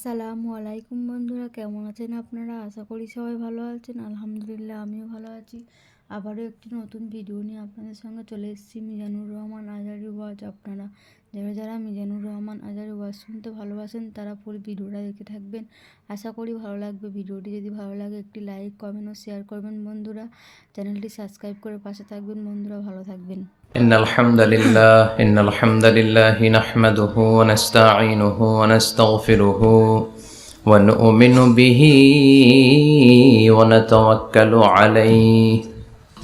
আসসালামু আলাইকুম বন্ধুরা, কেমন আছেন আপনারা? আশা করি সবাই ভালো আছেন। আলহামদুলিল্লাহ, আমিও ভালো আছি। আবারও একটি নতুন ভিডিও নিয়ে আপনাদের সঙ্গে চলে এসেছি। মিজানুর রহমান আজহারী ওয়াজ। আপনারা যারা যারা মিজানুর রহমান আজহারী ওয়াজ শুনতে ভালোবাসেন তারা পুরো ভিডিওটা দেখে থাকবেন। আশা করি ভালো লাগবে। ভিডিওটি যদি ভালো লাগে একটি লাইক, কমেন্ট ও শেয়ার করবেন বন্ধুরা। চ্যানেলটি সাবস্ক্রাইব করে পাশে থাকবেন বন্ধুরা। ভালো থাকবেন। إن الحمد لله نحمده ونستعينه ونستغفره ونؤمن به ونتوكل عليه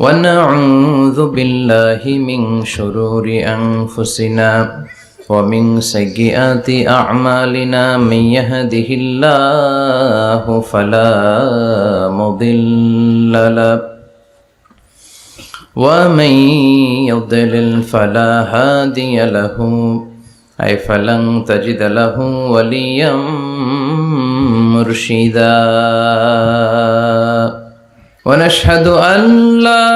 ونعوذ بالله من شرور أنفسنا ومن سيئات أعمالنا من يهده الله فلا مضل له ومن يضلل فلا هادي له أي فلن تجد له وليا مرشدا ونشهد أن لا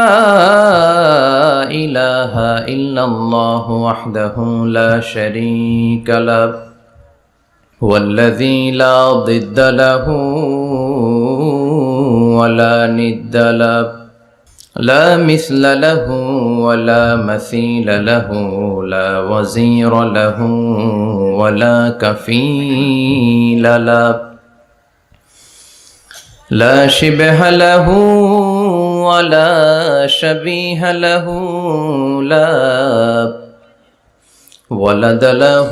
إله إلا الله وحده لا شريك له هو الذي لا ضد له ولا ند له لا مثل له ولا مثيل له لا وزير له ولا كفيل له لا شبه له ولا شبيه له لا ولد له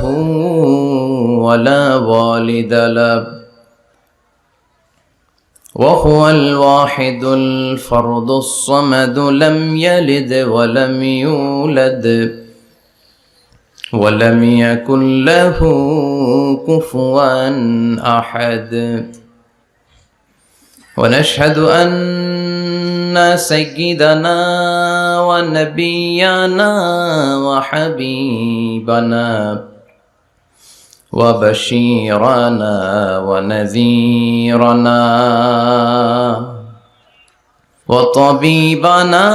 ولا والد له وهو الواحد الفرد الصمد لم يلد ولم يولد ولم يكن له كفوا أحد ونشهد أن سيدنا ونبينا وحبيبنا وبشيرنا ونذيرنا وطبيبنا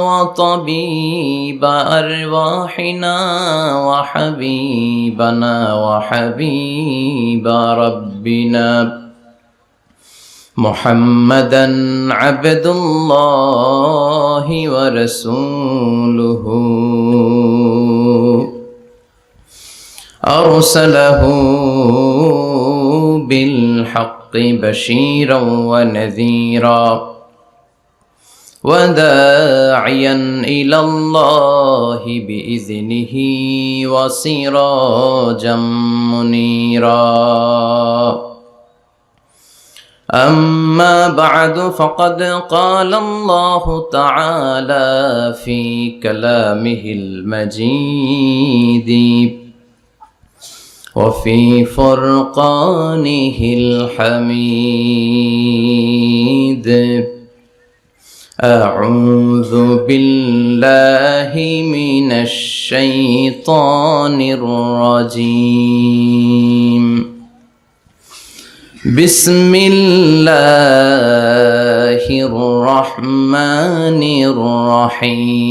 وطبيب أرواحنا وحبيبنا وحبيب ربنا محمدا عبد الله ورسوله أرسله بالحق بشيرا ونذيرا وداعيا إلى الله بإذنه وسراجا منيرا أما بعد فقد قال الله تعالى في كلامه المجيد وفي فرقانه الحميد أعوذ بالله من الشيطان الرجيم بسم الله الرحمن الرحيم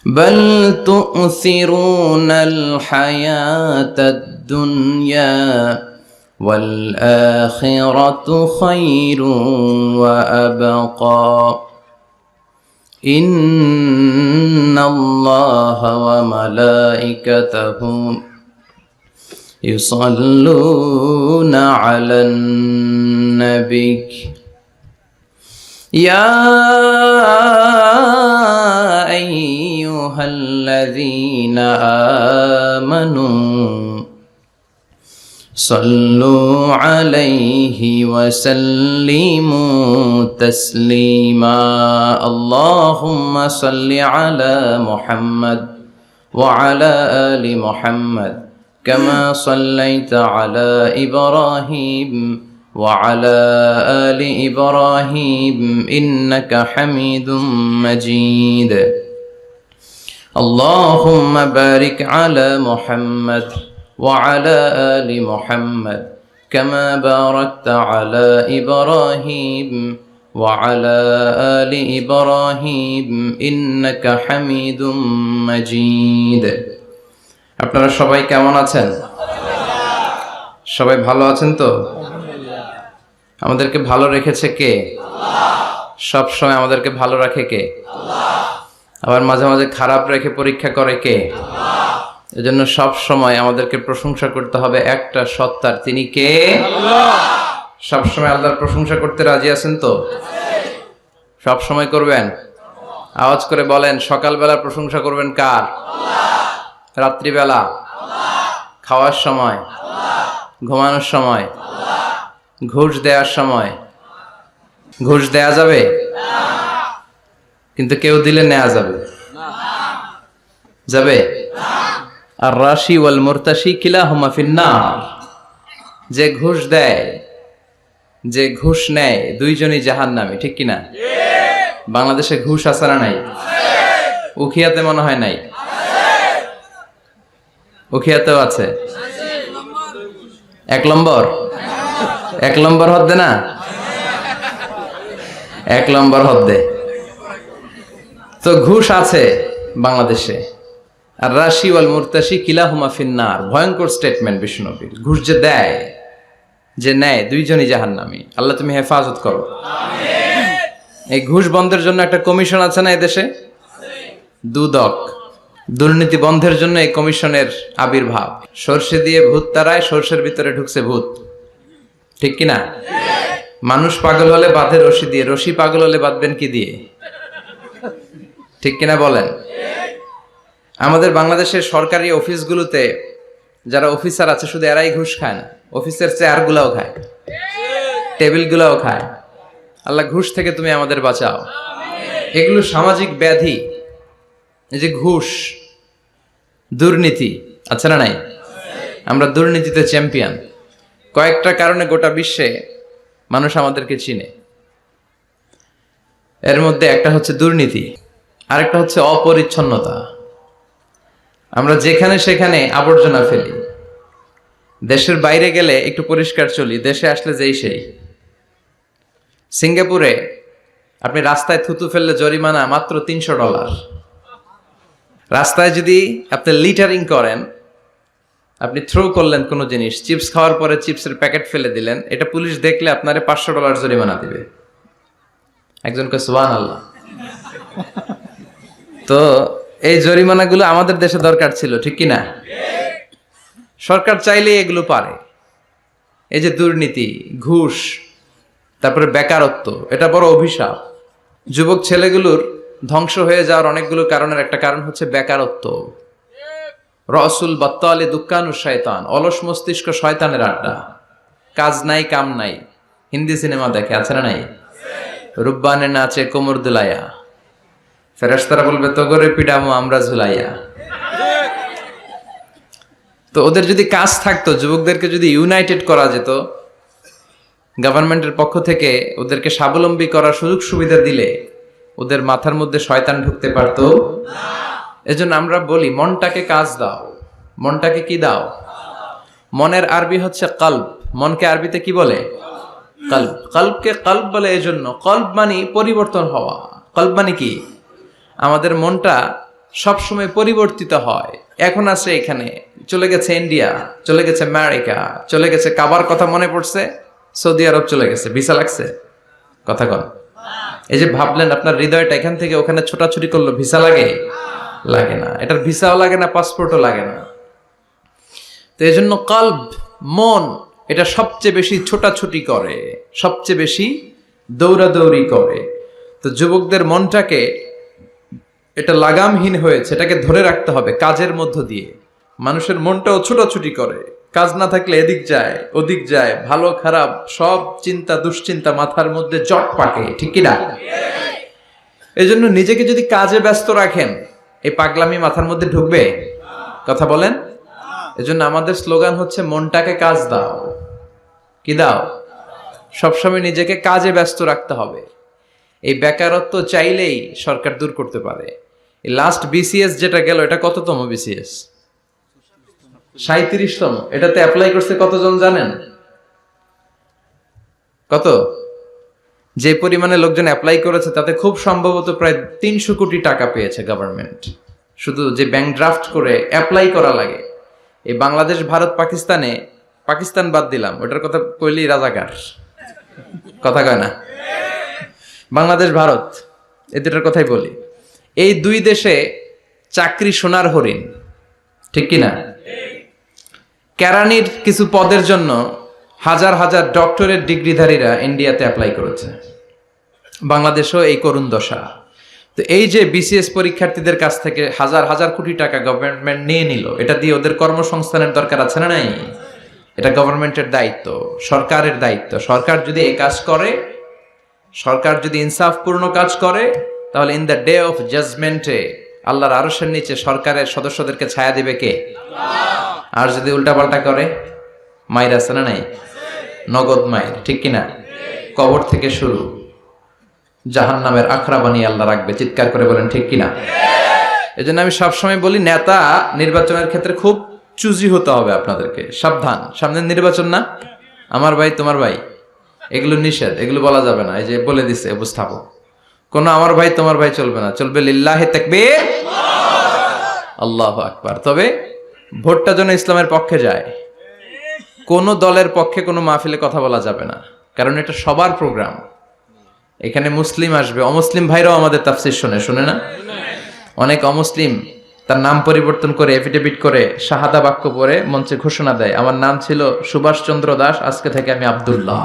بل تؤثرون الحياة الدنيا والآخرة خير وأبقى إن الله وملائكته يصلون على النبي يا أيها الذين آمنوا صلوا عليه وسلموا تسليما اللهم صل على محمد وعلى آل محمد كما صليت على إبراهيم وعلى آل إبراهيم إنك حميد مجيد اللهم بارك على محمد وعلى آل محمد كما باركت على إبراهيم وعلى آل إبراهيم إنك حميد مجيد আপনারা সবাই কেমন আছেন? সবাই ভালো আছেন তো? আমাদেরকে ভালো রেখেছে কে? সব সময় আমাদেরকে ভালো রাখে কে? আবার মাঝে মাঝে খারাপ রেখে পরীক্ষা করে কে? এজন্য সব সময় আমাদেরকে প্রশংসা করতে হবে একটা সত্তার, তিনি কে? সব সময় আল্লাহর প্রশংসা করতে রাজি আছেন তো? সব সময় করবেন? আওয়াজ করে বলেন, সকালবেলা প্রশংসা করবেন কার? রাত্রিবেলা, খাওয়ার সময়, ঘুমানোর সময়, ঘুষ দেওয়ার সময়। ঘুষ দেয়া যাবে, কিন্তু কেউ দিলে নেওয়া যাবে? যাবে? আর রাশি ওয়াল মুরতাশি কিলাহুমা ফিন্নার। যে ঘুষ দেয়, যে ঘুষ নেয়, দুইজনই জাহান্নামে, ঠিক কিনা? বাংলাদেশে ঘুষ আছে না নাই? উখিয়াতে মনে হয় নাই, উখিয়াতেও আছে। এক নম্বর, এক নম্বর হদ্দে না, এক নম্বর হদ্দে। তো ঘুষ আছে বাংলাদেশে। আর রাশি ওয়াল মুরতাশি কিলাহুমা ফিন্নার, ভয়ঙ্কর স্টেটমেন্ট বিষ্ণুনবীর। ঘুষ যে দেয়, যে নেয়, দুইজনই জাহান্নামী। আল্লাহ তুমি হেফাজত করো। এই ঘুষ বন্ধের জন্য একটা কমিশন আছে না এদেশে? দুদক। দুর্নীতি বন্ধের জন্য এই কমিশনের আবির্ভাব। সর্ষে দিয়ে ভূত তাড়ায়, সর্ষের ভিতরে ঢুকছে ভূত, ঠিক কিনা? মানুষ পাগল হলে বাঁধে রশি দিয়ে, রশি পাগল হলে বাঁধবেন কি দিয়ে? ঠিক কিনা বলেন? আমাদের বাংলাদেশের সরকারি অফিসগুলোতে যারা অফিসার আছে, শুধু এরাই ঘুষ খায় না, অফিসের চেয়ারগুলাও খায়, টেবিলগুলাও খায়। আল্লাহ ঘুষ থেকে তুমি আমাদের বাঁচাও। এগুলো সামাজিক ব্যাধি। এই যে ঘুষ, দুর্নীতি আছে না নাই? আমরা দুর্নীতিতে চ্যাম্পিয়ন। কয়েকটা কারণে গোটা বিশ্বে মানুষ আমাদেরকে চিনে। এর মধ্যে একটা হচ্ছে দুর্নীতি, আরেকটা হচ্ছে অপরিচ্ছন্নতা। আমরা যেখানে সেখানে আবর্জনা ফেলি। দেশের বাইরে গেলে একটু পরিষ্কার চলি, দেশে আসলে যেই সেই। সিঙ্গাপুরে আপনি রাস্তায় থুতু ফেললে জরিমানা মাত্র $300। রাস্তায় যদি আপনি লিটারিং করেন, আপনি থ্রো করলেন কোনো জিনিস, চিপস খাওয়ার পরে চিপসের প্যাকেট ফেলে দিলেন, এটা পুলিশ দেখলে আপনারে $500 জরিমানা দিবে। একজনকে সুবহানাল্লাহ। তো এই জরিমানাগুলো আমাদের দেশে দরকার ছিল, ঠিক কিনা? সরকার চাইলে এগুলো পারে। এই যে দুর্নীতি, ঘুষ, তারপরে বেকারত্ব, এটা বড় অভিশাপ। যুবক ছেলেগুলোর ধ্বংস হয়ে যাওয়ার অনেকগুলো কারণের একটা কারণ হচ্ছে বেকারত্ব। রসুল বাত্তালে দুঃখানু শয়তান, অলস মস্তিষ্ক শয়তানের আড্ডা। কাজ নাই, কাম নাই। হিন্দি সিনেমা দেখে, আছে না নাই? রুব্বানে নাচে কোমর দুলাইয়া, ফেরেশতারা বলবে তগরে পিডামো আমরা ঝুলাইয়া। তো ওদের যদি কাজ থাকতো, যুবকদেরকে যদি ইউনাইটেড করা যেত, গভর্নমেন্টের পক্ষ থেকে ওদেরকে স্বাবলম্বী করার সুযোগ সুবিধা দিলে ওদের মাথার মধ্যে শয়তান ঢুকতে পারতো। এজন্য আমরা বলি, মনটাকে কাজ দাও। মনটাকে কি দাও? মনের আরবি হচ্ছে কলব। মনকে আরবিতে কি বলে? কলব। কলবকে কলব বলে এজন্য, কলব মানে পরিবর্তন হওয়া। কলব মানে কি? আমাদের মনটা সবসময় পরিবর্তিত হয়। এখন আছে এখানে, চলে গেছে ইন্ডিয়া, চলে গেছে আমেরিকা, চলে গেছে। কাবার কথা মনে পড়ছে, সৌদি আরব চলে গেছে। ভিসা লাগছে? কথা কন। এই যে ভাবলেন আপনার হৃদয়টা এখান থেকে ওখানে ছোটাছুটি করলো, ভিসা লাগে? লাগে না। এটার ভিসাও লাগে না, পাসপোর্টও লাগে না। তো এই জন্য কলব, মন, এটা সবচেয়ে বেশি ছোটাছুটি করে, সবচেয়ে বেশি দৌড়াদৌড়ি করে। তো যুবকদের মনটাকে, এটা লাগামহীন হয়েছে, এটাকে ধরে রাখতে হবে কাজের মধ্য দিয়ে। মানুষের মনটাও ছোটাছুটি করে, কাজ না থাকলে এদিক যায় ওদিক যায়, ভালো খারাপ সব চিন্তা দুশ্চিন্তা মাথার মধ্যে জট পাকে, ঠিক কিনা? এই জন্য নিজেকে যদি কাজে ব্যস্ত রাখেন, এই পাগলামি মাথার মধ্যে ঢুকবে? কথা বলেন। এজন্য আমাদের স্লোগান হচ্ছে, মনটাকে কাজ দাও। কি দাও? সবসময় নিজেকে কাজে ব্যস্ত রাখতে হবে। এই বেকারত্ব চাইলেই সরকার দূর করতে পারে। এই লাস্ট বিসিএস যেটা গেল, এটা কততম বিসিএস? 37তম। এটাতে অ্যাপ্লাই করছে কতজন জানেন? কত? যে পরিমাণে লোকজন অ্যাপ্লাই করেছে, তাতে খুব সম্ভবত প্রায় 300 কোটি টাকা পেয়েছে গভর্নমেন্ট। শুধু যে ব্যাংক ড্রাফট করে অ্যাপ্লাই করা লাগে, এই বাংলাদেশ ভারত পাকিস্তানে, পাকিস্তান বাদ দিলাম, ওটার কথা কইলেই রাজাকার, কথা কয় না। বাংলাদেশ ভারত এই দুটার কথাই বলি। এই দুই দেশে চাকরি সোনার হরিণ, ঠিক কিনা? কেরানির কিছু পদের জন্য হাজার হাজার ডক্টরেট ডিগ্রিধারীরা ইন্ডিয়াতে অ্যাপ্লাই করেছে। বাংলাদেশও এই করুণ দশা। তো এই যে বিসিএস পরীক্ষার্থীদের কাছ থেকে হাজার হাজার কোটি টাকা গভর্নমেন্ট নিয়ে নিল, এটা দিয়ে ওদের কর্মসংস্থানের দরকার আছে না নাই? এটা গভর্নমেন্টের দায়িত্ব, সরকারের দায়িত্ব। সরকার যদি এই কাজ করে, সরকার যদি ইনসাফপূর্ণ কাজ করে, তাহলে ইন দ্য ডে অফ জাজমেন্টে আল্লাহর আরশের নিচে সরকারের সদস্যদেরকে ছায়া দিবে কে? আর যদি উল্টাপাল্টা করে, মাইর আছে না নাই? নগদ মাইর, ঠিক কিনা? কবর থেকে শুরু, জাহান্নামের আখড়া বানিয়ে আল্লাহ রাখবে। চিৎকার করে বলেন ঠিক কিনা? এজন্য আমি সবসময় বলি, নেতা নির্বাচনের ক্ষেত্রে খুব চুজি হতে হবে আপনাদেরকে। সাবধান, সামনে নির্বাচন না, আমার ভাই তোমার ভাই, এগুলো নিষেধ, এগুলো বলা যাবে না। এই যে বলে দিছে উপস্থাপক, কোন আমার ভাই তোমার ভাই চলবে না, চলবে লিল্লাহি তাকবীর, আল্লাহু আকবার। তবে ভোটটা যেন ইসলামের পক্ষে যায়। কোন দলের পক্ষে কোনো মাহফিলে কথা বলা যাবে না, কারণ এটা সবার প্রোগ্রাম। এখানে মুসলিম আসবে, অমুসলিম ভাইরাও আমাদের তাফসীর শুনে না? অনেক অমুসলিম তার নাম পরিবর্তন করে, এফিডেভিট করে, শাহাদা বাক্য পড়ে মঞ্চে ঘোষণা দেয়, আমার নাম ছিল সুভাষ চন্দ্র দাস, আজকে থেকে আমি আব্দুল্লাহ।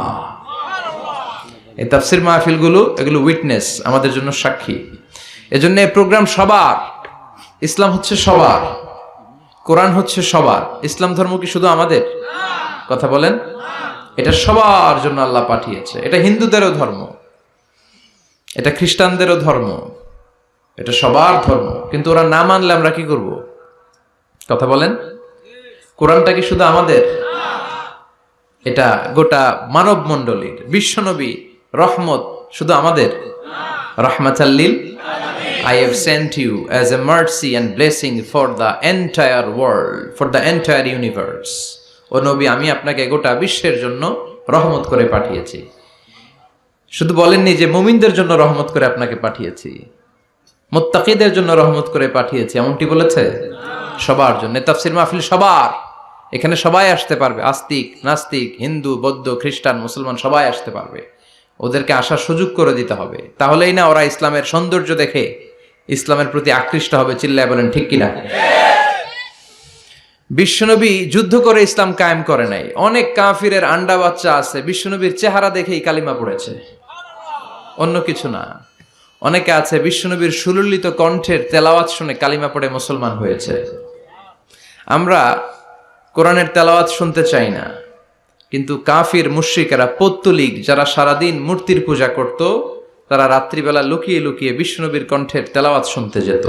এই তাফসীর মাহফিলগুলো, এগুলো উইটনেস, আমাদের জন্য সাক্ষী। এজন্য এই প্রোগ্রাম সবার। ইসলাম হচ্ছে সবার, কোরআন হচ্ছে সবার। ইসলাম ধর্ম কি শুধু আমাদের? কথা বলেন। এটা সবার জন্য আল্লাহ পাঠিয়েছে। এটা হিন্দুদেরও ধর্ম, এটা খ্রিস্টানদেরও ধর্ম, এটা সবার ধর্ম। কিন্তু ওরা না মানলে আমরা কি করব? কথা বলেন। কোরআনটা কি শুধু আমাদের? এটা গোটা মানব মণ্ডলীর। বিশ্বনবী রহমত শুধু আমাদের? রাহমাতাল্লিল, I have sent you as a mercy and blessing for the entire world, for the entire universe. ও নবী, আমি আপনাকে গোটা বিশ্বের জন্য রহমত করে পাঠিয়েছি। শুধু বলেননি যে মুমিনদের জন্য রহমত করে আপনাকে পাঠিয়েছি, মুত্তাকিদের জন্য রহমত করে পাঠিয়েছি, এমনটি বলেছে? সবার জন্য। তাফসীর মাহফিল সবার, এখানে সবাই আসতে পারবে। আস্তিক, নাস্তিক, হিন্দু, বৌদ্ধ, খ্রিস্টান, মুসলমান সবাই আসতে পারবে। ওদেরকে আসার সুযোগ করে দিতে হবে, তাহলেই না ওরা ইসলামের সৌন্দর্য দেখে ইসলামের প্রতি আকৃষ্ট হবে। চিল্লায় বলেন ঠিক কিনা? বিশ্বনবী যুদ্ধ করে ইসলাম কায়েম করে নাই। অনেক কাফিরের আন্ডা বাচ্চা আছে, বিশ্বনবীর চেহারা দেখেই কালিমা পড়েছে, অন্য কিছু না। অনেকে আছে বিশ্বনবীর সুললিত কণ্ঠের তেলাওয়াত শুনে কালিমা পড়ে মুসলমান হয়েছে। আমরা কোরআনের তেলাওয়াত শুনতে চাই না, কিন্তু কাফির মুশরিকেরা, পৌত্তলিক যারা সারাদিন মূর্তির পূজা করত, তারা রাত্রিবেলা লুকিয়ে লুকিয়ে বিশ্বনবীর কণ্ঠের তেলাওয়াত শুনতে যেত।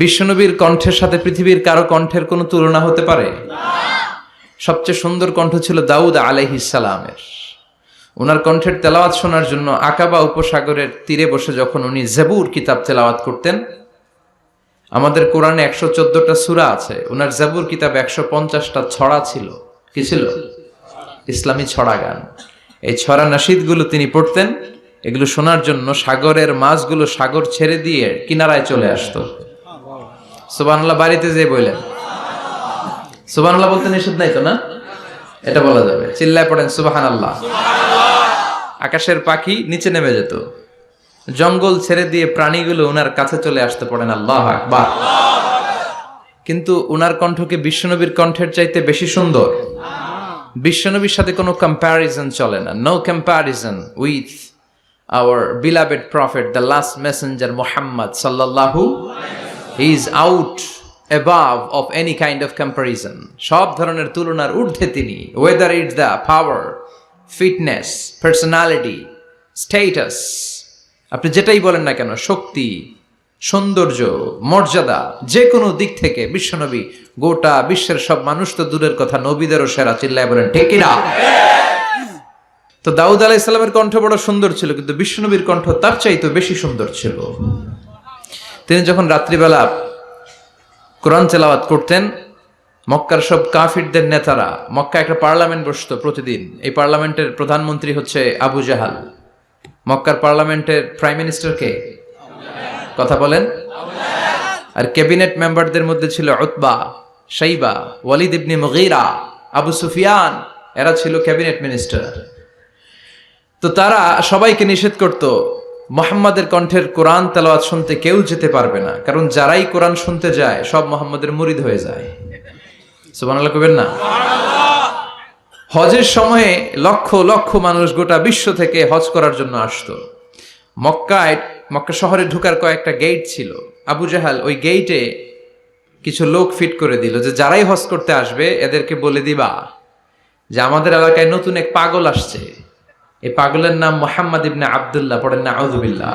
বিশ্বনবীর কণ্ঠের সাথে পৃথিবীর কারো কণ্ঠের কোনো তুলনা হতে পারে? সবচেয়ে সুন্দর কণ্ঠ ছিল দাউদ আলাইহিস সালামের। ওনার কণ্ঠের তেলাওয়াত শোনার জন্য আকাবা উপসাগরের তীরে বসে যখন উনি জবুর কিতাব তেলাওয়াত করতেন, আমাদের কোরআনে 114টা সূরা আছে, ওনার জবুর কিতাব 150টা ছড়া ছিল। কি ছিল? ইসলামী ছড়া গান। এই ছড়া নাশিদগুলো তিনি পড়তেন। এগুলো শোনার জন্য সাগরের মাছগুলো সাগর ছেড়ে দিয়ে কিনারায় চলে আসতো। সুবহানাল্লাহ বাড়িতে যেয়ে বললেন, সুবহানাল্লাহ বলতে নিষেধ নাই তো না? এটা বলা যাবে। চিল্লায় পড়েন সুবহানাল্লাহ। আকাশের পাখি নিচে নেমে যেত, জঙ্গল ছেড়ে দিয়ে প্রাণীগুলো ওনার কাছে চলে আসতে, পড়েন আল্লাহু আকবার। কিন্তু ওনার কণ্ঠকে বিশ্বনবীর কণ্ঠের চাইতে বেশি সুন্দর। বিশ্বনবীর সাথে কোনো কম্প্যারিজন চলে না। No comparison with our beloved prophet, the last messenger Muhammad সাল্লাল্লাহু, he is out above of any kind of comparison. সব ধরনের তুলনার ঊর্ধ্বে তিনি। whether it's the power, fitness, personality, status, আপনি যেটাই বলেন না কেন, শক্তি, সৌন্দর্য, মর্যাদা, যে কোনো দিক থেকে বিশ্বনবী গোটা বিশ্বের সব মানুষ তো দূরের কথা, নবীদেরও সেরা। চিল্লায় বলেন ঠিক কিনা? তো দাউদ আলাইহিস সালামের কণ্ঠ বড় সুন্দর ছিল, কিন্তু বিশ্বনবীর কণ্ঠ তার চাইতে বেশি সুন্দর ছিল। তিনি যখন রাত্রিবেলা কোরআন তেলাওয়াত করতেন, মক্কার সব কাফিরদের নেতারা, মক্কা একটা পার্লামেন্ট বসতো প্রতিদিন। এই পার্লামেন্টের প্রধানমন্ত্রী হচ্ছে আবু জাহাল। মক্কার পার্লামেন্টের প্রাইম মিনিস্টার কে? কথা বলেন। আর ক্যাবিনেট মেম্বারদের মধ্যে ছিল উতবা, শাইবা, ওয়ালিদ ইবনে মুগীরা, আবু সুফিয়ান, এরা ছিল ক্যাবিনেট মিনিস্টার। তো তারা সবাইকে নিষেধ করত মুহাম্মাদের কণ্ঠের কোরআন তেলাওয়াত শুনতে কেউ যেতে পারবে না, কারণ যারাই কোরআন শুনতে যায় সব মুহাম্মাদের মুরিদ হয়ে যায়। সুবহানাল্লাহ কইবেন না? হজের সময়ে লক্ষ লক্ষ মানুষ গোটা বিশ্ব থেকে হজ করার জন্য আসতো। মক্কা শহরে ঢোকার কয়েকটা গেট ছিল। আবু জাহাল ওই গেটে কিছু লোক ফিট করে দিল যে যারাই হজ করতে আসবে এদেরকে বলে দিবা যে আমাদের এলাকায় নতুন এক পাগল আসছে, এই পাগলের নাম মুহাম্মদ ইবনে আব্দুল্লাহ, পড়েন না আউযুবিল্লাহ।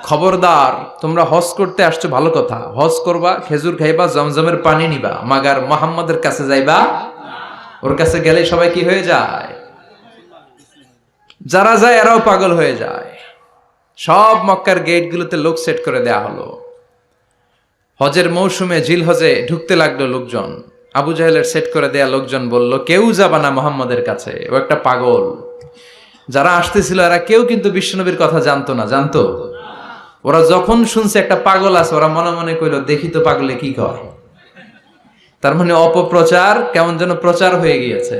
খবরদার, তোমরা হজ করতে আসছো ভালো কথা, হজ করবা, খেজুর খাইবা, জমজমের পানি নিবা, মাগার মুহাম্মাদের কাছে যাইবা। ওর কাছে গেলে সবাই কি হয়ে যায়? যারা যায় এরাও পাগল হয়ে যায়। সব মক্কার গেটগুলোতে লোক সেট করে দেয়া হলো। হজের মৌসুমে জিল হজে ঢুকতে লাগলো লোকজন। আবু জাহেলের সেট করে দেয়া লোকজন বলল, কেউ যাবা না মুহাম্মাদের কাছে, ও একটা পাগল। যারা আসতেছিল এরা কেউ কিন্তু বিশ্বনবীর কথা জানতো না, জানতো? ওরা যখন শুনছে একটা পাগল আছে, ওরা মনে মনে কইল দেখি তো পাগলে কি কয়। তার মানে অপপ্রচার কেমন যেন প্রচার হয়ে গিয়েছে।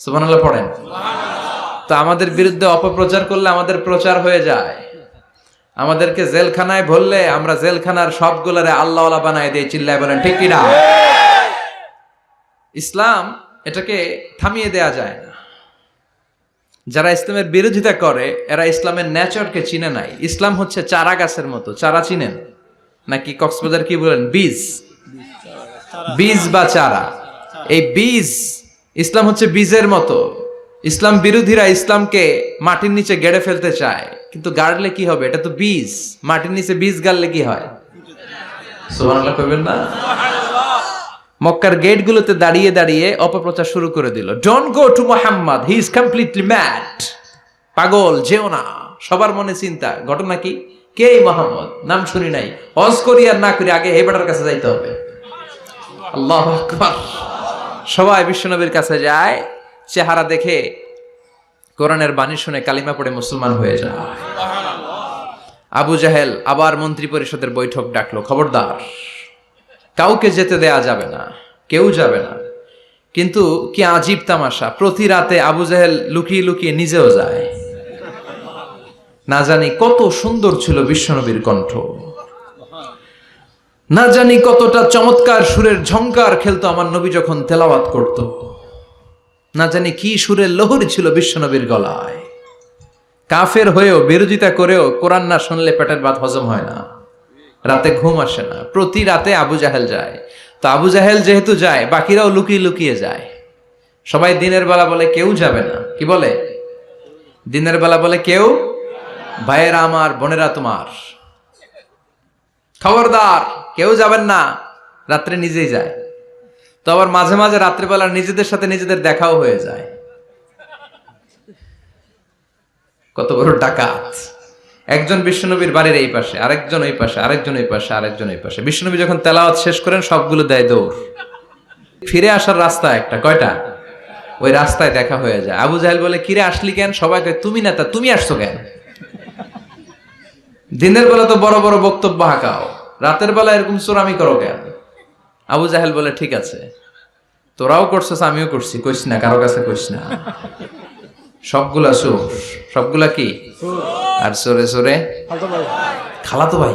সুবহানাল্লাহ পড়েন। তো আমাদের বিরুদ্ধে অপপ্রচার করলে আমাদের প্রচার হয়ে যায়। আমাদেরকে জেলখানায় ভরলে আমরা জেলখানার সবগুলারে আল্লাহওয়ালা বানায় দিই। চিল্লায় বলেন ঠিক কিনা? ইসলাম এটাকে থামিয়ে দেয়া যায় না। যারা ইসলামের বিরোধিতা করে এরা ইসলামের নেচারকে চিনে নাই। ইসলাম হচ্ছে চারা গাছের মতো। চারা চিনেন নাকি? কক্সবাজার কি বলেন? বীজ, বীজ বা চারা। এই বীজ, ইসলাম হচ্ছে বীজের মতো। ইসলাম বিরোধীরা ইসলামকে মাটির নিচে গেড়ে ফেলতে চায়, কিন্তু গাড়লে কি হবে? এটা তো বীজ। মাটির নিচে বীজ গাড়লে কি হয়? সুবহানাল্লাহ কইবেন না? মক্কার গেটগুলোতে দাঁড়িয়ে দাঁড়িয়ে অপপ্রচার শুরু করে দিল। Don't go to Muhammad, he is completely mad. পাগল, যেও না। সবার মনে চিন্তা, ঘটনা কি? কে মুহাম্মদ? নাম শুনি নাই। হজ করি আর না করি, আগে এই বেটার কাছে যাইতে হবে। আল্লাহু আকবার। সবাই বিশ্বনবীর কাছে যায়, চেহারা দেখে কোরআনের বাণী শুনে কালিমা পড়ে মুসলমান হয়ে যায়। আবু জাহেল আবার মন্ত্রী পরিষদের বৈঠক ডাকলো, খবরদার, কাউকে যেতে দেয়া যাবে না, কেউ যাবে না। কিন্তু কি আজীব তামাশা, প্রতি রাতে আবু জাহেল লুকিয়ে লুকিয়ে নিজেও যায়। না জানি কত সুন্দর ছিল বিশ্বনবীর কণ্ঠ, না জানি কতটা চমৎকার সুরের ঝংকার খেলতো আমার নবী যখন তেলাওয়াত করত, না জানি কি সুরের লহরী ছিল বিশ্বনবীর গলায়। কাফের হয়েও, বিরোধিতা করেও কোরআন না শুনলে পেটের ভাত হজম হয় না, রাতে ঘুম আসে না। প্রতি রাতে আবু জাহেল যায়। তো আবু জাহেল যেহেতু যায়, বাকিরাও লুকিয়ে লুকিয়ে যায়। সবাই দিনের বেলা বলে কেউ যাবে না। কি বলে? দিনের বেলা বলে কেউ, ভাইয়েরা আমার, বোনেরা তোমার, খবরদার কেউ যাবেন না। রাত্রে নিজেই যায়। তো আবার মাঝে মাঝে রাত্রেবেলা নিজেদের সাথে নিজেদের দেখাও হয়ে যায়। কত বড় ডাকাত! একজন বিশ্বনবীর বাড়ির এই পাশে, আরেকজন ওই পাশে, আরেকজন ওই পাশে, আরেকজন ওই পাশে। বিশ্বনবী যখন তেলাওয়াত শেষ করেন সবগুলো দেয় দৌড়। ফিরে আসার রাস্তা একটা, কয়টা? ওই রাস্তায় দেখা হয়ে যায়। আবু জাহেল বলে, কিরে আসলি কেন? সবাইকে, তুমি না তা তুমি আসছো কেন? দিনের বেলা তো বড় বড় বক্তব্য হাঁকাও, রাতের বেলা এরকম চোরামি করো কেন? আবু জাহেল বলে, ঠিক আছে, তোরাও করছিস, আমিও করছি, কইস না, কারো কাছে কইস না। সবগুলা চোর। সবগুলা কি? আর চোরে চোরে খালাতো ভাই।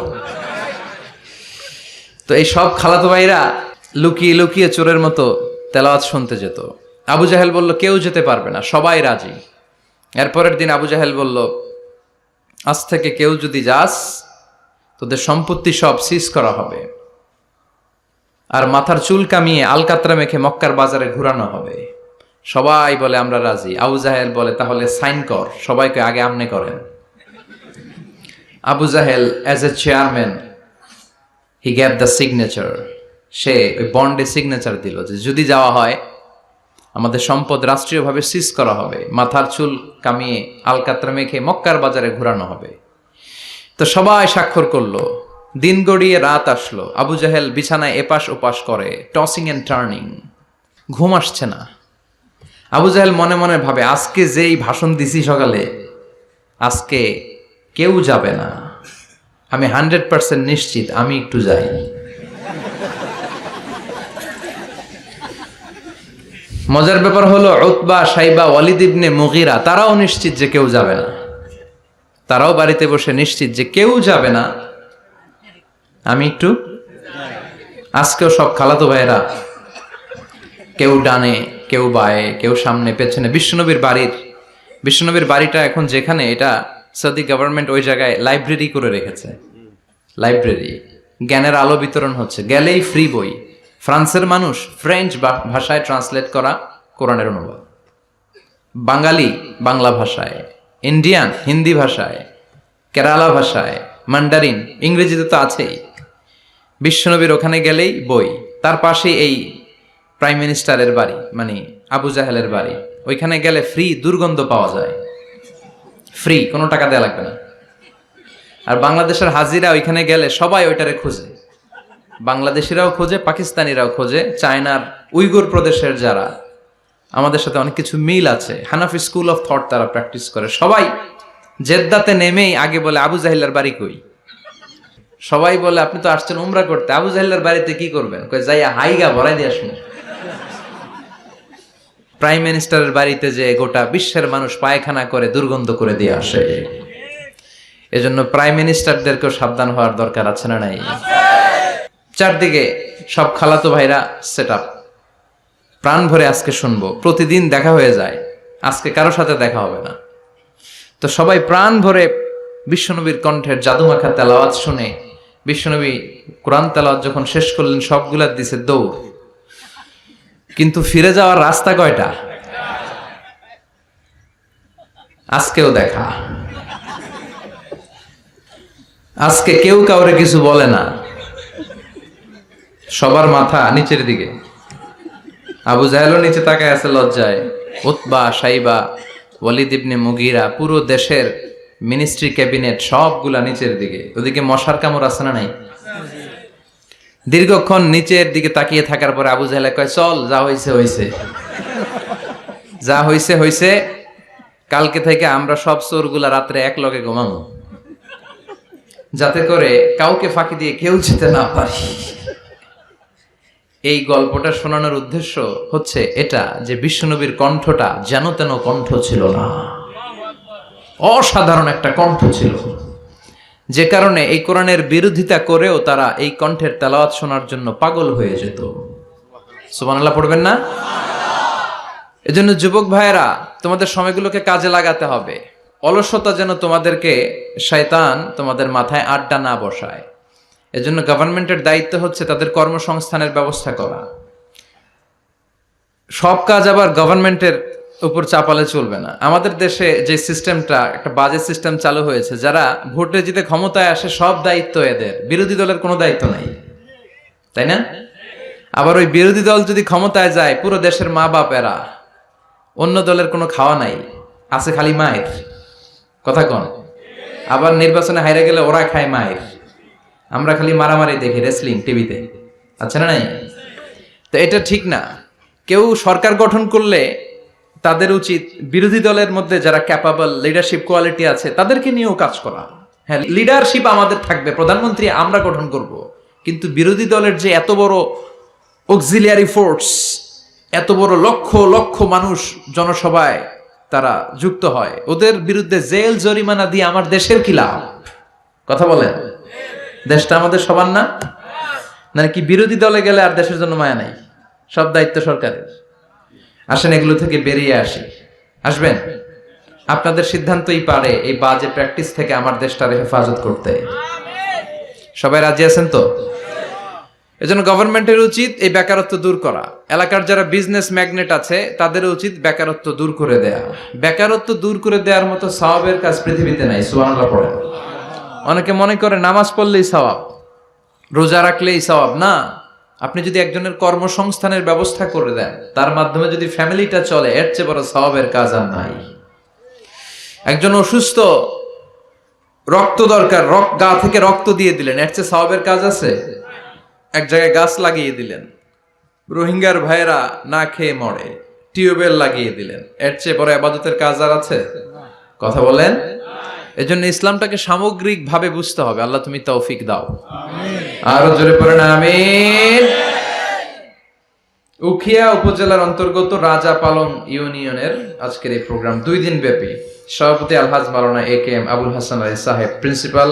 তো এই সব খালাতো ভাইরা লুকিয়ে লুকিয়ে চোরের মতো তেলাওয়াত শুনতে যেত। আবু জাহেল বলল, কেউ যেতে পারবে না, সবাই রাজি। এরপরের দিন আবু জাহেল বলল, আজ থেকে কেউ যদি যাস, তোদের সম্পত্তি সব সিজ করা হবে, আর মাথার চুল কামিয়ে আলকাতরা মেখে মক্কার বাজারে ঘুরানো হবে। সবাই বলে আমরা রাজি। আবু জাহেল বলে, তাহলে সাইন কর। সবাইকে আগে আমনে করেন। Abu Jahl as a chairman, he gave the signature. সে ওই বন্ডে সিগনেচার দিল যে যদি যাওয়া হয়, আমাদের সম্পদ রাষ্ট্রীয়ভাবে সিজ করা হবে, মাথার চুল কামিয়ে আলকাতরা মেখে মক্কার বাজারে ঘুরানো হবে। তো সবাই স্বাক্ষর করলো। দিন গড়িয়ে রাত আসলো। আবু জাহেল বিছানায় এপাশ ওপাশ করে, টসিং এন্ড টার্নিং, ঘুম আসছে না। আবু জাহেল মনে মনে ভাবে, আজকে যেই ভাষণ দিছি সকালে, আজকে কেউ যাবে না, আমি 100% নিশ্চিত আমি একটু যাই। মজার ব্যাপার হলো উতবা, সাইবা, ওয়ালিদ ইবনে মুগীরা তারাও নিশ্চিত যে কেউ যাবে না। তারাও বাড়িতে বসে নিশ্চিত যে কেউ যাবে না, আমি একটু। আজকেও সব খালাতো ভাইয়েরা কেউ ডানে, কেউ বায়ে, কেউ সামনে পেছনে। বিশ্বনবীর বাড়িটা এখন যেখানে, এটা সৌদি গভর্নমেন্ট ওই জায়গায় লাইব্রেরি করে রেখেছে। লাইব্রেরি, জ্ঞানের আলো বিতরণ হচ্ছে, গেলেই ফ্রি বই। ফ্রান্সের মানুষ ফ্রেঞ্চ ভাষায় ট্রান্সলেট করা কোরআনের অনুবাদ, বাঙালি বাংলা ভাষায়, ইন্ডিয়ান হিন্দি ভাষায়, কেরালা ভাষায়, মান্ডারিন, ইংরেজিতে তো আছেই। বিশ্বনবীর ওখানে গেলেই বই। তার পাশে এই প্রাইম মিনিস্টারের বাড়ি, মানে আবু জাহেলের বাড়ি, ওইখানে গেলে ফ্রি দুর্গন্ধ পাওয়া যায়, ফ্রি, কোনো টাকা দেওয়া লাগবে না। আর বাংলাদেশের হাজিরা ওইখানে গেলে সবাই ওইটারে খোঁজে, বাংলাদেশিরাও খোঁজে, পাকিস্তানিরাও খোঁজে, চায়নার উইগুর প্রদেশের যারা, আমাদের সাথে অনেক কিছু মিল আছে, হানাফি স্কুল অফ থট তারা প্র্যাকটিস করে। সবাই জেদ্দাতে নেমেই আগে বলে আবু জাহিল্লার বাড়ি কই। সবাই বলে আপনি তো আসছেন উমরা করতে, আবু জাহিল্লার বাড়িতে কি করবেন? কই যাইয়া হাইগা ভরাই দিয়ে আসুন। প্রাইম মিনিস্টারের বাড়িতে যে গোটা বিশ্বের মানুষ পায়খানা করে দুর্গন্ধ করে দিয়ে আসে। এজন্য প্রাইম মিনিস্টারদেরকেও সাবধান হওয়ার দরকার আছে না নাই? চারদিকে সব খালাতো ভাইরা সেট আপ, প্রাণ ভরে আজকে শুনবো। প্রতিদিন দেখা হয়ে যায়, আজকে কারো সাথে দেখা হবে না। তো সবাই প্রাণ ভরে বিশ্বনবীর কণ্ঠের জাদুমাখা তেলাওয়াত শুনে, বিশ্বনবী কোরআন তেলাওয়াত যখন শেষ করলেন সবগুলা দিছে দৌড়। কিন্তু ফিরে যাওয়ার রাস্তা কয়টা? আজকেও দেখা। আজকে কেউ কাউরে কিছু বলে না, সবার মাথা নিচের দিকে। আবু জাহেলও নিচে তাকায় আছে লজ্জায়, উতবা, সাইবা, ওয়ালিদ ইবনে মুগীরা, পুরো দেশের মিনিস্ট্রি ক্যাবিনেট সবগুলা নিচের দিকে। ওদিকে মশার কামড় আছে না নাই? দীর্ঘক্ষণ নিচের দিকে তাকিয়ে থাকার পরে আবু জাহেল কয়, চল, যা হইছে হইছে, যা হইছে হইছে, কালকে থেকে আমরা সব চোরগুলা রাত্রে এক লগে ঘুমাবো, যাতে করে কাউকে ফাঁকি দিয়ে কেউ যেতে না পারে। এই গল্পটা শোনানোর উদ্দেশ্য হচ্ছে এটা, যে বিশ্বনবীর কণ্ঠটা যেন তেন কণ্ঠ ছিল না, অসাধারণ একটা কণ্ঠ ছিল, যে কারণে এই কোরআনের বিরোধিতা করেও তারা এই কণ্ঠের তেলাওয়াত শোনার জন্য পাগল হয়ে যেত। সুবহানাল্লাহ পড়বেন না? এজন্য যুবক ভাইয়েরা, তোমাদের সময়গুলোকে কাজে লাগাতে হবে। অলসতা যেন তোমাদেরকে শয়তান তোমাদের মাথায় আড্ডা না বসায়। এজন্য গভর্নমেন্টের দায়িত্ব হচ্ছে তাদের কর্মসংস্থানের ব্যবস্থা করা। সব কাজ আবার গভর্নমেন্টের উপর চাপালে চলবে না। আমাদের দেশে যে সিস্টেমটা, একটা বাজে সিস্টেম চালু হয়েছে, যারা ভোটে জিতে ক্ষমতায় আসে সব দায়িত্ব এদের, বিরোধী দলের কোনো দায়িত্ব নাই, তাই না? আবার ওই বিরোধী দল যদি ক্ষমতায় যায়, পুরো দেশের মা বাপেরা, অন্য দলের কোনো খাওয়া নাই, আছে খালি মায়ের। কথা কন? আবার নির্বাচনে হাইরে গেলে ওরা খায় মায়ের, আমরা খালি মারামারি দেখি রেসলিং টিভিতে, আচ্ছা না নাই? তো এটা ঠিক না। কেউ সরকার গঠন করলে তাদের উচিত বিরোধী দলের মধ্যে যারা ক্যাপাবল, লিডারশিপ কোয়ালিটি আছে, তাদেরকে নিয়েও কাজ করা। হ্যাঁ, লিডারশিপ আমাদের থাকবে, প্রধানমন্ত্রী আমরা গঠন করব, কিন্তু বিরোধী দলের যে এত বড় অক্সিলিয়ারি ফোর্স, এত বড় লক্ষ লক্ষ মানুষ জনসভায় তারা যুক্ত হয়, ওদের বিরুদ্ধে জেল জরিমানা দিয়ে আমার দেশের কি লাভ? কথা বলেন? দেশটা আমাদের সবার না? নাকি বিরোধী দলে গেলে আর দেশের জন্য মায়া নাই, সব দায়িত্ব সরকারের? আসেন এগুলো থেকে বেরিয়ে আসি। আসবেন? আপনাদের সিদ্ধান্তই পারে এই বাজে প্র্যাকটিস থেকে আমার দেশটারে হেফাজত করতে। সবাই রাজি আছেন তো? এজন্য গভর্নমেন্টের উচিত এই বেকারত্ব দূর করা। এলাকার যারা বিজনেস ম্যাগনেট আছে তাদের উচিত বেকারত্ব দূর করে দেয়া। বেকারত্ব দূর করে দেওয়ার মতো সওয়াবের কাজ পৃথিবীতে নাই। সুবহানাল্লাহ পড়েন। অনেকে মনে করে নামাজ পড়লেই সওয়াব, রোজা রাখলেই সওয়াব। না, আপনি যদি একজনের কর্মসংস্থানের ব্যবস্থা করে দেন, তার মাধ্যমে যদি ফ্যামিলিটা চলে, এর চেয়ে বড় সওয়াবের কাজ আর নাই। একজন অসুস্থ, রক্ত দরকার, গা থেকে রক্ত দিয়ে দিলেন, এর চেয়ে সওয়াবের কাজ আছে? এক জায়গায় গাছ লাগিয়ে দিলেন, রোহিঙ্গার ভাইয়েরা না খেয়ে মরে, টিউবওয়েল লাগিয়ে দিলেন, এর চেয়ে বড় ইবাদতের কাজ আর আছে? কথা বলেন। এজন্য ইসলামটাকে সামগ্রিক ভাবে বুঝতে হবে। আল্লাহ তুমি তৌফিক দাও। আরো জোরে পড়েন আমিন। উখিয়া উপজেলার অন্তর্গত রাজা পালং ইউনিয়নের আজকের এই প্রোগ্রাম 2 দিন ব্যাপী। সভাপতি আলহাজ মাওলানা A.K.M. আবুল হাসান আলী সাহেব, প্রিন্সিপাল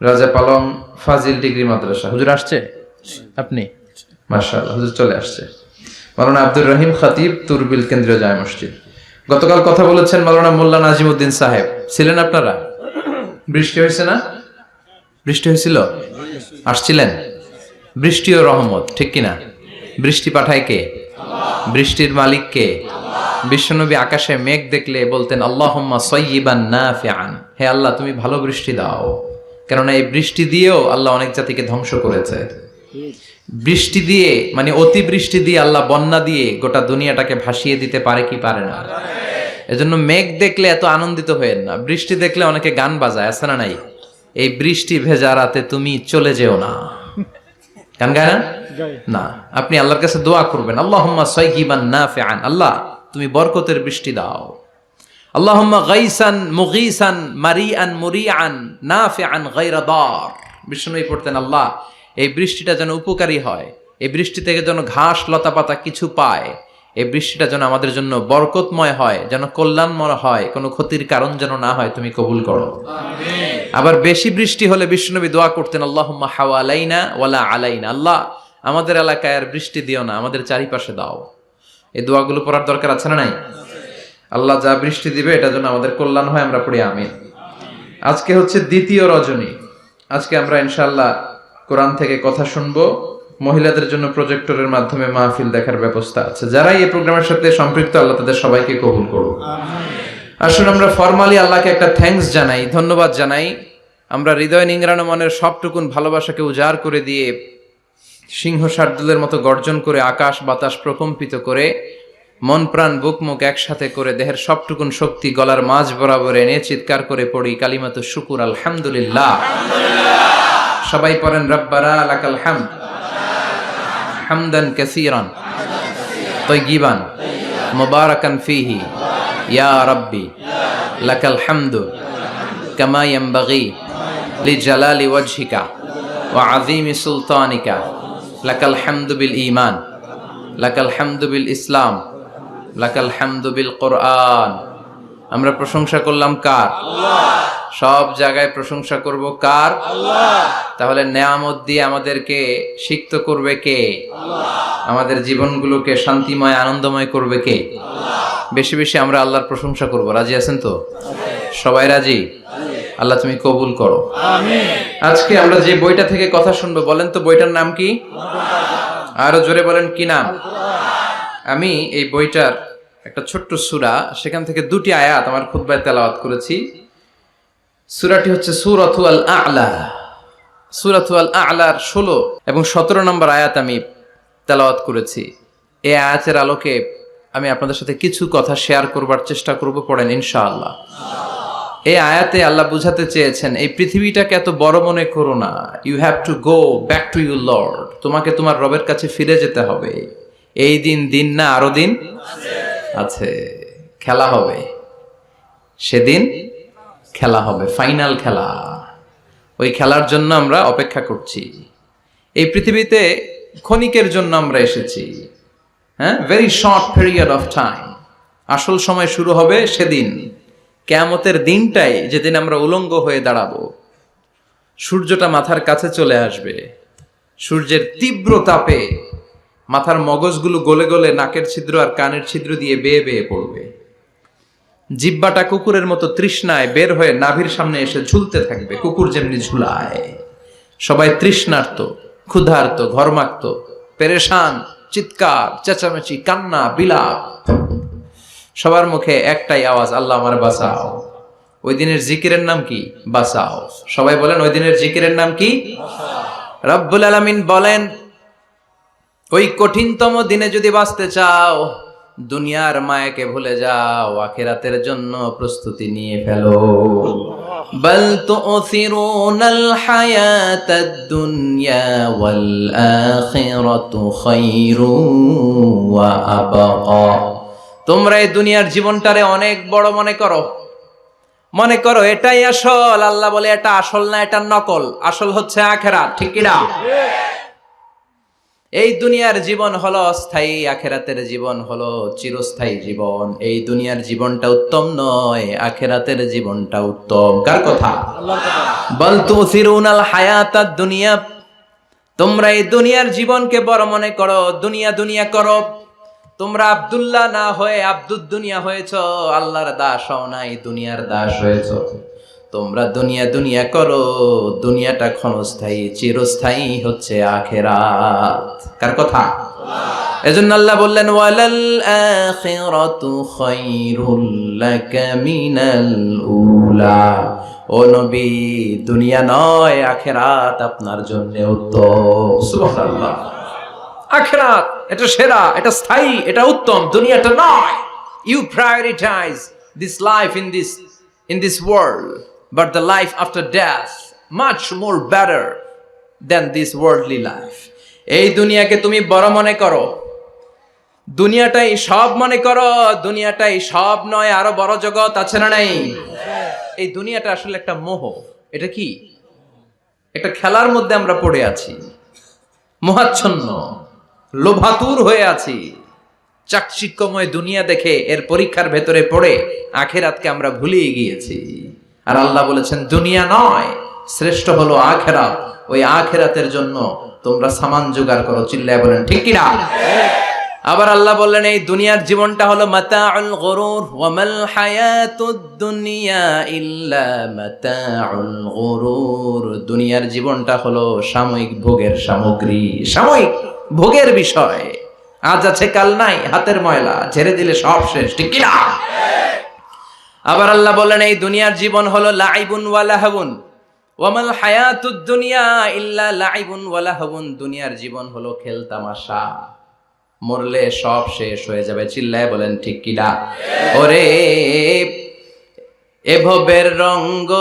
রাজা পালং ফাজিল ডিগ্রি মাদ্রাসা। হুজুর আসছে? আপনি? মাশাআল্লাহ, হুজুর চলে আসছে। মাওলানা আব্দুর রহিম খতিব, তুরবিল কেন্দ্রীয় জামে মসজিদ। গতকাল কথা বলেছেন মাওলানা মোল্লা নাজিমউদ্দিন সাহেব। ছিলেন আপনারা? বৃষ্টি হয়েছে না? বৃষ্টি হয়েছিল? আসছিলেন? বৃষ্টি ও রহমত, ঠিক কিনা? বৃষ্টি পাঠায় কে? বৃষ্টির মালিক কে? বিশ্বনবী আকাশে মেঘ দেখলে বলতেন আল্লাহুম্মা সাইয়্যিবান নাফিআন, হে আল্লাহ তুমি ভালো বৃষ্টি দাও। কেননা এই বৃষ্টি দিয়েও আল্লাহ অনেক জাতিকে ধ্বংস করেছে। বৃষ্টি দিয়ে মানে অতি বৃষ্টি দিয়ে আল্লাহ বন্যা দিয়ে গোটা দুনিয়াটাকে ভাসিয়ে দিতে পারে কি পারে না? এজন্য মেঘ দেখলে এত আনন্দিত হয়েন না। বৃষ্টি দেখলে অনেকে গান বাজায়, আছে না নাই? এই বৃষ্টি ভেজা রাতে তুমি চলে যেও না, গান গায় না? না, আপনি আল্লাহর কাছে দোয়া করবেন আল্লাহুম্মা সাইয়্যিবান নাফিআন, আল্লাহ তুমি বরকতের বৃষ্টি দাও। আল্লাহুম্মা গাইসান মুগীসান মারিআন মুরিআন নাফিআন গায়রা দার। বিষ্ণুই পড়তেন আল্লাহ এই বৃষ্টিটা যেন উপকারী হয়, এই বৃষ্টি থেকে যেন ঘাস লতা পাতা কিছু পায়, এই বৃষ্টিটা যেন আমাদের জন্য বরকতময় হয়, যেন কল্যাণময় হয়, কোনো ক্ষতির কারণ যেন না হয়, তুমি কবুল করো। আবার বেশি বৃষ্টি হলে বিষ্ণুনবী দোয়া করতেন আল্লাহুম্মা হাওয়ালাইনা ওয়ালা আলাইনা, আল্লাহ আমাদের এলাকায় আর বৃষ্টি দিও না, আমাদের চারিপাশে দাও। এই দোয়াগুলো পড়ার দরকার আছে না নাই? আল্লাহ যা বৃষ্টি দিবে এটা যেন আমাদের কল্যাণ হয়, আমরা পড়ি আমিন। আজকে হচ্ছে দ্বিতীয় রজনী। আজকে আমরা ইনশাআল্লাহ কোরআন থেকে কথা শুনবো। মহিলাদের জন্য প্রজেক্টরের মাধ্যমে মাহফিল দেখার ব্যবস্থা আছে। যারাই এই প্রোগ্রামের সাথে সম্পৃক্ত আল্লাহ তাদের সবাইকে কবুল করুন। আসুন আমরা ফরমালি আল্লাহকে একটা থ্যাঙ্কস জানাই, ধন্যবাদ জানাই। আমরা হৃদয় নিংড়ানো মনের সবটুকুন ভালোবাসাকে উজাড় করে দিয়ে সিংহ শার্দুলের মতো গর্জন করে আকাশ বাতাস প্রকম্পিত করে মন প্রাণ বুক মুখ একসাথে করে দেহের সবটুকুন শক্তি গলার মাঝ বরাবর এনে চিৎকার করে পড়ি কালিমাতু শুকুর আলহামদুলিল্লাহ। সবাই পড়েন রব্বানা লাকাল হামদ হামদান কাসীরান তাইয়িবান মুবারাকান ফীহি ইয়া রাব্বি লাকাল হামদু কামা ইয়ানবাগি লিজালালি ওয়াজহিকা ওয়া আযীমি সুলতানিকা লাকাল হামদু বিল ঈমান লাকাল হামদু বিল ইসলাম লাকাল হামদু বিল কোরআন। আমরা প্রশংসা করলাম কার? আল্লাহ। সব জায়গায় প্রশংসা করব কার? আল্লাহ। তাহলে নেয়ামত দিয়ে আমাদেরকে সিক্ত করবে কে? আল্লাহ। আমাদের জীবনগুলোকে শান্তিময় আনন্দময় করবে কে? আল্লাহ। বেশি বেশি আমরা আল্লাহর প্রশংসা করব। রাজি আছেন তো? সবাই রাজি? আল্লাহ তুমি কবুল করো, আমিন। আজকে আমরা যে বইটা থেকে কথা শুনবো, বলেন তো বইটার নাম কি? আরো জোরে বলেন, কি নাম? আমি এই বইটার একটা ছোট্ট সূরা, সেখান থেকে 2টি আয়াত আমার খুতবায় তেলাওয়াত করেছি। সূরাটি হচ্ছে সূরাতুল আ'লা। সূরাতুল আ'লার 16 এবং 17 নম্বর আয়াত আমি তেলাওয়াত করেছি। এই আয়াতের আলোকে আমি আপনাদের সাথে কিছু কথা শেয়ার করবার চেষ্টা করব। পড়েন ইনশাআল্লাহ। এই আয়াতে আল্লাহ বুঝাতে চেয়েছেন এই পৃথিবীটাকে এত বড় মনে করো না। You have to go back to your lord. তোমাকে তোমার রবের কাছে ফিরে যেতে হবে। এই দিন না, আরো দিন আছে, খেলা হবে, সেদিন খেলা হবে, ফাইনাল খেলা। ওই খেলার জন্য আমরা অপেক্ষা করছি। এই পৃথিবীতে ক্ষণিকের জন্য আমরা এসেছি, হ্যাঁ, very short period of time. আসল সময় শুরু হবে সেদিন, কিয়ামতের দিনটাই, যেদিন আমরা উলঙ্গ হয়ে দাঁড়াবো। সূর্যটা মাথার কাছে চলে আসবে, সূর্যের তীব্র তাপে মাথার মগজগুলো গলে গলে নাকের ছিদ্র আর কানের ছিদ্র দিয়ে বেয়ে বেয়ে পড়বে। জিহ্বাটা কুকুরের মতো তৃষ্ণায় বের হয়ে নাভির সামনে এসে ঝুলতে থাকবে, কুকুর যেমনি ঝুলায়। সবাই তৃষ্ণার্ত, ক্ষুধার্ত, ঘর্মাক্ত, পেরেশান, চিৎকার, চেঁচামেচি, কান্না, বিলাপ। সবার মুখে একটাই আওয়াজ, আল্লাহ আমার বাঁচাও। ওই দিনের জিকিরের নাম কি? বাঁচাও। সবাই বলেন, ওই দিনের জিকিরের নাম কি? রব্বুল আলামিন বলেন, ওই কঠিনতম দিনে যদি বাঁচতে চাও, দুনিয়ার মায়াকে ভুলে যাও, আখিরাতের জন্য প্রস্তুতি নিয়ে ফেলো। বাল তু'থিরুনাল হায়াতাদ দুনিয়া ওয়াল আখিরাতু খায়রুন ওয়া আবকা। তোমরা এই দুনিয়ার জীবনটারে অনেক বড় মনে করো এটাই আসল। আল্লাহ বলে এটা আসল না, এটা নকল। আসল হচ্ছে আখিরাত, ঠিক কি না? এই দুনিয়ার জীবন হলো অস্থায়ী, আখেরাতের জীবন হলো চিরস্থায়ী জীবন। এই দুনিয়ার জীবনটা উত্তম নয়, আখেরাতের জীবনটা উত্তম। কার কথা? বল তুসিরুনাল হায়াতাদ দুনিয়া, তোমরা এই দুনিয়ার জীবনকে বড় মনে করো, দুনিয়া দুনিয়া করো। তোমরা আব্দুল্লাহ না হয়ে আব্দুদ দুনিয়া হয়েছো, আল্লাহর দাস হও নাই, দুনিয়ার দাস হয়েছো। তোমরা দুনিয়া দুনিয়া করো, দুনিয়াটা ক্ষণস্থায়ী, চিরস্থায়ী হচ্ছে আখেরাত। কার কথা? এজন্য আল্লাহ বললেন ওয়ালাল আখিরাতু খায়রুল লাকা মিনাল উলা। ও নবী, দুনিয়া নয়, আখেরাত আপনার জন্য উত্তম। সুবহানাল্লাহ। আখেরাত এটা সেরা, এটা স্থায়ী, এটা উত্তম, দুনিয়াটা নয়। You prioritize this life in this world, but the life after death much more better than this worldly life. এই দুনিয়াকে তুমি বড় মনে করো, দুনিয়াটাই সব মনে করো। দুনিয়াটাই সব নয়, আরো বড় জগৎ আছে না নাই? এই দুনিয়াটা আসলে একটা মোহ। এটা কি? একটা খেলার মধ্যে আমরা পড়ে আছি, মোহাচ্ছন্ন, লোভাতুর হয়ে আছি। চাকচিক্যময় দুনিয়া দেখে এর পরীক্ষার ভেতরে পড়ে আখেরাতকে আমরা ভুলিয়ে গিয়েছি। আর আল্লাহ বলেছেন দুনিয়া নয়, শ্রেষ্ঠ হলো আখেরাত। ওই আখেরাতের জন্য তোমরা সামান জোগাড় করো। চিল্লায় বলেন ঠিক কি না? আবার আল্লাহ বললেন এই দুনিয়ার জীবনটা হলো মাতাউল গুরুর, ওয়া মাল হায়াতুদ দুনিয়া ইল্লা মাতাউল গুরুর। দুনিয়ার জীবনটা হলো সাময়িক ভোগের সামগ্রী, সাময়িক ভোগের বিষয়। আজ আছে কাল নাই, হাতের ময়লা, ঝেড়ে দিলে সব শেষ। ঠিক কি না? আবার আল্লাহ বললেন এই দুনিয়ার জীবন হলো লাইবুন ওয়া লাহবুন, ওয়া মাল হায়াতুদ দুনিয়া ইল্লা লাইবুন ওয়া লাহবুন। দুনিয়ার জীবন হলো খেল তামাশা, মরলে সব শেষ হয়ে যাবে। চিল্লায় বলেন ঠিক কি না? ওরে এভবের রঙ্গ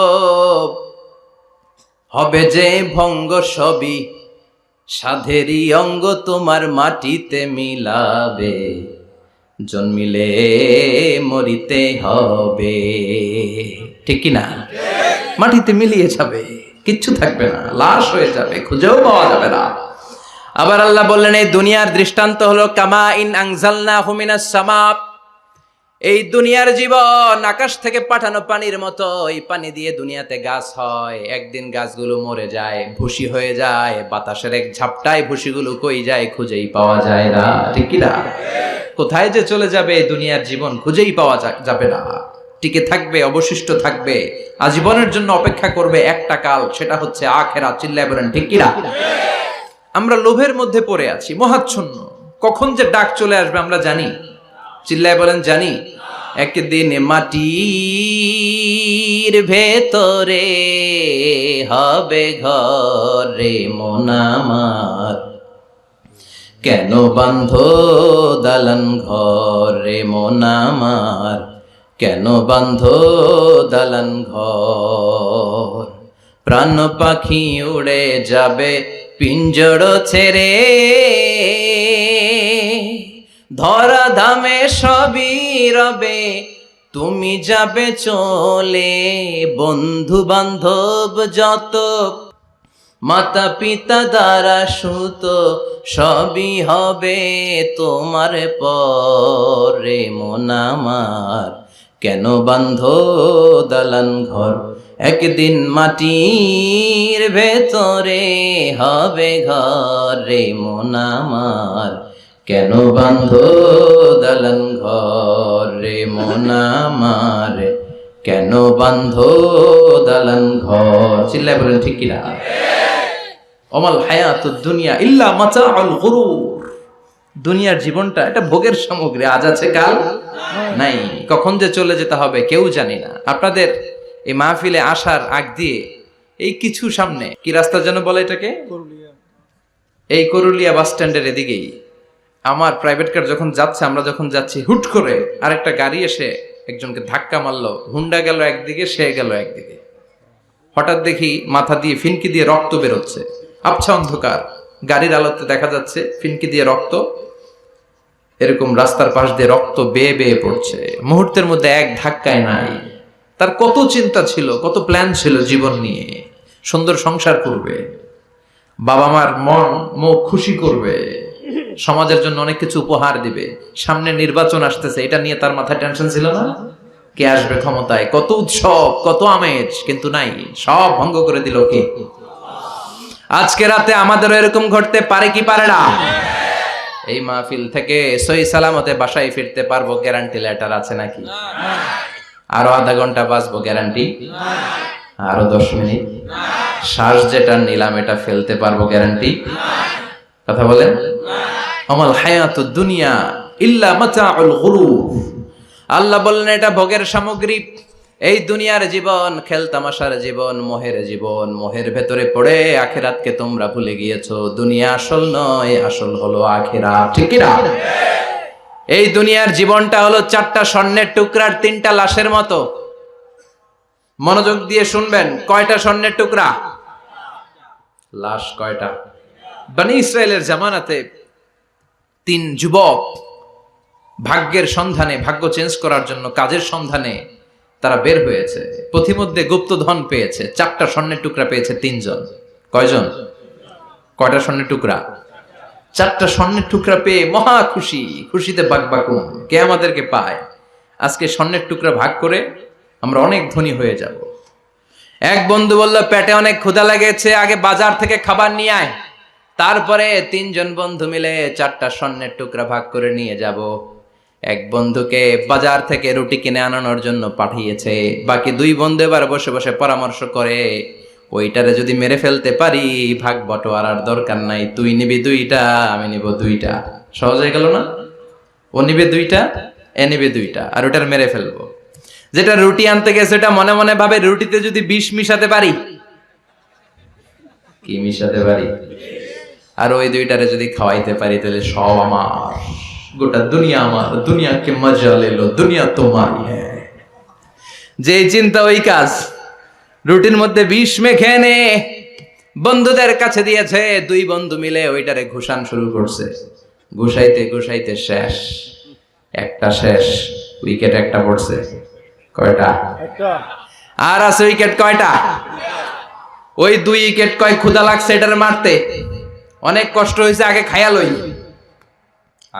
হবে যে ভঙ্গ, সবই সাধেরই অঙ্গ তোমার মাটিতে মিলাবে, জন্মিলে মরিতে হবে। ঠিক কি না? মাটিতে মিলিয়ে যাবে, কিচ্ছু থাকবে না, লাশ হয়ে যাবে, খুঁজেও পাওয়া যাবে না। আবার আল্লাহ বললেন এই দুনিয়ার দৃষ্টান্ত হলো কামা ইন আনজালনাহু মিনাস সামা। এই দুনিয়ার জীবন আকাশ থেকে পাঠানো পানির মতো। এই পানি দিয়ে দুনিয়াতে গাছ হয়, একদিন গাছগুলো মরে যায়, ভুসি হয়ে যায়। বাতাসের এক ঝাপটায় ভুসিগুলো কই যায়, খুঁজেই পাওয়া যায় না। ঠিক কি না? কোথায় যে চলে যাবে এই দুনিয়ার জীবন, খুঁজেই পাওয়া যাবে না। টিকে থাকবে, অবশিষ্ট থাকবে, আজীবনের জন্য অপেক্ষা করবে একটা কাল, সেটা হচ্ছে আখেরাত। চিল্লায় বলেন ঠিক কি না? আমরা লোভের মধ্যে পড়ে আছি, মোহাচ্ছন্ন। কখন যে ডাক চলে আসবে আমরা জানি? চিল্লায় বলেন জানি? একদিন মাটির ভেতরে হবে ঘরে মন আমার, কেন বান্ধ দালান ঘরে মন আমার, কেন বান্ধ দালান ঘর। প্রাণ পাখি উড়ে যাবে পিঞ্জর ছেড়ে, ধরা ধামে সবই রবে, তুমি যাবে চলে। বন্ধু বান্ধব যত, মাতা পিতা দ্বারা সুত, সবই হবে তোমার পরে মন আমার, কেন বান্ধ দালান ঘর। একদিন মাটির ভেতরে হবে ঘরে মন আমার, কেন বান্ধ দালান ঘরে মন আমার, কেন বান্ধ দালান ঘর। চিল্লায় বলেন ঠিক কিনা? ওমাল হায়াতুদ দুনিয়া ইল্লা মাতাউল গুরুর। দুনিয়ার জীবনটা এটা ভোগের সামগ্রী, আজ আছে কাল নাই। কখন যে চলে যেতে হবে কেউ জানি না। আপনাদের এই মাহফিলে আসার আগ দিয়ে এই কিছু সামনে কি রাস্তা যেন বলে এটাকে, এই করুলিয়া বাস স্ট্যান্ডের এদিকেই আমার প্রাইভেট কার যখন যাচ্ছে, আমরা যখন যাচ্ছি, হুট করে আরেকটা গাড়ি এসে একজনকে ধাক্কা মারলো। হুন্ডা গেল একদিকে, সে গেল একদিকে। হঠাৎ দেখি মাথা দিয়ে ফিনকি দিয়ে রক্ত বেরোচ্ছে, আবছা অন্ধকার, গাড়ির আলোতে দেখা যাচ্ছে ফিনকি দিয়ে রক্ত, এরকম রাস্তার পাশ দিয়ে রক্ত বেয়ে বেয়ে পড়ছে। মুহূর্তের মধ্যে এক ধাক্কায় নাই। তার কত চিন্তা ছিল, কত প্ল্যান ছিল জীবন নিয়ে, সুন্দর সংসার করবে, বাবা মার মন মুখ খুশি করবে, সমাজের জন্য অনেক কিছু উপহার দিবে। সামনে নির্বাচন আসতেছে, এটা নিয়ে তার মাথায় টেনশন ছিল না? কে আসবে ক্ষমতায়, কত উৎসব, কত আমেজ, কিন্তু নাই, সব ভঙ্গ করে দিল কে? আজকে রাতে আমাদেরও এরকম ঘটতে পারে কি পারে না? এই মাহফিল থেকে সহি সালামতে বাসায় ফিরতে পারবো গ্যারান্টি লেটার আছে নাকি? আরো আধা ঘন্টা বাঁচবো গ্যারান্টি? আরো 10 মিনিট শ্বাস যেটা নিলাম এটা ফেলতে পারবো গ্যারান্টি? কথা বলেন। আমাল হায়াতুদ দুনিয়া ইল্লা মাতাউল গুরুর। আল্লাহ বললেন এটা ভোগের সামগ্রী। এই দুনিয়ার জীবন খেলতামাশার জীবন, মোহের জীবন। মোহের ভেতরে পড়ে আখিরাতকে তোমরা ভুলে গিয়েছো। দুনিয়া আসল নয়, আসল হলো আখিরাত। ঠিক কি না? এই দুনিয়ার জীবনটা হলো 4টা স্বর্ণের টুকরার 3টা লাশের মতো। মনোযোগ দিয়ে শুনবেন, কয়টা স্বর্ণের টুকরা? লাশ কয়টা? বনি ইসরায়েলের জামানাতে 3 যুবক ভাগ্যের সন্ধানে, ভাগ্য চেঞ্জ করার জন্য কাজের সন্ধানে তারা বের হয়েছে। পথিমধ্যে গুপ্তধন পেয়েছে, 4টা স্বর্ণের টুকরা পেয়েছে 3 জন। কয়জন? কয়টা স্বর্ণের টুকরা? 4টা স্বর্ণের টুকরা পেয়ে মহা খুশি, খুশিতে বাকবাকুম। কে আমাদেরকে পায়? আজকে স্বর্ণের টুকরা ভাগ করে আমরা অনেক ধনী হয়ে যাব। এক বন্ধু বলল, পেটে অনেক ক্ষুধা লেগেছে, আগে বাজার থেকে খাবার নিয়ে আয়, তারপরে 3 জন বন্ধু মিলে 4টা স্বর্ণের টুকরা ভাগ করে নিয়ে যাব। এক বন্ধুকে বাজার থেকে রুটি কিনে আনানোর জন্য পাঠিয়েছে। বাকি 2 বন্ধু এবার বসে বসে পরামর্শ করে, ওইটারে যদি মেরে ফেলতে পারি ভাগ বটোয়ারার দরকার নাই, তুই নিবি 2টা, আমি নিব 2টা। সহজ হয়ে গেল না? ও নিবে 2টা, এ নিবে 2টা, আর ওটার মেরে ফেলবো। যেটা রুটি আনতে গেছে ওটা মনে মনে ভাবে, রুটিতে যদি বিষ মিশাতে পারি। কি মিশাতে পারি? আর ওই 2টারে যদি খাওয়াইতে পারি তাহলে সব আমার, গোটা দুনিয়া আমার, দুনিয়াকে মজা লেলো, দুনিয়া তোমারই হ্যাঁ। যে চিন্তা ওই কাজ। রুটির মধ্যে বিষ মেখে এনে বন্ধুদের কাছে দিয়েছে। 2 বন্ধু মিলে ওইটারে ঘুষান শুরু করছে। ঘুষাইতে ঘুষাইতে শেষ, একটা শেষ, উইকেট একটা পড়ছে। কয়টা? আর আছে উইকেট কয়টা? ওই 2 উইকেট। কয় ক্ষুধা লাগছে এটারে মারতে, অনেক কষ্ট হয়েছে, আগে খায়া লই।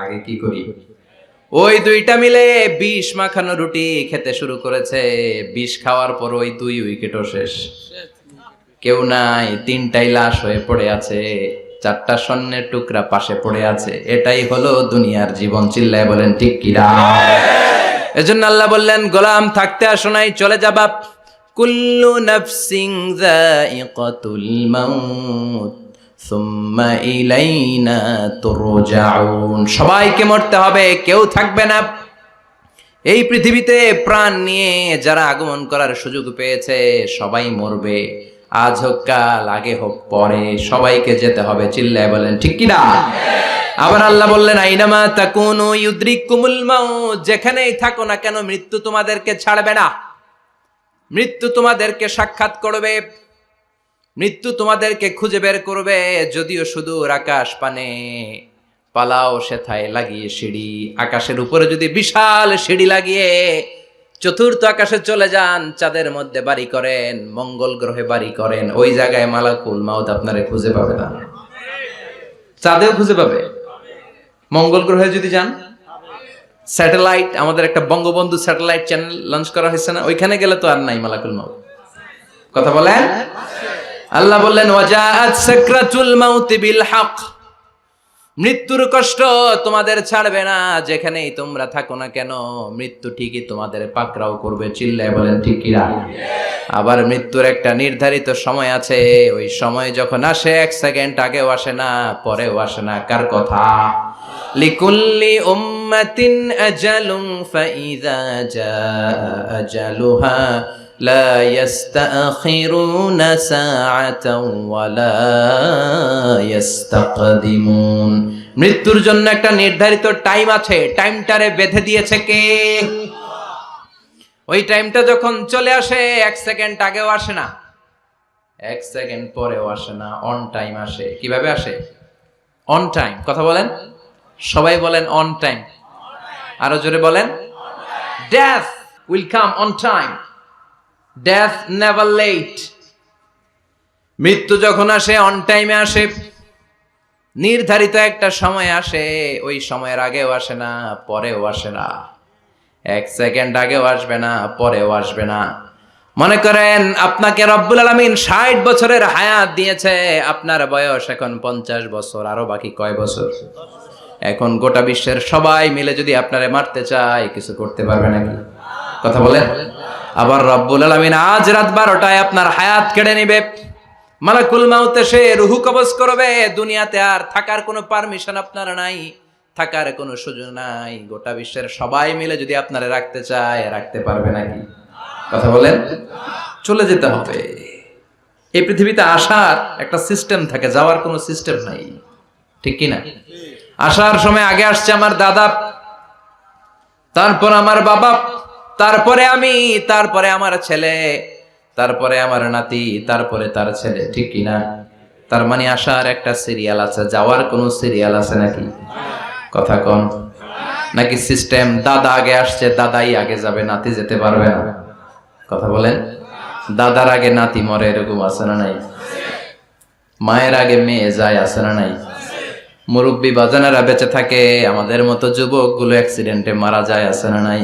আগে কি করি? ওই 2টা মিলে বিষ মাখানো রুটি খেতে শুরু করেছে। বিষ খাওয়ার পর ওই 2 উইকেটও শেষ। কেউ নাই, 3টাই লাশ হয়ে পড়ে আছে, 4টা স্বর্ণের টুকরা পাশে পড়ে আছে। এটাই হলো দুনিয়ার জীবন। চিল্লায় বলেন ঠিক কিনা? এজন্য আল্লাহ বললেন, গোলাম থাকতে আসো নাই, চলে যাবা। কুল্লু নাফসিন যায়িকাতুল মাউত সুম্মা ইলাইনা তুরজাউন। সবাইকে মরতে হবে, কেউ থাকবে না। এই পৃথিবীতে প্রাণ নিয়ে যারা আগমন করার সুযোগ পেয়েছে সবাই মরবে। আজ হোক কাল, আগে হোক পরে, সবাইকে যেতে হবে। চিল্লায় বলেন ঠিক কি না? আবার আল্লাহ বললেন, আইনামা তাকুনু ইউদরিকুমুল মাউত। যেখানেই থাকো না কেন মৃত্যু তোমাদেরকে ছাড়বে না। মৃত্যু তোমাদেরকে সাক্ষাৎ করবে, মৃত্যু তোমাদেরকে খুঁজে বের করবে। যদিও সুদূর আকাশ পানে পালাও সেথায় লাগিয়ে সিঁড়ি। আকাশের উপরে যদি বিশাল সিঁড়ি লাগিয়ে 4র্থ আকাশে চলে যান, চাঁদের মধ্যে বাড়ি করেন, মঙ্গল গ্রহে বাড়ি করেন, ওই জায়গায় মালাকুল মাউত আপনারে খুঁজে পাবে না। চাঁদেও খুঁজে পাবে। মঙ্গল গ্রহে যদি যান, স্যাটেলাইট, আমাদের একটা বঙ্গবন্ধু স্যাটেলাইট চ্যানেল লঞ্চ করা হয়েছে না, ওইখানে গেলে তো আর নাই মালাকুল মাউত। কথা বলেন। আল্লাহ বললেন, ওয়াজাআত সাকরাতুল মাউত বিল হক। মৃত্যুর কষ্ট তোমাদের ছাড়বে না, যেখানেই তোমরা থাকো না কেন মৃত্যু ঠিকই তোমাদের পাকড়াও করবে। চিল্লায় বলেন ঠিক কি না? আবার মৃত্যুর একটা নির্ধারিত সময় আছে, ওই সময় যখন আসে 1 সেকেন্ড আগেও আসে না, পরেও আসে না। কার কথা? লিকুল্লি উম্মাতিন আজালুন ফাইযা জাআ আজালুহা লা ইস্তাখিরুনা সাআতাও ওয়ালা ইস্তাকদিমুন। মৃত্যুর জন্য একটা নির্ধারিত টাইম আছে, টাইমটারে বেঁধে দিয়েছে কে? ওই টাইমটা যখন চলে আসে 1 সেকেন্ড আগেও আসে না, 1 সেকেন্ড পরেও আসে না, অন টাইম আসে। কিভাবে আসে? On time. কথা বলেন, সবাই বলেন অন টাইম। আরো জোরে বলেন, death will come on time, death never late. মৃত্যু যখন আসে অন টাইমে আসে, নির্ধারিত একটা সময় আসে, ওই সময়ের আগেও আসে না, পরেও আসে না, 1 সেকেন্ড আগেও আসবে না, পরেও আসবে না। মনে করেন আপনাকে রব্বুল আলামিন 60 বছরের হায়াত দিয়েছে, আপনার বয়স এখন 50 বছর, আরো বাকি কয় বছর? এখন গোটা বিশ্বের সবাই মিলে যদি আপনারে মারতে চায়, কিছু করতে পারবে নাকি? কথা বলেন। আবার রব্বুল আলামিন আজ রাত 12টায় আপনার হায়াত কেড়ে নিবে, মালাকুল মাউত এসে রুহু কবজ করবে। দুনিয়াতে আর থাকার কোনো পারমিশন আপনার নাই, থাকার কোনো সুযোগ নাই। গোটা বিশ্বের সবাই মিলে যদি আপনারে রাখতে চায়, রাখতে পারবে নাকি? কথা বলেন। চলে যেতে হবে। এই পৃথিবীতে আসার একটা সিস্টেম থাকে, যাওয়ার কোনো সিস্টেম নাই, ঠিক কি না? আসার সময় আগে আসছে আমার দাদা, তারপর আমার বাবা, তারপরে আমি, তারপরে আমার ছেলে, তারপরে আমার নাতি, তারপরে তার ছেলে, ঠিক কি না? তার মানে আসার একটা সিরিয়াল আছে, যাওয়ার কোনো সিরিয়াল আছে নাকি? কথা কন। নাকি সিস্টেম দাদা আগে আসছে, দাদাই আগে যাবে, নাতি যেতে পারবে না? কথা বলেন। দাদার আগে নাতি মরে, এরকম আছে না নাই? মায়ের আগে মেয়ে যায়, আছে না নাই? মুরব্বী বাজানেরা বেঁচে থাকে, আমাদের মতো যুবক গুলো অ্যাক্সিডেন্টে মারা যায়, আছে না নাই?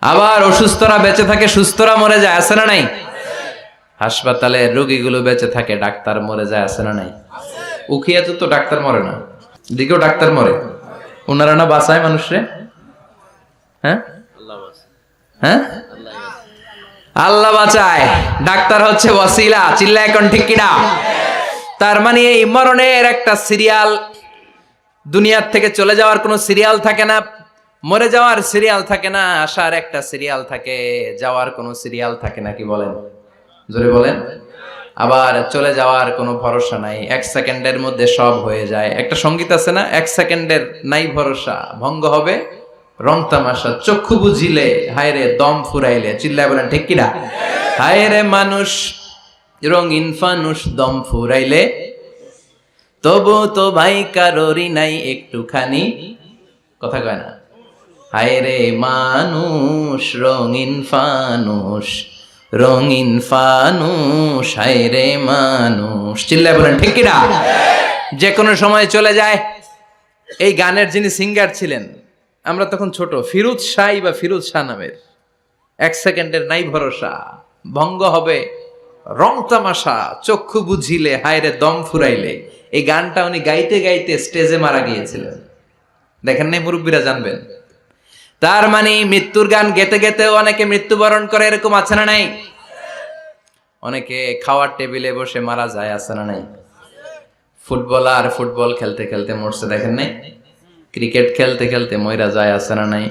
আবার অসুস্থরা বেঁচে থাকে, সুস্থরা মরে যায়, আছে না নাই? হাসপাতালে রোগীগুলো বেঁচে থাকে, ডাক্তার মরে যায়, আছে না নাই? উখিয়াতে তো ডাক্তার মরে না, দিকেও ডাক্তার মরে। ওনারা না বাঁচায় মানুষরে? হ্যাঁ হ্যাঁ, আল্লাহ বাঁচায়, ডাক্তার হচ্ছে ওয়াসিলা। চিল্লা এখন ঠিক কিনা? তার মানে এই মরণের একটা সিরিয়াল, দুনিয়ার থেকে চলে যাওয়ার কোনো সিরিয়াল থাকে না, মরে যাওয়ার সিরিয়াল থাকে না, আসার একটা সিরিয়াল থাকে, যাওয়ার কোনো সিরিয়াল থাকে না। কি বলেন? জোরে বলেন। আবার চলে যাওয়ার কোনো ভরসা নাই, 1 সেকেন্ডের মধ্যে সব হয়ে যায়। একটা সঙ্গীত আছে না, 1 সেকেন্ডের নাই ভরসা, ভঙ্গ হবে রং তামাশা, চক্ষু বুঝিলে হায় রে দম ফুরাইলে। চিল্লায় বলেন ঠিক কিনা? হায় রে মানুষ রঙিন ফানুষ, দম ফুরাইলে তবু তো ভাই কারোরই নাই একটুখানি, কথা কয় না? হায় রে মানুষ রঙিন ফানুষ, রঙিন ফানুষ, হায় রে মানুষ। চিল্লায় বলেন ঠিক কিনা? যে কোনো সময় চলে যায়। এই গানের যিনি সিঙ্গার ছিলেন, আমরা তখন ছোট, ফিরোজ শাহ বা ফিরোজ শাহ নামের, 1 সেকেন্ডের নাই ভরসা, ভঙ্গ হবে রং তামাশা, চক্ষু বুঝিলে হায় রে দম ফুরাইলে। এই গানটা উনি গাইতে গাইতে স্টেজে মারা গিয়েছিলেন। দেখেন নাই? মুরব্বীরা জানবেন। তার মানে মৃত্যুর গান গেতে গেতেও অনেকে মৃত্যুবরণ করে, এরকম আছে না নাই? অনেকে খাওয়ার টেবিলে বসে মারা যায়, আছে না নাই? ফুটবলার ফুটবল খেলতে খেলতে মরছে, দেখেন নাই? ক্রিকেট খেলতে খেলতে মইরা যায়, আছে না নাই?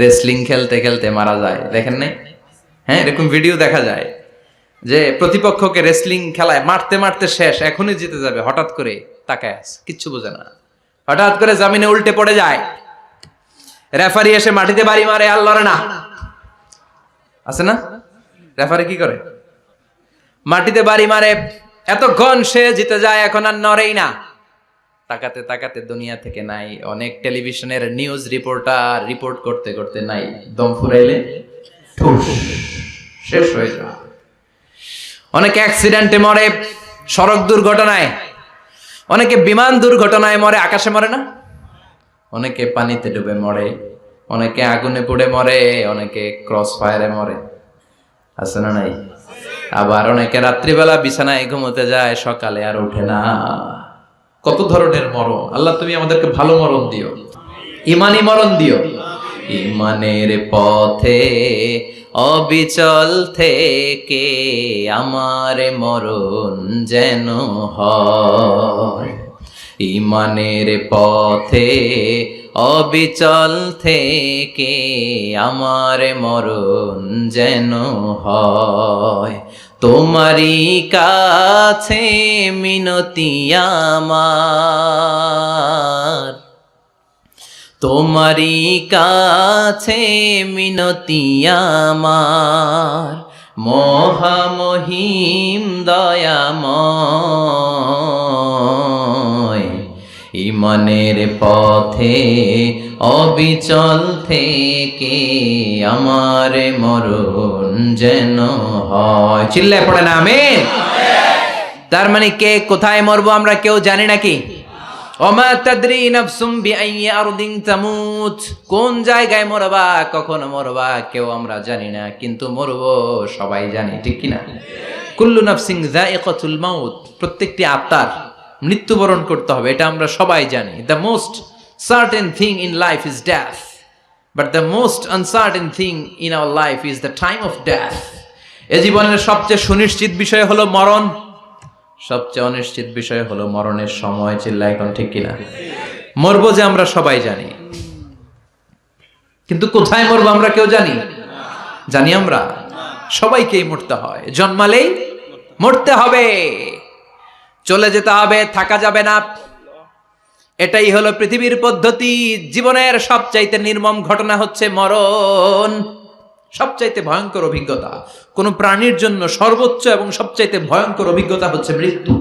রেসলিং খেলতে খেলতে মারা যায়, দেখেন নাই? হ্যাঁ, এরকম ভিডিও দেখা যায় যে প্রতিপক্ষকে রেসলিং খেলায় মারতে মারতে শেষ, এখনই জিতে যাবে, হঠাৎ করে তাকায় আছে, কিচ্ছু বোঝে না, হঠাৎ করে জামিনে উল্টে পড়ে যায়, রেফারি এসে মাটিতে বাড়ি মারে, আর লড়ে না, আছে না? রেফারি কি করে? মাটিতে বাড়ি মারে, এতক্ষণ সে জিতে যায়, এখন আর নড়েই না। তাকাতে তাকাতে দুনিয়া থেকে নাই। অনেক টেলিভিশনের নিউজ রিপোর্টার রিপোর্ট করতে করতে নাই, দম ফুরাইলে ঠুস, শেষ হয়ে যায়। অনেকে অ্যাক্সিডেন্টে মরে, সড়ক দুর্ঘটনায়, অনেকে বিমান দুর্ঘটনায় মরে, আকাশে মরে না? অনেকে পানিতে ডুবে মরে, অনেকে আগুনে পুড়ে মরে, অনেকে ক্রস ফায়ারে মরে, আছে না নাই? আবার অনেকে রাত্রিবেলা বিছানায় ঘুমোতে যায়, সকালে আর ওঠে না। কত ধরনের মরণ! আল্লাহ তুমি আমাদেরকে ভালো মরণ দিও, ইমানি মরণ দিও। ইমানের পথে অবিচল থেকে আমার মরণ যেন হয়, ইমানের পথে অবিচল থেকে আমার মরণ যেন হয়। তোমারই কাছে মিনতি আমার, তোমারই কাছে মিনতি আমার, মহামহিম দয়াময়। ইমানের পথে অবিচল থেকে আমার মরণ যেন হয়। চিল্লায় পড়ে না আমিন। তার মানে কে কোথায় মরবো আমরা কেউ জানি নাকি? ওমা তাদরি নাফসুম বিআইয়ি আরদিন তামুত, কোন জায়গায় মরবা কখন মরবা কেউ আমরা জানি না, কিন্তু মরবো সবাই জানি, ঠিক কি না? কুল্লু নাফসিন যায়িকাতুল মাউত, প্রত্যেকটি আত্মার মৃত্যুবরণ করতে হবে, এটা আমরা সবাই জানি। The most certain thing in life is death, but the most uncertain thing in our life is the time of death. এ জীবনের সবচেয়ে সুনিশ্চিত বিষয় হলো মরণ, সবচেয়ে অনিশ্চিত বিষয় হলো মরণের সময়। চিল্লা এখন ঠিক কিনা? মরবো যে আমরা সবাই জানি, কিন্তু কোথায় মরবো আমরা কেউ জানি? জানি আমরা? সবাইকেই মরতে হয়, জন্মালেই মরতে হবে, চলে যেতে হবে, থাকা যাবে না। এটাই হলো পৃথিবীর পদ্ধতি। জীবনের সবচাইতে নির্মম ঘটনা হচ্ছে মরণ, সবচাইতে ভয়ঙ্কর অভিজ্ঞতা। কোন প্রাণীর জন্য সর্বোচ্চ এবং সবচাইতে ভয়ঙ্কর অভিজ্ঞতা হচ্ছে মৃত্যু।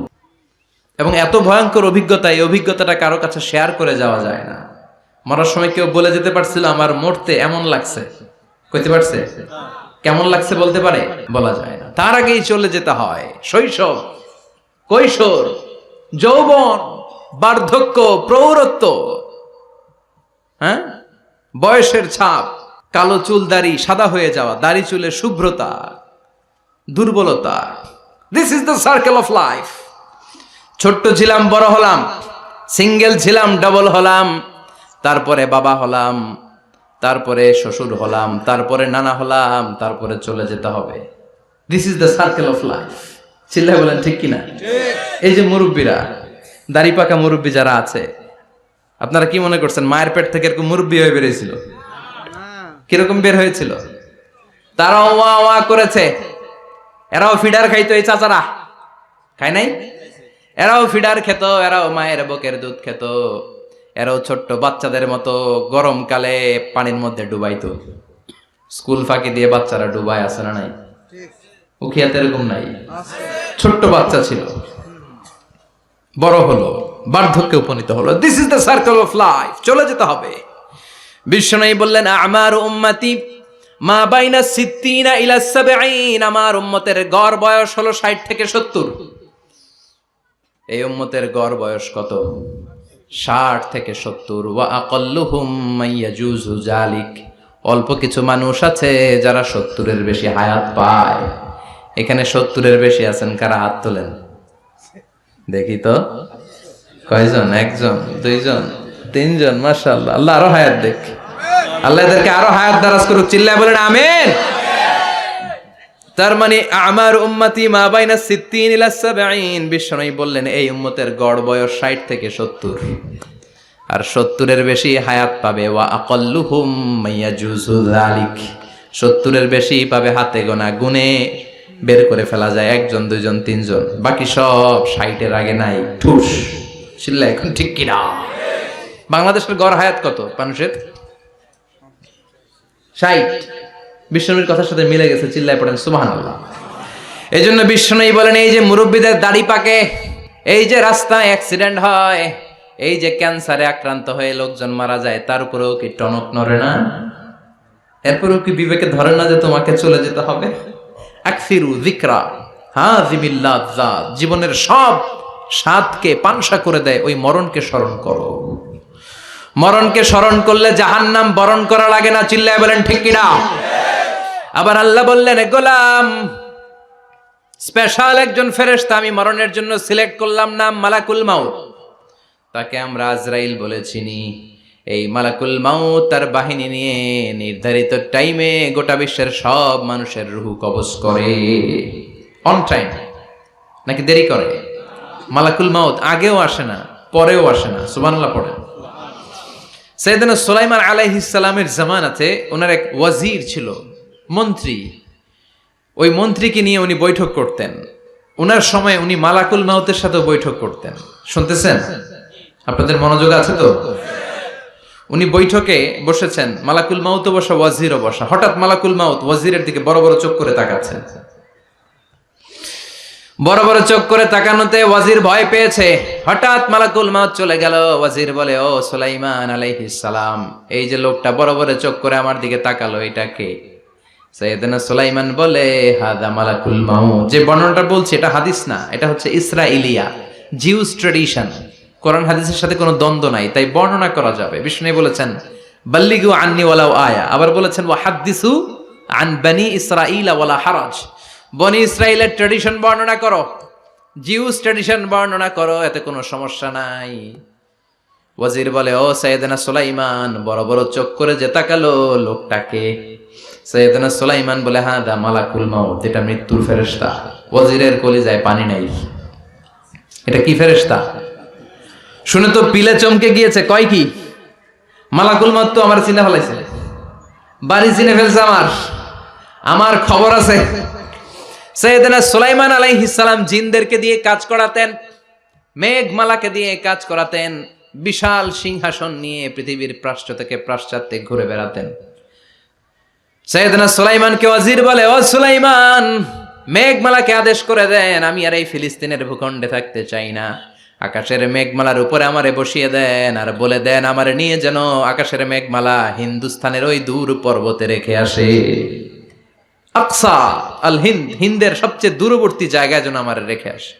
এবং এত ভয়ঙ্কর অভিজ্ঞতা, এই অভিজ্ঞতাটা কারো কাছে শেয়ার করে যাওয়া যায় না। মরার সময় কেউ বলে যেতে পারছিল আমার মরতে এমন লাগছে, কইতে পারছে? কেমন লাগছে বলতে পারে? বলা যায় না। তার আগেই চলে যেতে হয় শৈশব, কৈশোর, যৌবন, বার্ধক্য, প্রৌঢ়ত্ব, হ্যাঁ, বয়সের ছাপ, কালো চুল দাড়ি সাদা হয়ে যাওয়া, দাড়ি চুলের শুভ্রতা, দুর্বলতা। This is the circle of life. ছোট্ট ছিলাম, বড় হলাম, সিঙ্গেল ছিলাম, ডাবল হলাম, তারপরে বাবা হলাম, তারপরে শ্বশুর হলাম, তারপরে নানা হলাম, তারপরে চলে যেতে হবে। This is the circle of life. চিল্লায় বলেন ঠিক কিনা? এই যে মুরব্বীরা, দাড়ি পাকা মুরব্বী যারা আছে, আপনারা কি মনে করছেন মায়ের পেট থেকে এরকম মুরব্বী হয়ে বেরিয়েছিল? কিরকম বের হয়েছিল? তারাও ওয়া ওয়া করেছে, এরাও ফিডার খাইতো। এই চাচারা খায় নাই? এরাও ফিডার খেত, এরাও মায়ের বুকের দুধ খেত, এরাও ছোট্ট বাচ্চাদের মতো গরমকালে পানির মধ্যে ডুবাইতো। স্কুল ফাঁকি দিয়ে বাচ্চারা ডুবায়, আছে না নাই? উখিয়াতে এরকম নাই? ছোট্ট বাচ্চা ছিল, বড় হলো, বার্ধক্যে উপনীত হলো। This is the circle of life. চলে যেতে হবে। বিশ্বনবী বললেন আমার উম্মতি মা বাইনা সিত্তিনা ইলা সাবঈন, আমার উম্মতের গড় বয়স হলো 60 থেকে 70। এই উম্মতের গড় বয়স কত? 60 থেকে 70। ওয়া আকাল্লুহুম মাইয়াজুজু জালিক, অল্প কিছু মানুষ আছে যারা 70-এর বেশি হায়াত পায়। এখানে 70-এর বেশি আছেন কারা? হাত তোলেন দেখি তো। কয়জন? একজন, দুইজন, তিনজন। মাশাআল্লাহ, আল্লাহ আরো হায়াত দেখ, আল্লাহ এদেরকে আরো হায়াত দারাজ করুক। চিল্লায় বলেন আমিন। তার মানে আমার উম্মতি মা বাইনা সিত্তিন ইলা সাবঈন, বিশ্বনবী বললেন এই উম্মতের গড় বয়স 60 থেকে 70, আর 70-এর বেশি হায়াত পাবে। ওয়া আকাল্লুহুম মাইয়াজুজু যালিক, 70-এর বেশি পাবে হাতে গোনা, গুনে বের করে ফেলা যায়, একজন, দুইজন, তিনজন, বাকি সব 60-এর আগে নাই। ঠুস। চিল্লা এখন ঠিক কিনা? বাংলাদেশের গড় হায়াত কত মানুষের? 60। বিশ্বনবীর কথার সাথে মিলে গেছে। চিল্লায় পড়েন সুবহানাল্লাহ। এই জন্য বিশ্বনবী বলেন এই যে মুরব্বীদের দাড়ি পাকে, এই যে রাস্তায় অ্যাক্সিডেন্ট হয়, এই যে ক্যান্সারে আক্রান্ত হয়ে লোকজন মারা যায়, তার উপরেও কি টনক নড়ে না? এরপরেও কি বিবেকে ধরে না যে তোমাকে চলে যেতে হবে? আকসিরু যিকরা হাযিমিল লাযযাত, জীবনের সব স্বাদকে পানসা করে দেয় ওই মরণকে স্মরণ করো। মরণকে স্মরণ করলে জাহান্নাম বরণ করা লাগে না। চিল্লায় বলেন ঠিক কিনা? আবার আল্লাহ বললেন গোলাম, স্পেশাল একজন ফেরেশতা আমি মরণের জন্য সিলেক্ট করলাম, নাম মালাকুল মাউত। তাকে আমরা আজরাইল বলে চিনি। এই মালাকুল মাউত তার বাহিনী নিয়ে নির্ধারিত টাইমে গোটা বিশ্বের সব মানুষের রূহ কবজ করে। অন টাইম নাকি দেরি করে? মালাকুল মাউত আগেও আসে না, পরেও আসে না। সুবহানাল্লাহ পড়েন। সাইয়েদনা সুলাইমান আলাইহিস সালামের জামানাতে ওনার এক ওয়াজির ছিল, মন্ত্রী। ওই মন্ত্রীকে নিয়ে উনি বৈঠক করতেন। ওনার সময় উনি মালাকুল মাউতের সাথে বৈঠক করতেন। শুনতেছেন? আপনাদের মনোযোগ আছে তো? উনি বৈঠকে বসেছেন, মালাকুল মাউতও বসা, ওয়াজিরও বসা। হঠাৎ মালাকুল মাউত ওয়াজিরের দিকে বড় বড় চোখ করে তাকাচ্ছেন। বড় বড় চোখ করে তাকানোতে ওয়াজির ভয় পেয়েছে। হঠাৎ মালাকুল মাউত চলে গেল। ওয়াজির বলে, ও সুলাইমান আলাইহিস সালাম, এই যে লোকটা বড় বড় চোখ করে আমার দিকে তাকালো, এটা কে? সাইয়েদনা সুলাইমান বলে হাদা মালাকুল মাউত। যে বর্ণনাটা বলছি এটা হাদিস না, এটা হচ্ছে ইসরাইলিয়া, জিউস ট্র্যাডিশন। কোরআন হাদিসের সাথে কোনো দ্বন্দ্ব নাই, তাই বর্ণনা করা যাবে। বিষ্ণু বলেছেন বাল্লিগু আন্নি ওয়ালাউ আয়া, আবার বলেছেন ওয়া হাদ্দিসু আন বনি ইসরাইলা ওয়ালা হারাজ। বনি ইসরাইলের ট্র্যাডিশন বর্ণনা করো, জিউস ট্র্যাডিশন বর্ণনা করো, এতে কোনো সমস্যা নাই। ওয়াজির বলে ও সাইয়েদনা সুলাইমান, বড় বড় চোখ করে যে তাকালো লোকটাকে। সাইয়েদনা সুলাইমান বলে হাদা মালাকুল মাউত, এটা মৃত্যুর ফেরেশতা। ওয়াজিরের কলিজায় পানি নাই, এটা কি ফেরেশতা? শুনে তো পিলে চমকে গিয়েছে, কয় কি মালাকুল মাউত তো আমার চিনে ফেলাইছে, বাড়ি চিনে ফেলছে, আমার খবর আছে। সাইয়েদনা সুলাইমান আলাইহিস সালাম জিনদেরকে দিয়ে কাজ করাতেন, মেঘমালাকে দিয়ে কাজ করাতেন, বিশাল সিংহাসন নিয়ে পৃথিবীর প্রাচ্য থেকে পাশ্চাত্যে ঘুরে বেড়াতেন। সাইয়েদনা সুলাইমানকে ওয়াজির বলে ও সুলাইমান, মেঘমালাকে আদেশ করে দেন, আমি আর এই ফিলিস্তিনের ভূখণ্ডে থাকতে চাই না। আকাশের মেঘমালার উপরে আমারে বসিয়ে দেন, আর বলে দেন আমারে নিয়ে যেন আকাশের মেঘমালা হিন্দুস্তানের ওই দূর পর্বতে রেখে আসে। আকসা আল হিন্দ, হিন্দের সবচেয়ে দূরবর্তী জায়গায় যেন আমারে রেখে আসে।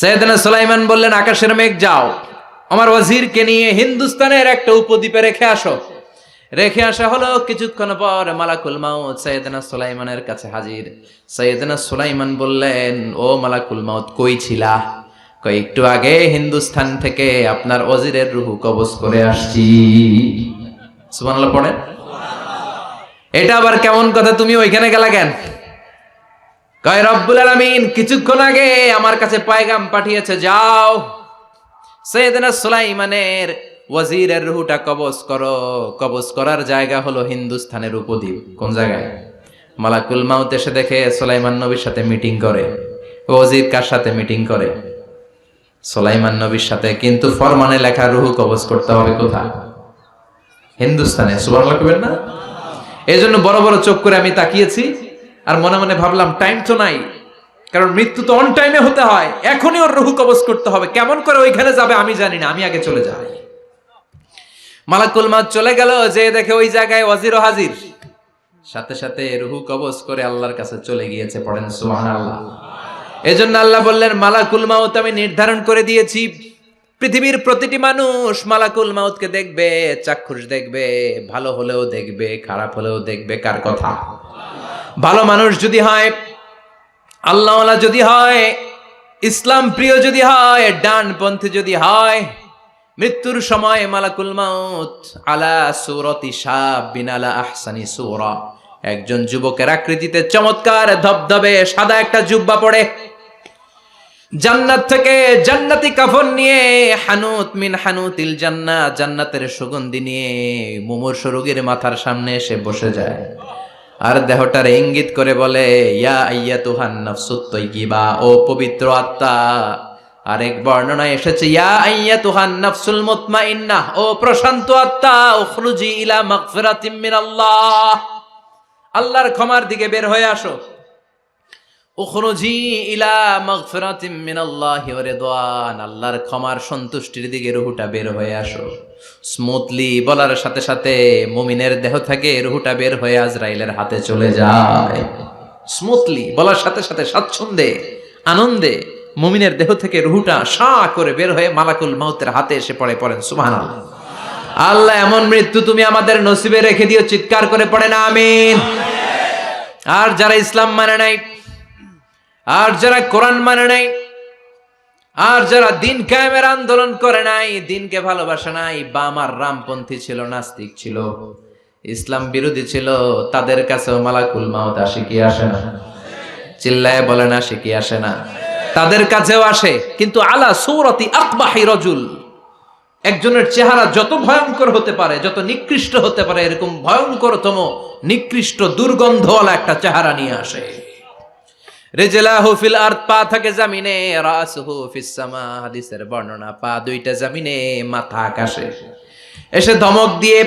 সাইয়েদনা সুলাইমান বললেন আকাশের মেঘ যাও, আমার ওয়াজিরকে নিয়ে হিন্দুস্তানের একটা উপদ্বীপে রেখে আসো। রেখে আসা হলো। কিছুক্ষণ পর মালাকুল মাউত সাইয়েদনা সুলাইমানের কাছে হাজির। সাইয়েদনা সুলাইমান বললেন ও মালাকুল মাউত, কই ছিলা? কই একটু আগে হিন্দুস্তান থেকে আপনার ওয়াজিরের রূহ কবজ করে আসছি। সুবহানাল্লাহ পড়েন। এটা আবার কেমন কথা, তুমি ওইখানে গেলা কেন? কয় রব্বুল আলামিন কিছুক্ষণ আগে আমার কাছে পায়গাম পাঠিয়েছে, যাও সাইয়েদনা সুলাইমানের ওয়াজিরের রূহটা কবজ করো। কবজ করার জায়গা হলো হিন্দুস্তানের উপদ্বীপ। কোন জায়গায়? মালাকুল মাউত এসে দেখে সুলাইমান নবীর সাথে মিটিং করে। ওয়াজির কার সাথে মিটিং করে? সুলাইমান নবীর সাথে। কিন্তু ফরমানে লেখা রূহ কবজ করতে হবে কোথায়? হিন্দুস্তানে। সুবহানাল্লাহ কইবেন না? এজন্য বড় বড় চোখ করে আমি তাকিয়েছি, আর মনে মনে ভাবলাম টাইম তো নাই, কারণ মৃত্যু তো অন টাইমে হতে হয়, এখনই ওর রূহ কবজ করতে হবে। কেমন করে ওইখানে যাবে আমি জানি না, আমি আগে চলে যাই। মালাকুল মাউত চলে গেল, যে দেখে ওই জায়গায় ওয়াজিরও হাজির। সাথে সাথে রূহ কবজ করে আল্লাহর কাছে চলে গিয়েছে। পড়েন সুবহানাল্লাহ। এজন্য আল্লাহ বললেন মালাকুল মাউত আমি নির্ধারণ করে দিয়েছি, পৃথিবীর প্রতিটি মানুষ মালাকুল মাউতকে দেখবে, চাক্ষুষ দেখবে, ভালো হলেও দেখবে, খারাপ হলেও দেখবে। কার কথা? ভালো মানুষ যদি হয়, আল্লাহওয়ালা যদি হয়, ইসলাম প্রিয় যদি হয়, ডানপন্থী যদি হয়, মৃত্যুর সময় মালাকুল মাউত আলা সূরাতি শাবিন আলা আহসানি সূরা, একজন যুবকের আকৃতিতে চমৎকার ধবধবে সাদা একটা জুব্বা পরে, জান্নাত থেকে জান্নাতি কাফন নিয়ে, হানুত মিন হানুতিল জান্নাহ, জান্নাতের সুগন্ধি নিয়ে মুমূর্ষু রোগীর মাথার সামনে এসে বসে যায়, আর দেহটার ইঙ্গিত করে বলে ইয়া আইয়াতুহান নাফসুত তাইয়্যিবা, ও পবিত্র আত্মা। আরেক বর্ণনায় এসেছে ইয়া আইয়াতুহান নাফসুল মুতমাইন্নাহ, ও প্রশান্ত আত্মা, উখরুজি ইলা মাগফিরাতিম মিনাল্লাহ, আল্লাহর ক্ষমার দিকে বের হয়ে আসো। উখরুজি ইলা মাগফিরাতিম মিনাল্লাহি ওয়া রিদওয়ান, আল্লাহর ক্ষমার সন্তুষ্টির দিকে রূহটা বের হয়ে আসো। স্মুথলি বলার সাথে সাথে মুমিনের দেহ থেকে রূহটা বের হয়ে আজরাইলের হাতে চলে যায়। স্মুথলি বলার সাথে সাথে স্বাচ্ছন্দ্যে আনন্দে মুমিনের দেহ থেকে রূহটা সা করে বের হয়ে মালাকুল মাউতের হাতে এসে পড়ে। পড়েন সুবহানাল্লাহ। আল্লাহ এমন মৃত্যু তুমি আমাদের নসিবে রেখে দিও, চিৎকার করে পড়েন আমিন। আর যারা ইসলাম মানে নাই, আর যারা কোরআন মানে নাই, আর যারা দিন কায়েমের আন্দোলন করে নাই, দিনকে ভালোবাসে নাই, বাম আর রামপন্থী ছিল, নাস্তিক ছিল, ইসলাম বিরোধী ছিল, তাদের কাছেও মালাকুল মাউত আসে কি আসে না? চিল্লায় বলেন আসে কি আসে না? তাদের কাছেও আসে, কিন্তু আলা সূরাতি আকবাহি রাজুল, একজনের চেহারা যত ভয়ঙ্কর হতে পারে, যত নিকৃষ্ট হতে পারে, এরকম ভয়ঙ্করতম নিকৃষ্ট দুর্গন্ধওয়ালা একটা চেহারা নিয়ে আসে। রিজলাহু ফিল আরদ, পা থাকে জমিনে, রাসুহু ফিস সামা, হাদিসের বর্ণনা, পা দুইটা জমিনে, মাথা আকাশে। এসে ধমক দিয়ে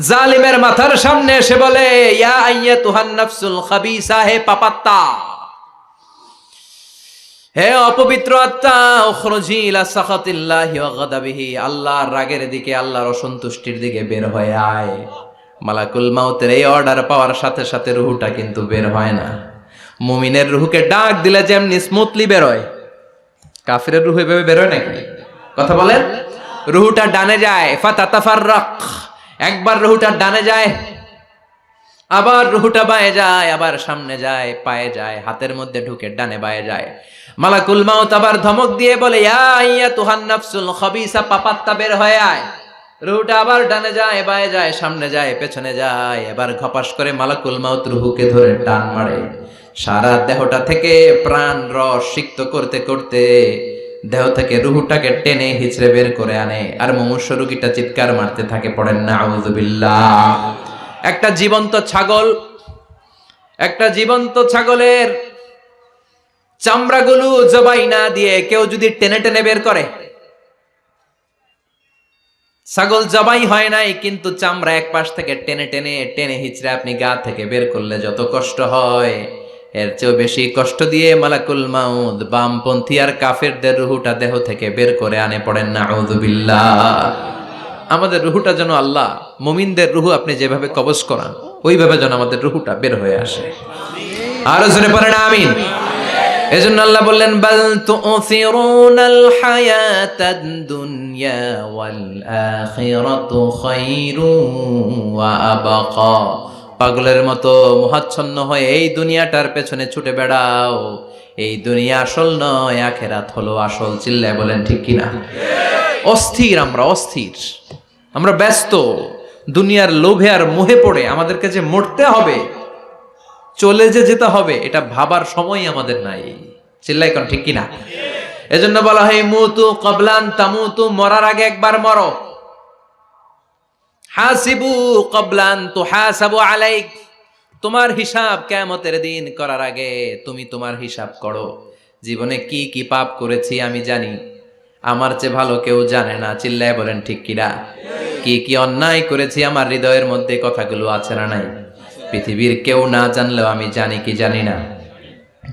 জালিমের মাথার সামনে এসে বলে ইয়া আইয়াতুহান নাফসুল খাবিসা, হে পাপাত্তা, হে অপবিত্র আত্মা, উখরুজি ইলা সাখাতিল্লাহি ওয়া গাদাবিহি, আল্লাহর রাগের দিকে, আল্লাহর অসন্তুষ্টির দিকে বের হয়ে আয়। মালাকুল মাউতের এই অর্ডার পাওয়ার সাথে সাথে রুহুটা কিন্তু বের হয় না। মুমিনের রুহুকে ডাক দিলে যেমনি স্মুথলি বেরোয়, কাফিরের রুহু এভাবে বেরোয় নাকি? কথা বলেন। রুহুটা ডানে যায়, ফাতাতাফাররাক, একবার রুহুটা ডানে যায়, আবার রুহুটা বায়ে যায়, আবার সামনে যায়, পায়ে যায়, হাতের মধ্যে ঢুকে ডানে বায়ে যায়। মালাকুল মাউত আবার ধমক দিয়ে বলে, ইয়া আইয়াতুহান নাফসুল খাবিসা, পাপাত্তা বের হয়ে আয়। রুহুটা আবার ডানে যায়, বায়ে যায়, সামনে যায়, পেছনে যায়। এবার ঘপাস করে মালাকুল মাউত রুহুকে ধরে টান মারে। সারা দেহটা থেকে প্রাণ রস সিক্ত করতে করতে দেহ থেকে রুহুটাকে টেনে হিচড়ে বের করে আনে। আর মুমূর্ষ রোগীটা চিৎকার মারতে থাকে, পড়েন না আউযুবিল্লাহ। একটা জীবন্ত ছাগলের চামড়াগুলো জবাই না দিয়ে কেউ যদি টেনে টেনে বের করে, ছাগল জবাই হয় নাই কিন্তু চামড়া এক পাশ থেকে টেনে টেনে টেনে হিচড়ে আপনি গা থেকে বের করলে যত কষ্ট হয়, এর চেয়েও বেশি কষ্ট দিয়ে মালাকুল মাউত বামপন্থী আর কাফেরদের রুহুটা দেহ থেকে বের করে আনে। পড়েন না আউযুবিল্লাহ। আমাদের রুহুটা যেন আল্লাহ, মুমিনদের রুহু আপনি যেভাবে কবজ করান ওইভাবে যেন আমাদের রুহুটা বের হয়ে আসে। আরো জোরে পড়েন আমিন। এজন্য আল্লাহ বললেন, বাল তুসিরুনাল হায়াতাদ দুনিয়া ওয়াল আখিরাতু খায়রুন ওয়া আবকা। পাগলের মতো মোহাচ্ছন্ন হয়ে এই দুনিয়াটার পেছনে ছুটে বেড়াও। এই দুনিয়া আসল নয়, আখিরাত হলো আসল। চিল্লায় বলেন ঠিক কিনা? অস্থির, আমরা ব্যস্ত দুনিয়ার লোভে আর মোহে পড়ে আমাদেরকে যে মরতে হবে, চলে যে যেতে হবে, এটা ভাবার সময় আমাদের নাই। চিল্লাই কোন ঠিক কিনা? এজন্য বলা হয় মুতু ক্বাবলান তামুতু, মরার আগে একবার মরো। হাসিবু ক্বাবলান তুহাসাবু আলাইক, তোমার হিসাব কিয়ামতের দিন করার আগে তুমি তোমার হিসাব করো। জীবনে কি কি পাপ করেছি আমি জানি, আমার চেয়ে ভালো কেউ জানে না। চিল্লায় বলেন ঠিক কিনা? কি কি অন্যায় করেছি আমার হৃদয়ের মধ্যে কথাগুলো আছে না নাই? পৃথিবীর কেউ না জানলেও আমি জানি কি জানি না?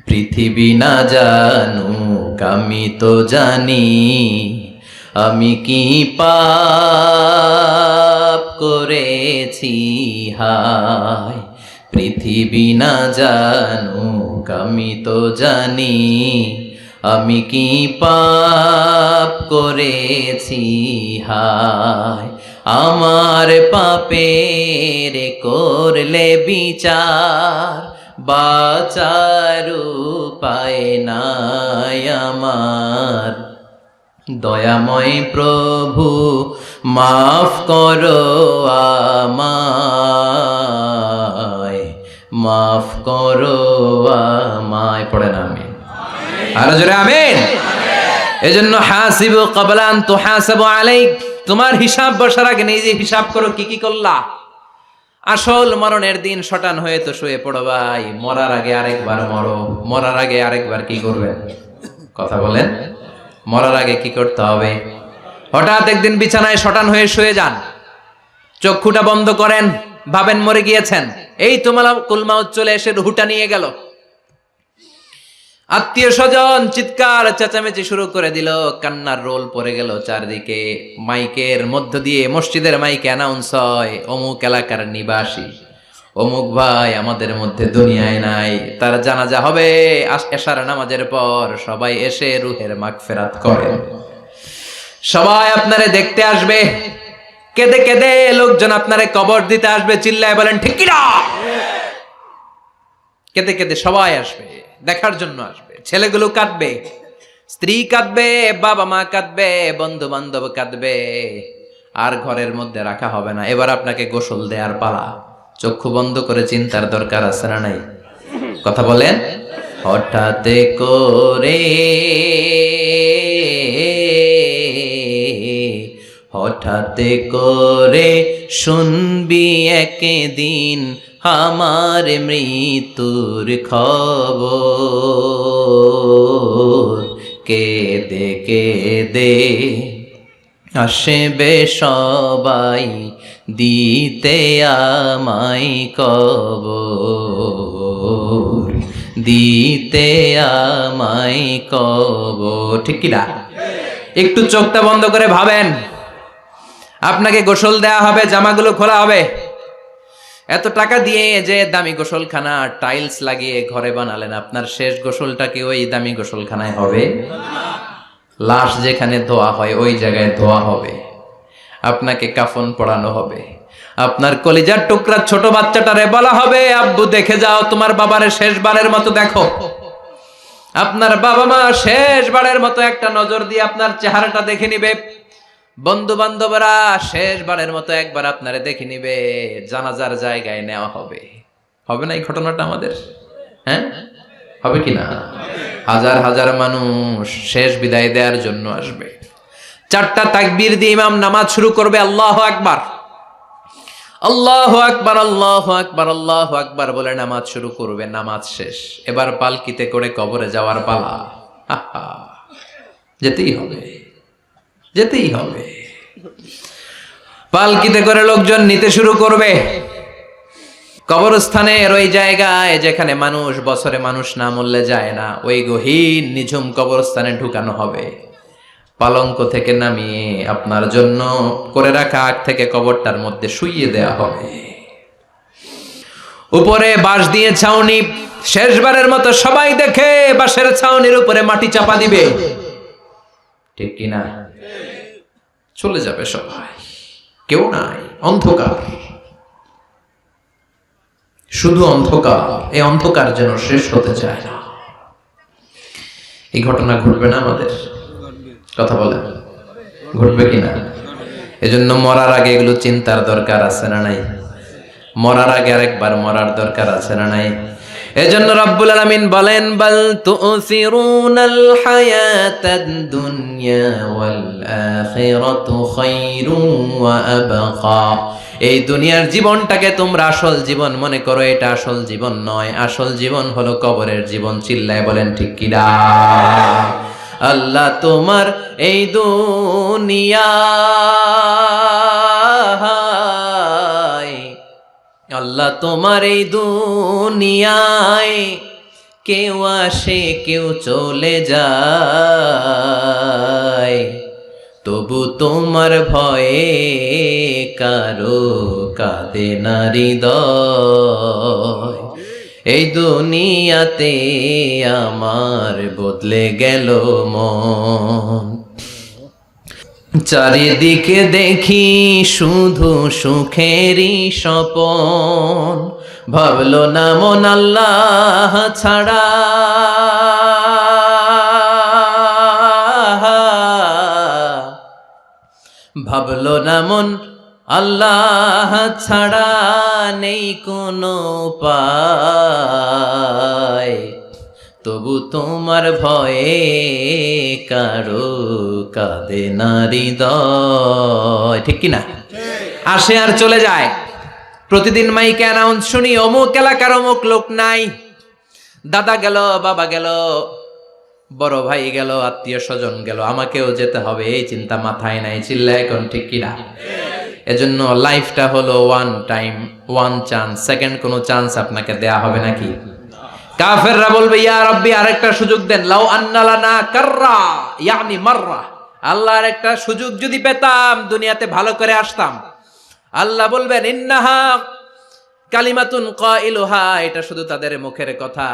পৃথিবী না জানুক আমি তো জানি, আমি কি পাপ করেছি হায়। পৃথিবী না জানুক আমি তো জানি, আমি কি পাপ করেছি হায়। আমার পাপের করলে বিচার, বাঁচার উপায় নাই আমার। দয়াময় প্রভু মাফ করো আমায়, মাফ করো আমায়। পড়েন আমিন। আরো জোরে আমিন। এজন্য হাসিবু ক্বাবলা আন তুহাসাবু আলাইক, তোমার হিসাব বসার আগে নিজে হিসাব করো কি কি করলা। আসল মরণের দিন শটান হয়ে তো শুয়ে পড়ো ভাই, মরার আগে আরেকবার মরো। মরার আগে আরেকবার কি করবেন? কথা বলেন। মরার আগে কি করতে হবে? হঠাৎ একদিন বিছানায় শটান হয়ে শুয়ে যান, চক্ষুটা বন্ধ করেন, ভাবেন মরে গিয়েছেন। এই তো মালাকুল মাউত চলে এসে রুহুটা নিয়ে গেল। আত্মীয় স্বজন চিৎকার চেঁচামেচি শুরু করে দিল, কান্নার রোল পড়ে গেল চারদিকে। মাইকের মধ্য দিয়ে, মসজিদের মাইকে অ্যানাউন্স হয়, অমুক এলাকার নিবাসী অমুক ভাই আমাদের মধ্যে দুনিয়ায় নাই, তার জানাজা হবে এশার নামাজের পর। সবাই এসে রুহের মাগফিরাত করেন। সবাই আপনারে দেখতে আসবে, কেঁদে কেঁদে লোকজন আপনারে কবর দিতে আসবে। চিল্লায় বলেন ঠিক কিনা? কেঁদে কেঁদে সবাই আসবে, দেখার জন্য আসবে। ছেলেগুলো কাঁদবে, স্ত্রী কাঁদবে, বাবা মা কাঁদবে, বন্ধু বান্ধব কাঁদবে। আর ঘরের মধ্যে রাখা হবে না। এবার আপনাকে গোসল দেওয়ার পালা। চক্ষু বন্ধ করে চিন্তার দরকার আছে না নাই? কথা বলেন। হঠাৎ করে, হঠাৎ করে শুনবি একদিন আমার মৃত্যুর খবর। কেঁদে কেঁদে আসবে সবাই দিতে আমায় কবর, দিতে আমায় কবর। ঠিক কিনা? একটু চোখটা বন্ধ করে ভাবেন, আপনাকে গোসল দেয়া হবে, জামাগুলো খোলা হবে, এত টাকা দিয়ে যে দামি গোসলখানা টাইলস লাগিয়ে ঘরে বানালেন, আপনার শেষ গোসলটা কি ওই দামি গোসলখানায় হবে? লাশ যেখানে ধোয়া হয় ওই জায়গায় ধোয়া হবে, আপনাকে কাফন পরানো হবে। আপনার কলিজার টুকরা ছোট বাচ্চাটারে বলা হবে, আব্বু দেখে যাও তোমার বাবারে শেষবারের মতো দেখো। আপনার বাবা মা শেষবারের মতো একটা নজর দিয়ে আপনার চেহারাটা দেখে নিবে। বন্ধু বান্ধবরা শেষবারের মতো একবার আপনারে দেখে নিবে, জানাজার জায়গায় নেওয়া হবে। হবে না এই ঘটনাটা আমাদের? হ্যাঁ, হবে কি না? হাজার হাজার মানুষ শেষ বিদায় দেওয়ার জন্য আসবে। 4টা তাকবীর দিয়ে ইমাম নামাজ শুরু করবে, আল্লাহু আকবার, আল্লাহু আকবার, আল্লাহু আকবার, আল্লাহু আকবার বলে নামাজ শুরু করবে। নামাজ শেষ, এবার পালকিতে করে কবরে যাওয়ার পালা। যেতেই হবে, যেতেই হবে। পালকিতে করে লোকজন নিতে শুরু করবে। কবরস্থানের ওই জায়গায় যেখানে মানুষ বছরে মানুষ না মরলে যায় না, ওই গহীন নিঝুম কবরস্থানে ঢুকানো হবে। পালঙ্ক থেকে নামিয়ে আপনার জন্য করে রাখা আগ থেকে কবরটার মধ্যে শুইয়ে দেয়া হবে। উপরে বাঁশ দিয়ে ছাউনি, শেষবারের মতো সবাই দেখে বাঁশের ছাউনির উপরে মাটি চাপা দিবে, ঠিক কিনা? চলে যাবে সবাই, কেউ নাই, অন্ধকার, শুধু অন্ধকার। এই অন্ধকার যেন শেষ হতে চায় না। এই ঘটনা ঘটবে না আমাদের? কথা বলেন, ঘটবে কিনা? এজন্য মরার আগে এগুলো চিন্তার দরকার আছে না নাই? মরার আগে আরেকবার মরার দরকার আছে না নাই? এজন্য রব্বুল আলামিন বলেন, বাল তুসিরুনাল হায়াতাদ দুনিয়া ওয়াল আখিরাতু খায়রুন ওয়া আবকা। এই দুনিয়ার জীবনটাকে তোমরা আসল জীবন মনে করো, এটা আসল জীবন নয়। আসল জীবন হলো কবরের জীবন। চিল্লায় বলেন ঠিক কিনা? আল্লাহ তোমার এই দুনিয়ায়, আল্লাহ তোমার এই দুনিয়ায় কেউ আসে কেউ চলে যায়, তবু তোমার ভয়ে কারো কাঁদে না হৃদয়। এই দুনিয়াতে আমার বদলে গেল মন, চারিদিকে দেখি শুধু সুখেরই স্বপন। ভাবলো না মন আল্লাহ ছাড়া, ভাবলো না মন আল্লাহ ছাড়া নেই কোনো উপায়, তবু তোমার ভয়ে কারো কাঁদে না হৃদয়, ঠিক কিনা? আসে আর চলে যায়। প্রতিদিন মাইকে অ্যানাউন্স শুনি, অমুক এলাকার অমুক লোক নাই। দাদা গেল, বাবা গেল, বড় ভাই গেল, আত্মীয় স্বজন গেল, আমাকেও যেতে হবে, এই চিন্তা মাথায় নাই। চিল্লায় এখন ঠিক কিনা? এজন্য লাইফটা হলো one time, one chance. Second কোনো চান্স আপনাকে দেয়া হবে নাকি? কাফেররা বলবে, ইয়া রাব্বি আরেকটা সুযোগ দেন। লাউ আন্না লানা কাররা ইয়ানি মাররা, আল্লাহ আরেকটা সুযোগ যদি পেতাম দুনিয়াতে ভালো করে আসতাম। আল্লাহ বলবেন, ইন্নাহা কালিমাতুন কাইলুহা, এটা শুধু তাদের মুখের কথা,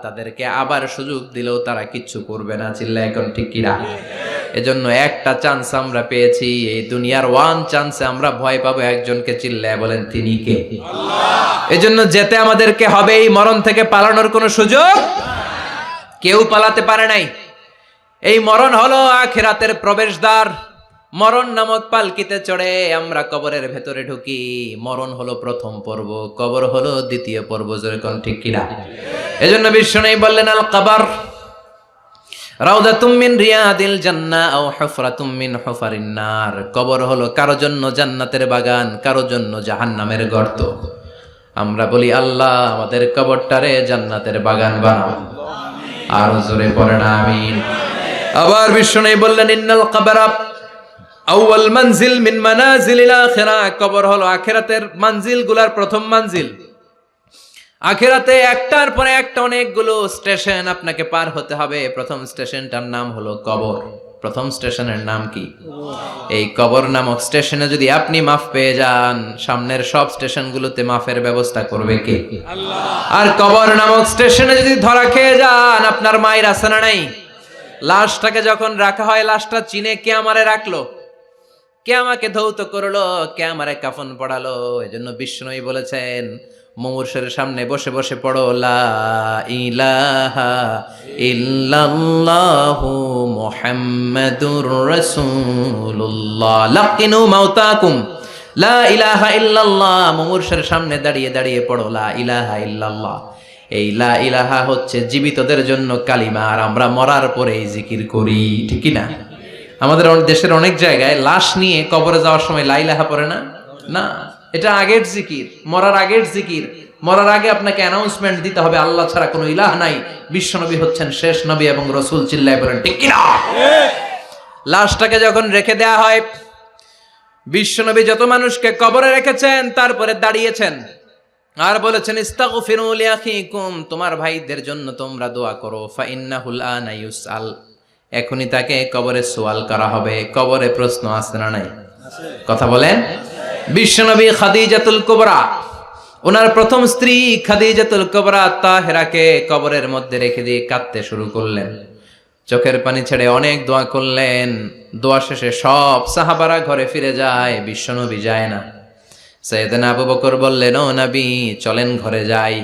তাদেরকে আবার সুযোগ দিলেও তারা কিচ্ছু করবে না। চিল্লায় এখন ঠিক কিনা? এজন্য একটা চান্স আমরা পেয়েছি, এই দুনিয়ার ওয়ান চান্সে আমরা ভয় পাবো একজনকে। চিল্লায় বলেন তিনি কে? আল্লাহ। এজন্য যেতে আমাদেরকে হবে। এই মরণ থেকে পালানোর কোনো সুযোগ কেউ পালাতে পারে নাই। এই মরণ হলো আখিরাতের প্রবেশদ্বার। মরণ নামক পালকিতে চড়ে আমরা কবরের ভেতরে ঢুকি। মরণ হলো প্রথম পর্ব, কবর হলো দ্বিতীয় পর্ব। যেরকম ঠিক কিনা? এজন্য বিশ্বনবী বললেন, আল কবর রাউদাতুম মিন রিয়াদিল জান্নাহ আও হুফরাতুম মিন হুফারিন নার। কবর হলো কারো জন্য জান্নাতের বাগান, কারো জন্য জাহান্নামের গর্ত। আমরা বলি, আল্লাহ আমাদের কবরটারে জান্নাতের বাগান বানাও। আর জোরে পড়েন আমিন। আবার বিশ্বনবী বললেন, ইন্নাল কবরা আউয়াল মানজিল মিন মানাজিলিল আখিরাহ। কবর হলো আখিরাতের মানজিলগুলোর প্রথম মানজিল। আখিরাতে একটার পরে একটা অনেকগুলো স্টেশন আপনাকে পার হতে হবে। প্রথম স্টেশনটার নাম হলো কবর। প্রথম স্টেশনের নাম কি? এই কবর নামক স্টেশনে যদি আপনি মাফ পেয়ে যান, সামনের সব স্টেশনগুলোতে মাফের ব্যবস্থা করবে কে? আল্লাহ। আর কবর নামক স্টেশনে যদি ধরা খেয়ে যান, আপনার মায়ের আছে না নাই? লাশটাকে যখন রাখা হয়, লাশটা চিনে কে আমারে রাখলো, কে আমাকে ধৌত করলো, কে আমারে কাফন পড়ালো? এজন্য বিষ্ণুই বলেছেন, মুমূর্ষের সামনে বসে বসে পড়ো লা ইলাহা ইল্লাল্লাহু মুহাম্মাদুর রাসূলুল্লাহ। লাকিনু মাউতাকুম লা ইলাহা ইল্লাল্লাহ। মুমূর্ষের সামনে দাঁড়িয়ে দাঁড়িয়ে পড়ো লা ইলাহা ইল্লাল্লাহ। এই লা ইলাহা হচ্ছে জীবিতদের জন্য কালিমা, আর আমরা মরার পরে এই জিকির করি, ঠিক কি না? আমাদের দেশের অনেক জায়গায় লাশ নিয়ে কবরে যাওয়ার সময় লা ইলাহা পড়ে না। না, এটা আগের জিকির, মরার আগের জিকির। মরার আগে আপনাকে অ্যানাউন্সমেন্ট দিতে হবে, আল্লাহ ছাড়া কোনো ইলাহ নাই, বিশ্বনবী হচ্ছেন শেষ নবী এবং রাসূল। চিল্লায় বলেন ঠিক কি না? লাশটাকে যখন রেখে দেয়া হয়, বিশ্বনবী যত মানুষকে কবরে রেখেছেন তারপরে দাঁড়িয়েছেন আর বলেছেন, ইস্তাগফিরু লিআখিকুম, তোমার ভাইদের জন্য তোমরা দোয়া করো, ফা ইন্নাহুল আনা ইউসআল, এখনই তাকে কবরে সওয়াল করা হবে। কবরে প্রশ্ন আছে না নাই? কথা বলেন। বিশ্বনবী খাদিজাতুল কুবরা, ওনার প্রথম স্ত্রী খাদিজাতুল কুবরা তাহেরাকে কবরের মধ্যে রেখে দিয়ে কাঁদতে শুরু করলেন, চোখের পানি ছেড়ে অনেক দোয়া করলেন। দোয়া শেষে সব সাহাবারা ঘরে ফিরে যায়, বিশ্বনবী যায় না। সাইয়েদনা আবু বকর বললেন, ও নবী চলেন ঘরে যাই,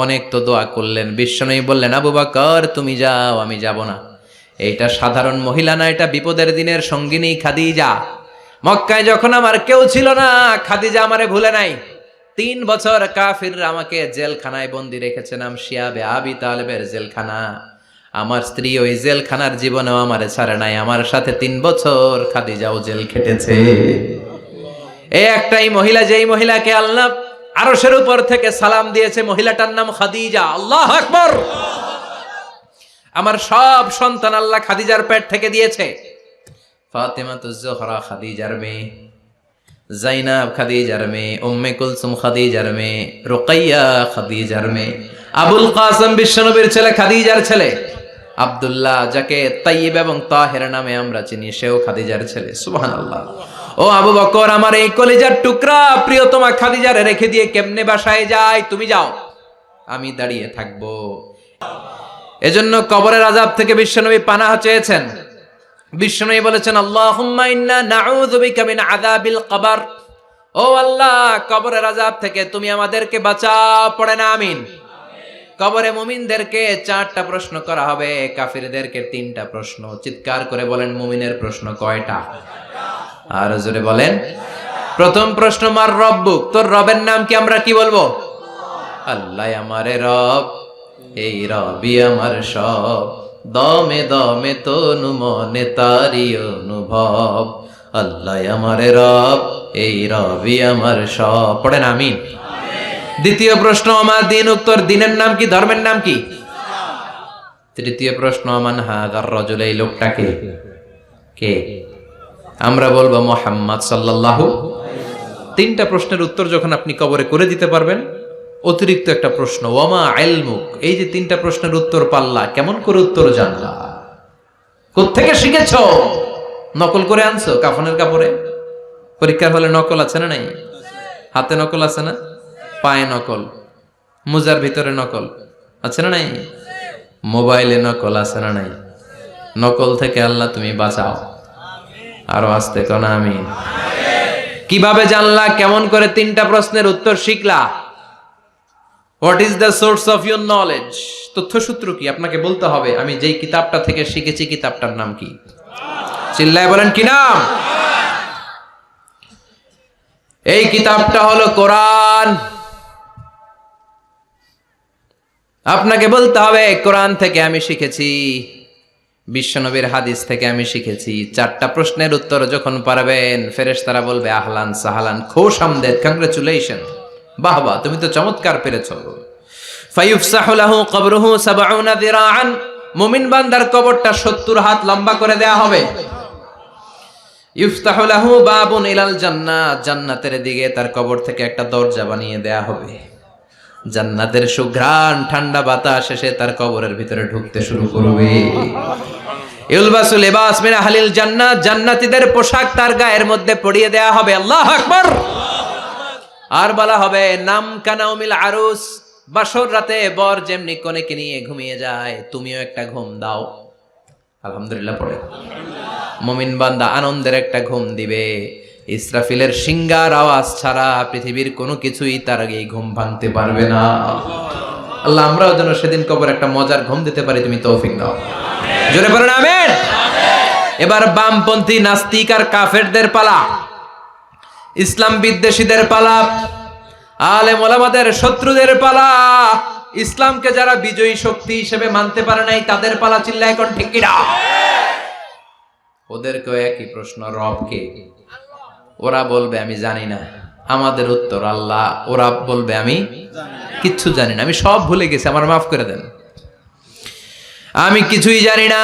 অনেক তো দোয়া করলেন। বিশ্বনবী বললেন, আবু বকর তুমি যাও, আমি যাব না। এইটা সাধারণ মহিলা না, এটা বিপদের দিনের সঙ্গিনী খাদিজা। মক্কায় যখন আমার কেউ ছিল না, খাদিজা আমারে ভুলে নাই। 3 বছর কাফিররা আমাকে জেলখানায় বন্দি রেখেছে, নাম শিয়াবে আবি তালেবের জেলখানা। আমার স্ত্রী ওই জেলখানার জীবনেও আমারে ছাড়ে নাই, আমার সাথে 3 বছর খাদিজাও জেল খেটেছে। এই একটাই মহিলা, যেই মহিলাকে আল্লাহ আরশের উপর থেকে সালাম দিয়েছে, মহিলাটার নাম খাদিজা। আল্লাহু আকবার। আমার সব সন্তান আল্লাহ খাদিজার পেট থেকে দিয়েছে। ফাতেমাতুজ জোহরা খাদিজার মেয়ে, জাইনাব খাদিজার মেয়ে, উম্মে কুলসুম খাদিজার মেয়ে, রুকাইয়া খাদিজার মেয়ে, আবুল কাসেম বিশ্বনবীর ছেলে খাদিজার ছেলে, আব্দুল্লাহ যাকে তাইয়্যিব এবং তাহের নামে আমরা চিনি, সেও খাদিজার ছেলে। সুবহানাল্লাহ। ও আবু বকর, আমার এই কলিজার টুকরা প্রিয়তমা খাদিজারে রেখে দিয়ে কেমনে বাসায় যায়? তুমি যাও, আমি দাঁড়িয়ে থাকবো। এজন্য কবরের আযাব থেকে বিশ্বনবী পানাহ চেয়েছেন। বিশ্বনবী বলেছেন, আল্লাহুম্মা ইন্না নাউযু বিকা মিন আযাবিল কবর। ও আল্লাহ, কবরের আযাব থেকে তুমি আমাদেরকে বাঁচাও। পড়েন আমিন। কবরে মুমিনদেরকে 4টা প্রশ্ন করা হবে, কাফিরদেরকে 3টা প্রশ্ন। চিৎকার করে বলেন, মুমিনের প্রশ্ন কয়টা? আর জোরে বলেন। প্রথম প্রশ্ন, মার রব্বুক, তোর রবের নাম কি? আমরা কি বলবো? আল্লাহ আমারে রব, এই রবি আমার সব, দমে দমে তনু মনে তারি অনুভব। আল্লাহ আমারে রব, এই রবি আমার সব। পড়েন আমিন। দ্বিতীয় প্রশ্ন, আমার দিন, উত্তর দিনের নাম কি? ধর্মের নাম কি? তৃতীয় প্রশ্ন, মান হাযার রাজুল, এই লোকটাকে কে? আমরা বলবো মুহাম্মদ সাল্লাল্লাহু। 3টা প্রশ্নের উত্তর যখন আপনি কবরে করে দিতে পারবেন, অতিরিক্ত একটা প্রশ্ন, ওয়ামা ইলমুক, এই যে 3টা প্রশ্নের উত্তর পাল্লা, কেমন করে উত্তর জানলা? কোত্থেকে শিখেছো? নকল করে আনছো কাফনের কাপড়ে? পরীক্ষার হলে নকল আছে না নাই? হাতে নকল আছে না? পায়ে নকল, মুজার ভিতরে নকল আছে না নাই? মোবাইলে নকল আছে না নাই? নকল থেকে আল্লাহ তুমি বাঁচাও। আরো আস্তে কোন আমিন। কিভাবে জানলা? কেমন করে 3টা প্রশ্নের উত্তর শিখলা? What is the source of your knowledge? তথ্যসূত্র কি? আপনাকে বলতে হবে, আমি যেই কিতাবটা থেকে শিখেছি কিতাবটার নাম কি? চিল্লায় বলেন কি নাম? এই কিতাবটা হলো কোরআন। আপনাকে বলতে হবে, কোরআন থেকে আমি শিখেছি, বিশ্বনবীর হাদিস থেকে আমি শিখেছি। 4টা প্রশ্নের উত্তর যখন পারবেন, ফেরেশতারা বলবে, আহলান সাহালান, খুশ আমদেদ, কংগ্রেচুলেশন, বাহ বাহ, তুমি তো চমৎকার পেরেছো। ফায়ুফসাহু লাহু কবরুহু 70 যিরাআন, মুমিন বান্দার কবরটা 70 হাত লম্বা করে দেয়া হবে। ইফতাহু লাহু বাবুন ইলাল জান্নাহ, জান্নাতের দিকে তার কবর থেকে একটা দরজা বানিয়ে দেয়া হবে। জান্নাতের সুঘ্রাণ ঠান্ডা বাতাস এসে তার কবরের ভিতরে ঢুকতে শুরু করবে। ইউলবাসু লিবাস মিন আহলিল জান্নাত, জান্নাতীদের পোশাক তার গায়ের মধ্যে পরিয়ে দেয়া হবে। আল্লাহু আকবার। আর বলা হবে নাম কানাউমিল আরুস, বাসর রাতে বর যেমনি কনেকে নিয়ে ঘুমিয়ে যায়, তুমিও একটা ঘুম দাও। আলহামদুলিল্লাহ পড়ে। মুমিন বান্দা আনন্দের একটা ঘুম দিবে। ইসরাফিলের সিংগার আওয়াজ ছাড়া পৃথিবীর কোনো কিছুই তার আগে এই ঘুম ভাঙতে পারবে না। আল্লাহ আমরাও যেন সেদিন কবর একটা মজার ঘুম দিতে পারি, তুমি তৌফিক দাও। জোরে পড়েন আমিন। এবার বামপন্থী নাস্তিক আর কাফেরদের পালা, ইসলাম বিদ্বেষীদের পালা, আলেম ওলামাদের শত্রুদের পালা, ইসলামকে যারা বিজয়ী শক্তি হিসেবে মানতে পারে নাই তাদের পালা। চিল্লায় এখন ঠিক কিনা? ওদেরকেও একই প্রশ্ন, রব কে? ওরা বলবে আমি জানি না। আমাদের উত্তর আল্লাহ। ওরা বলবে আমি কিচ্ছু জানি না, আমি সব ভুলে গেছি, আমার মাফ করে দেন, আমি কিছুই জানি না।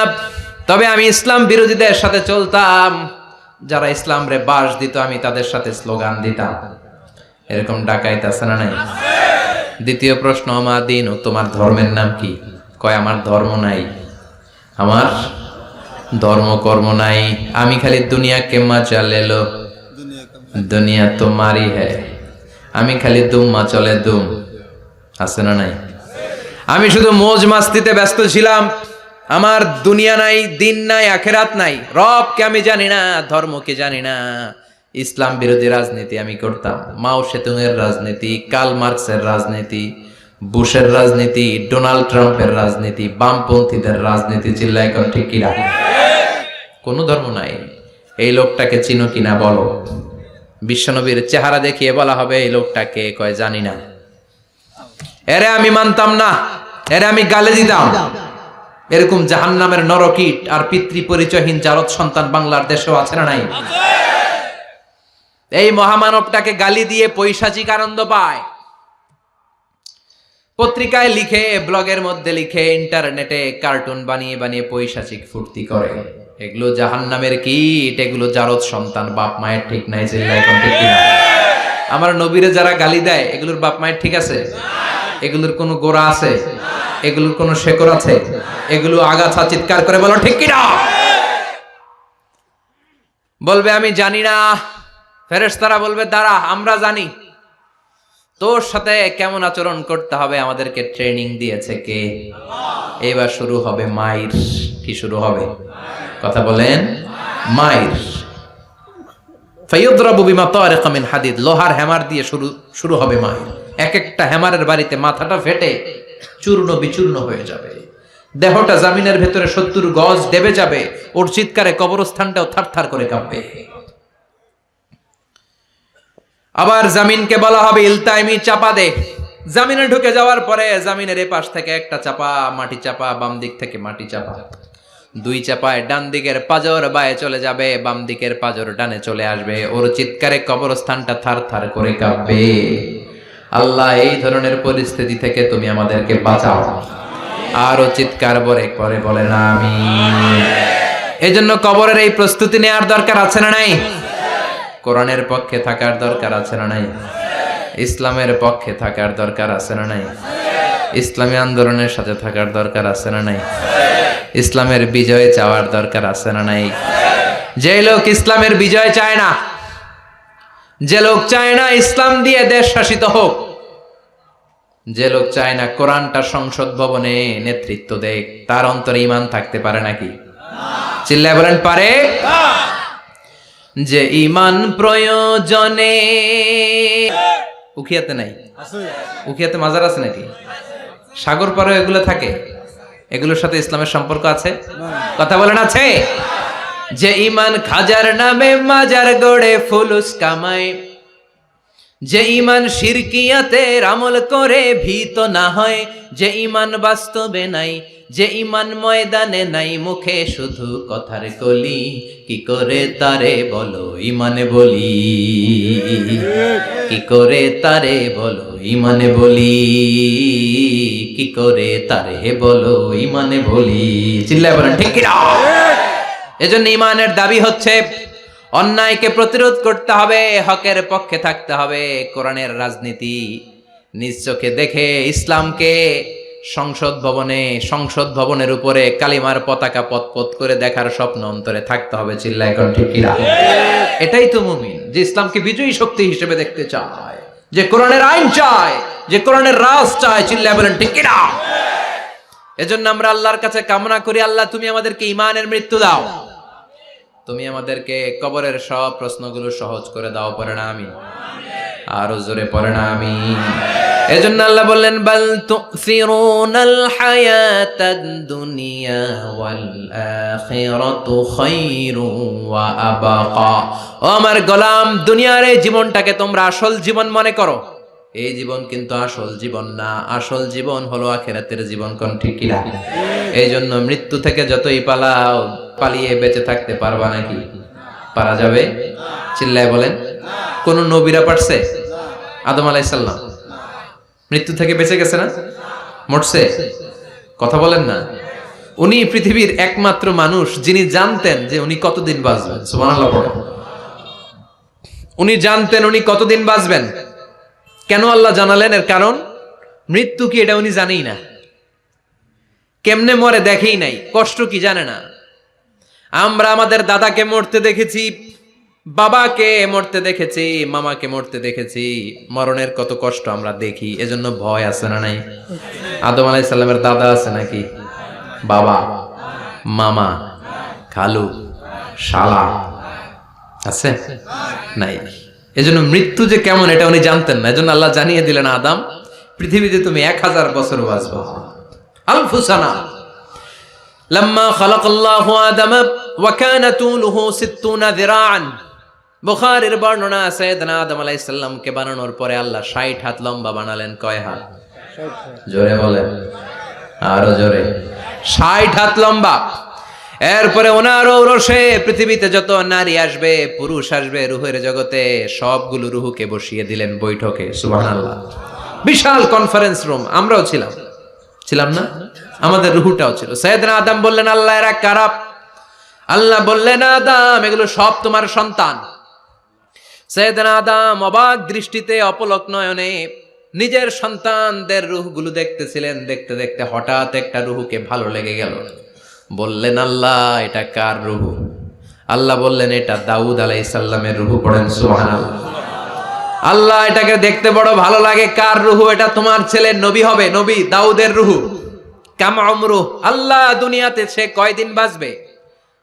তবে আমি ইসলাম বিরোধীদের সাথে চলতাম, যারা ইসলাম রে বাস দিত আমি তাদের সাথে স্লোগান দিতাম। এরকম ডাকাইত আছে না নাই? দ্বিতীয় প্রশ্ন, মা দিন, ও তোমার ধর্মের নাম কি? কয় আমার ধর্ম নাই, আমার ধর্ম কর্ম নাই, আমি খালি দুনিয়া কে মজা লেলো, দুনিয়া তোমারই হ্যায়, আমি খালি দুম্মা চলে দুম। আছে না নাই? আমি শুধু মৌজ মাস্তিতে ব্যস্ত ছিলাম, আমার দুনিয়া নাই, দিন নাই, আখেরাত নাই, রবকে আমি জানি না, ধর্মকে জানি না। ইসলাম বিরোধী রাজনীতি আমি করতাম, মাও সেতুংয়ের রাজনীতি, কার্ল মার্কসের রাজনীতি, বুশের রাজনীতি, ডোনাল্ড ট্রাম্পের রাজনীতি, বামপন্থীদের রাজনীতি। চিল্লায় এখন ঠিক কিনা? কোনো ধর্ম নাই। এই লোকটাকে চিনো কিনা বলো। বিশ্বনবীর চেহারা দেখিয়ে বলা হবে এই লোকটাকে, কয় জানি না। এরে আমি মানতাম না, এরে আমি গালে দিতাম। এরকম জাহান্নামের নরকীট আর পিতৃ পরিচয়হীন জারদ সন্তান বাংলার দেশেও আছে না নাই? এই মহামানবটাকে গালি দিয়ে পৈশাচিক আনন্দ পায়। পত্রিকায় লিখে, ব্লগের মধ্যে লিখে, ইন্টারনেটে কার্টুন বানিয়ে বানিয়ে পৈশাচিক ফুর্তি করে। এগুলো জাহান্নামের কীট, এগুলো জারদ সন্তান, বাপ মায়ের ঠিক নাই। চিল্লায় এখন ঠিক কিনা? আমার নবীরে যারা গালি দেয় এগুলোর বাপ মায়ের ঠিক আছে? এগুলোর কোনো গোড়া আছে? এগুলোর কোনো শেকড় আছে? এগুলো আগাছা। চিৎকার করে বলো ঠিক কিনা? বলবে আমি জানি না। ফেরেশতারা বলবে দাঁড়া, আমরা জানি। তোর সাথে কেমন আচরণ করতে হবে আমাদেরকে ট্রেনিং দিয়েছে কে? এবার শুরু হবে মাইর। কি শুরু হবে? কথা বলেন, মাইর। ফায়ুদরাবু বিমা তারিকা মিন হাদিদ, লোহার হ্যামার দিয়ে শুরু হবে মাইর। এক একটা হ্যামারের বাড়িতে মাথাটা ফেটে চূর্ণ বিচূর্ণ হয়ে যাবে, দেহটা জামিনের ভেতরে 70 গজ দেবে যাবে, ওর চিৎকারে কবরস্থানটাও থারথার করে কাঁপবে। আবার জামিনকে বলা হবে ইলতাইমি, চাপা দে। জামিনে ঢুকে যাওয়ার পরে জামিনের এপাশ থেকে একটা চাপা, মাটি চাপা, বাম দিক থেকে মাটি চাপা, দুই চাপায় ডান দিকের পাজর বায়ে চলে যাবে, বাম দিকের পাজর ডানে চলে আসবে। ওর চিৎকারে কবরস্থানটা থারথার করে কাঁপবে। আল্লাহ এই ধরনের পরিস্থিতি থেকে তুমি আমাদেরকে বাঁচাও। আরো চিৎকার করে বলেন আমিন। এই জন্য কবরের এই প্রস্তুতি নেওয়ার দরকার আছে না নাই? কোরআনের পক্ষে থাকার দরকার আছে না নাই? ইসলামের পক্ষে থাকার দরকার আছে না নাই? ইসলামী আন্দোলনের সাথে থাকার দরকার আছে না নাই? ইসলামের বিজয় চাওয়ার দরকার আছে না নাই? যে লোক ইসলামের বিজয় চায় না, যে লোক চায় না ইসলাম দিয়ে দেশ শাসিত হোক, যে লোক চায় না কোরআনটা সংসদ ভবনে নেতৃত্ব দেয়, তার অন্তরে ঈমান থাকতে পারে নাকি? চিল্লায় বলেন পারে? যে ঈমান প্রয়োজনে, উখিয়াতে নাই? উখিয়াতে মাজার আছে নাকি? সাগর পারে এগুলো থাকে? এগুলোর সাথে ইসলামের সম্পর্ক আছে? কথা বলেন আছে? যে ঈমান খাজার নামে মাজার গড়ে ফুলুস কামায়, যে ঈমান শিরকিয়াতের আমল করে ভীত না হয়, যে ঈমান বাস্তবে নাই, যে ঈমান ময়দানে নাই, মুখে শুধু কথার কলি, কি করে তারে বলো ঈমানে বলি, কি করে তারে বলো ঈমানে বলি, কি করে তারে বলো ঈমানে বলি। চিল্লায় বলেন ঠিক কি না? এজন্য ঈমানের দাবি হচ্ছে অন্যায়কে প্রতিরোধ করতে হবে, হকের পক্ষে থাকতে হবে। কোরআনের রাজনীতি নিজ চোখে দেখে ইসলামকে সংসদ ভবনের উপরে কালিমার পতাকা পতপত করে দেখার স্বপ্ন অন্তরে থাকতে হবে। চিল্লায় কোন ঠিক কিনা? এটাই তো মুমিন, যে ইসলামকে বিজয়ী শক্তি হিসেবে দেখতে চায়, যে কোরআনের আইন চায়, যে কোরআনের রাজ চায়। চিল্লায় বলেন ঠিক কিনা? এজন্য আমরা আল্লাহর কাছে কামনা করি, আল্লাহ তুমি আমাদেরকে ঈমানের মৃত্যু দাও, তুমি আমাদেরকে কবরের সব প্রশ্নগুলো সহজ করে দাও। পড়ে না আমিন? আরো জোরে পড়ে না আমিন? এজন্য আল্লাহ বললেন বাল তুসিরুনাল হায়াতাদ দুনিয়া ওয়াল আখিরাতু খায়রু ওয়া আবাকা। ও আমার গোলাম, দুনিয়ার এই জীবনটাকে তোমরা আসল জীবন মনে করো। এই জীবন কিন্তু আসল জীবন না, আসল জীবন হলো আখিরাতের জীবন। কোন ঠিক কিনা? এই জন্য মৃত্যু থেকে যতই পালাও, পালিয়ে বেঁচে থাকতে পারবা নাকি? পারা যাবে? চিল্লায় বলেন। কোন নবীরা পারছে? আদম আলাইহিস সালাম মৃত্যু থেকে বেঁচে গেছে না? মরছে? কথা বলেন না। উনি পৃথিবীর একমাত্র মানুষ যিনি জানতেন যে উনি কতদিন বাঁচবেন। সুবহানাল্লাহ পড়ো। উনি জানতেন উনি কতদিন বাঁচবেন। কেন আল্লাহ জানালেন? এর কারণ মৃত্যু কি এটা উনি জানেই না, কেমনে মরে দেখেই নাই, কষ্ট কি জানে না। আমরা আমাদের দাদাকে মরতে দেখেছি, বাবাকে মরতে দেখেছি, মামাকে মরতে দেখেছি, মরণের কত কষ্ট আমরা দেখি, এজন্য ভয় আছে না নাই? আদম আলাইহিস সালামের দাদা আছে নাকি? বাবা, মামা, খালু, শালা আছে? নাই। এজন্য মৃত্যু যে কেমন এটা উনি জানতেন না। এজন্য আল্লাহ জানিয়ে দিলেন, আদম পৃথিবীতে তুমি 1000 বছর বাঁচবা। আলফুসানা লাম্মা খালাকাল্লাহু আদামা ওয়া কানা তুলুহু 60 যিরাআন। বুখারীর বর্ণনা, সাইয়েদনা আদম আলাইহিস সালামকে বানানোর পরে আল্লাহ 60 হাত লম্বা বানালেন। কয় হাত? জোরে বলেন, আরো জোরে। 60 হাত লম্বা। এরপরে ওনার ঔরসে পৃথিবীতে যত নারী আসবে, পুরুষ আসবে রূহের জগতে, সবগুলো রূহকে বসিয়ে দিলেন বৈঠকে। সুবহানাল্লাহ। বিশাল কনফারেন্স রুম। আমরাও ছিলাম না? আমাদের রূহটাও ছিল। সাইয়েদনা আদম বললেন, আল্লাহ এরা কারা? আল্লাহ বললেন, আদম এগুলো সব তোমার সন্তান। সাইয়েদনা আদম অবাক দৃষ্টিতে, অপলক নয়নে নিজের সন্তানদের রূহগুলো দেখতেছিলেন। দেখতে দেখতে হঠাৎ একটা রূহকে ভালো লেগে গেল। বললেন, আল্লাহ এটা কার রূহ? আল্লাহ বললেন, এটা দাউদ আলাইহিস সালামের রূহ। পড়েন সুবহানাল্লাহ। আল্লাহ এটাকে দেখতে বড় ভালো লাগে, কার রূহ? এটা তোমার ছেলে নবী হবে, নবী দাউদের রূহ। কাম উমরু, আল্লাহ দুনিয়াতে সে কয়দিন বাঁচবে?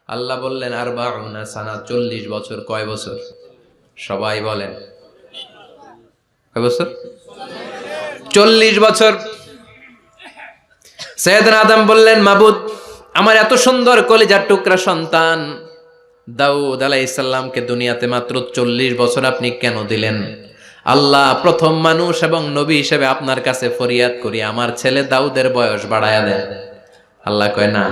আল্লাহ বললেন, 40 সানা, 40 বছর। কয় বছর? সবাই বলেন কয় বছর? 40 বছর। সাইয়েদনা আদম বললেন, মাবুদ আমার এত সুন্দর কলিজার টুকরা সন্তান দাউদ আলাইহিস সালামকে দুনিয়াতে মাত্র 40 বছর আপনি কেন দিলেন? আল্লাহ প্রথম মানুষ এবং নবী হিসেবে আপনার কাছে ফরিয়াদ করি, আমার ছেলে দাউদের বয়স বাড়ায়া দেন। আল্লাহ কয় না,